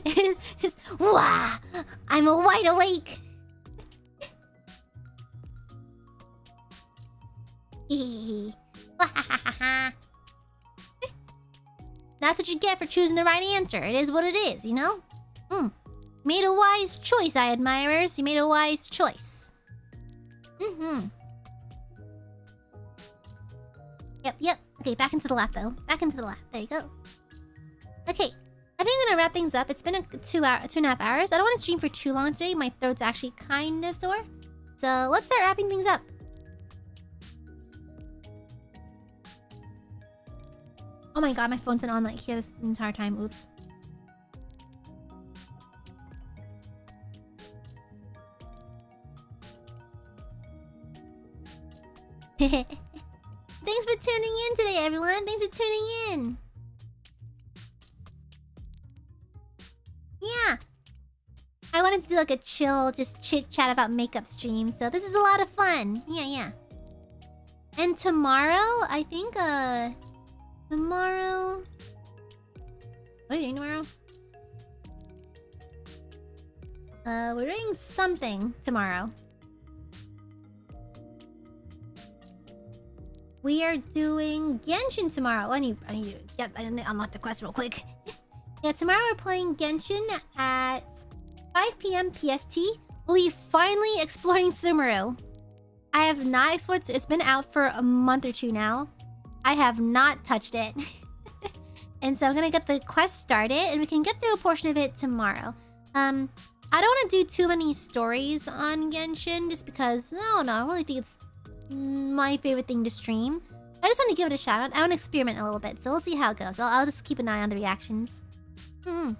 it's, wah! I'm a wide awake. That's what you get for choosing the right answer. It is what it is, you know? Made a wise choice, Aiadmirers. You made a wise choice. Yep. Okay, back into the lap, though. Back into the lap. There you go. Okay. I think I'm gonna wrap things up. It's been 2.5 hours. I don't want to stream for too long today. My throat's actually kind of sore. So let's start wrapping things up. Oh my god, my phone's been on like here this entire time. Oops. Thanks for tuning in today, everyone. Thanks for tuning in. Yeah. I wanted to do like a chill, just chit-chat about makeup stream. So this is a lot of fun. Yeah. And tomorrow, I think, tomorrow... What are you doing tomorrow? We're doing something tomorrow. We are doing Genshin tomorrow. I need to unlock the quest real quick. Yeah, tomorrow we're playing Genshin at 5 PM PST. We'll be finally exploring Sumeru. I have not explored... It's been out for a month or two now. I have not touched it. And so I'm gonna get the quest started, and we can get through a portion of it tomorrow. I don't want to do too many stories on Genshin, just because... I don't really think it's my favorite thing to stream. I just want to give it a shot. I want to experiment a little bit, so we'll see how it goes. I'll just keep an eye on the reactions. Yeah,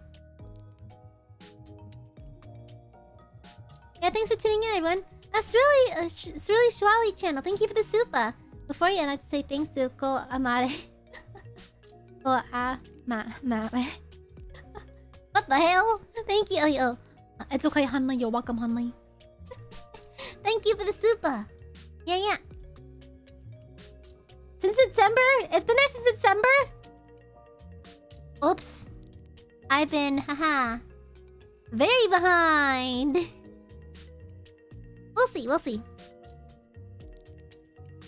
thanks for tuning in, everyone. That's really... it's really Shwali channel. Thank you for the super. Before you end, I'd like to say thanks to Aia Amare. Oh, What the hell? Thank you. it's okay, honey. You're welcome, honey. Thank you for the super. Yeah. Since December? It's been there since December? Oops. I've been, very behind. We'll see.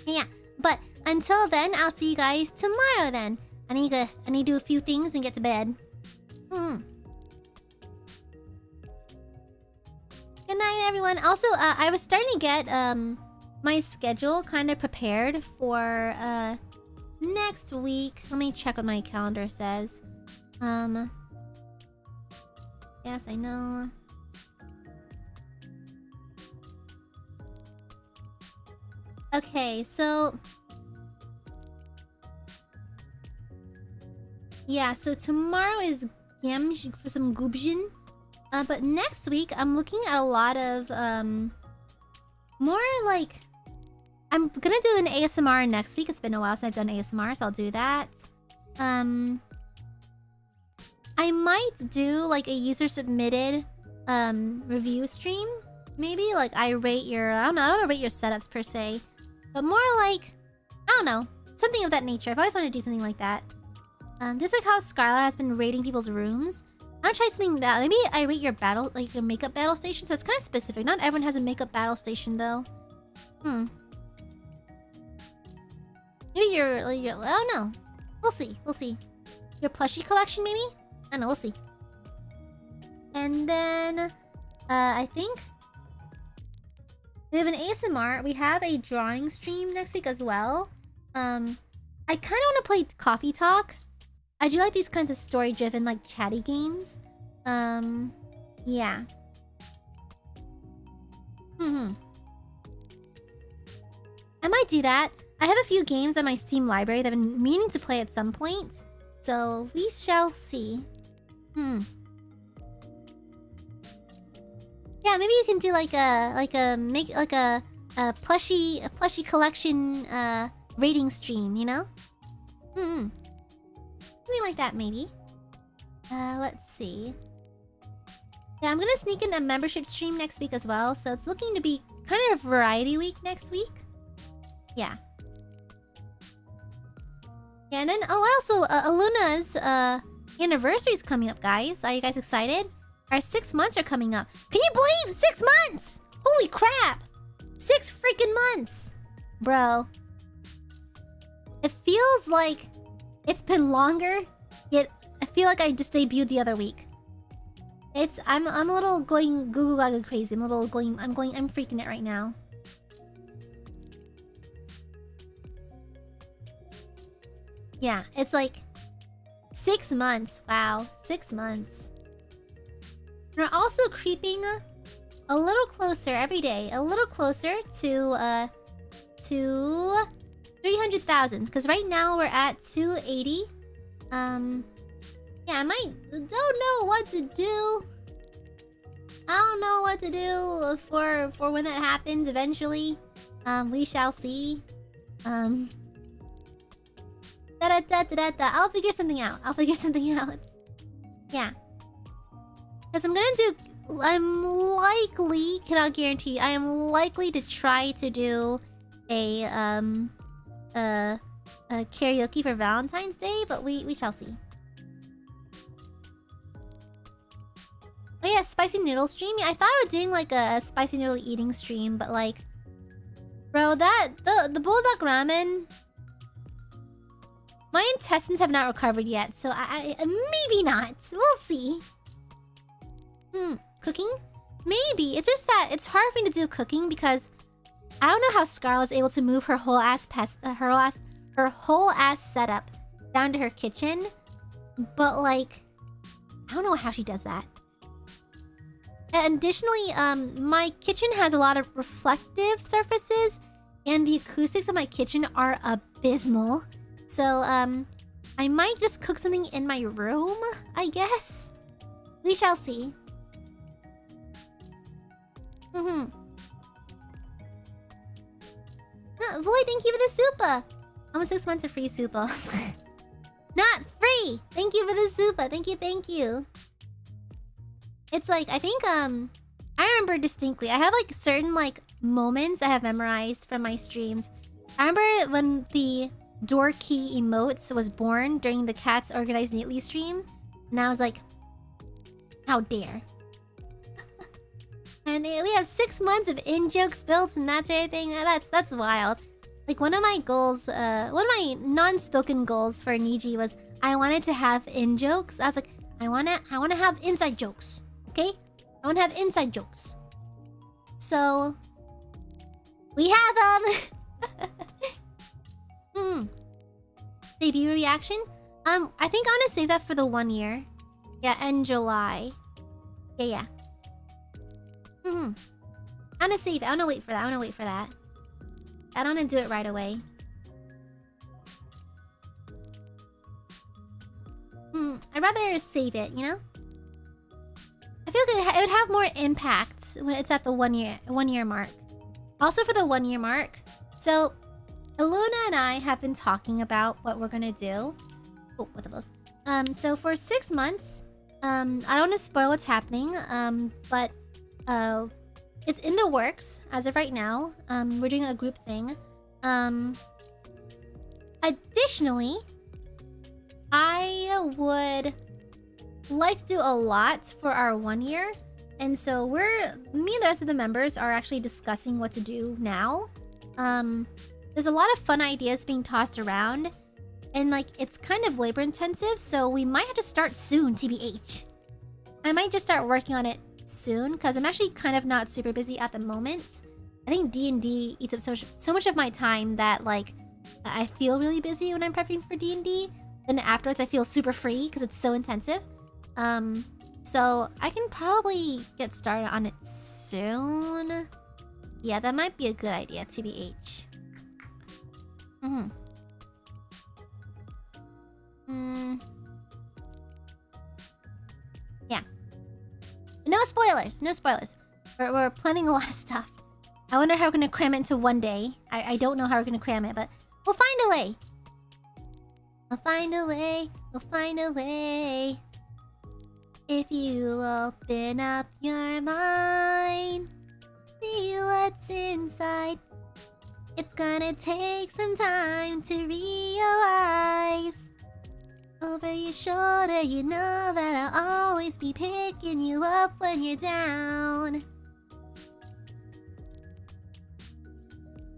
Yeah, but until then, I'll see you guys tomorrow then. I need to do a few things and get to bed. Good night, everyone. Also, I was starting to get my schedule kind of prepared for next week. Let me check what my calendar says. Yes, I know. Okay, so yeah, so tomorrow is Gamj for some Gubjin. But next week I'm looking at a lot of more like I'm gonna do an ASMR next week. It's been a while since I've done ASMR, so I'll do that. I might do like a user submitted review stream. Maybe like I rate your I don't want to rate your setups per se. But more like, I don't know, something of that nature. I've always wanted to do something like that. Just like how Scarlet has been rating people's rooms. I'll try something that maybe I rate your battle, like your makeup battle station. So it's kind of specific. Not everyone has a makeup battle station though. Maybe your I don't know. We'll see. Your plushie collection maybe? I don't know. We'll see. And then, I think we have an ASMR. We have a drawing stream next week as well. I kind of want to play Coffee Talk. I do like these kinds of story-driven, like, chatty games. Yeah. I might do that. I have a few games on my Steam library that I've been meaning to play at some point. So, we shall see. Yeah, maybe you can do like a plushie collection rating stream, you know? Something like that maybe. Let's see. Yeah, I'm gonna sneak in a membership stream next week as well, so it's looking to be kind of a variety week next week. Yeah. Yeah, and then also ILUNA's anniversary is coming up, guys. Are you guys excited? Our 6 months are coming up. Can you believe 6 months? Holy crap! 6 freaking months! Bro. It feels like it's been longer, yet I feel like I just debuted the other week. I'm a little going goo gaga crazy. I'm freaking it right now. Yeah, it's like 6 months. Wow, 6 months. We're also creeping a little closer every day. A little closer to 300,000. Because right now we're at 280. Yeah, I don't know what to do. I don't know what to do for when that happens eventually. We shall see. I'll figure something out. Yeah. Because I'm likely, cannot guarantee, I am likely to try to do a karaoke for Valentine's Day, but we shall see. Oh yeah, spicy noodle stream. Yeah, I thought I was doing like a spicy noodle eating stream, but like, bro, the bulldog ramen, my intestines have not recovered yet, so I maybe not. We'll see. Cooking? Maybe. It's just that it's hard for me to do cooking because I don't know how Scarlett's able to move her whole ass setup down to her kitchen. But like, I don't know how she does that. And additionally, my kitchen has a lot of reflective surfaces, and the acoustics of my kitchen are abysmal. So I might just cook something in my room, I guess. We shall see. Void, thank you for the super. Almost 6 months of free super. Not free! Thank you for the super. Thank you, thank you. It's like, I think, I remember distinctly. I have like certain like moments I have memorized from my streams. I remember when the door key emotes was born during the Cats Organized Neatly stream. And I was like, how dare. And we have 6 months of in-jokes built and that sort of thing. That's wild. Like one of my goals, one of my non-spoken goals for Niji was I wanted to have in-jokes. I was like, I wanna have inside jokes. Okay? I wanna have inside jokes. So we have debut reaction. I think I'm gonna save that for the 1 year. Yeah, in July. Yeah. I'm gonna save it. I wanna wait for that. I don't wanna do it right away. I'd rather save it, you know? I feel like it would have more impact when it's at the 1 year mark. Also for the 1 year mark. So ILUNA and I have been talking about what we're gonna do. Oh, what the fuck? So for 6 months, I don't want to spoil what's happening, but it's in the works as of right now. We're doing a group thing. Additionally, I would like to do a lot for our 1 year. And so me and the rest of the members are actually discussing what to do now. There's a lot of fun ideas being tossed around. And like, it's kind of labor intensive, so we might have to start soon, TBH. I might just start working on it soon, because I'm actually kind of not super busy at the moment. I think D&D eats up so much of my time that like, I feel really busy when I'm prepping for D&D. Then afterwards I feel super free, because it's so intensive. So I can probably get started on it soon. Yeah, that might be a good idea, TBH. Yeah. No spoilers. We're planning a lot of stuff. I wonder how we're gonna cram it into 1 day. I don't know how we're gonna cram it, but we'll find a way. We'll find a way. If you open up your mind, see what's inside. It's gonna take some time to realize. Over your shoulder, you know that I'll always be picking you up when you're down.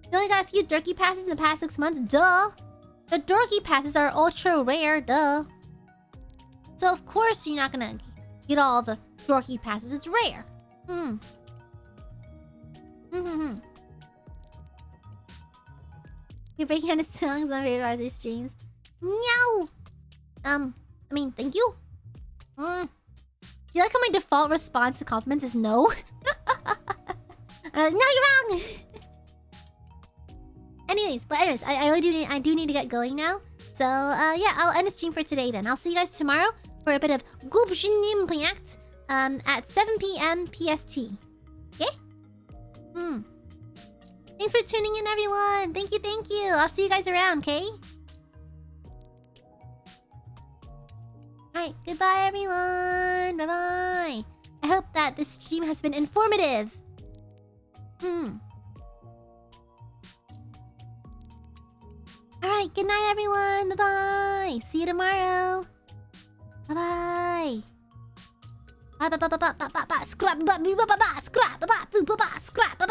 You only got a few dorky passes in the past 6 months, duh! The dorky passes are ultra rare, duh. So of course you're not gonna get all the dorky passes, it's rare. You're breaking out of songs on favorite Riser streams. No! I mean, thank you. You like how my default response to compliments is no? No, you're wrong! Anyways, I do need to get going now. So, yeah, I'll end the stream for today then. I'll see you guys tomorrow for a bit of Gubshinim Project at 7 p.m. PST. Okay? Thanks for tuning in, everyone. Thank you. I'll see you guys around, okay? Alright, goodbye, everyone. Bye-bye. I hope that this stream has been informative. Alright, good night, everyone. Bye-bye. See you tomorrow. Bye-bye. Scrap, scrap, scrap,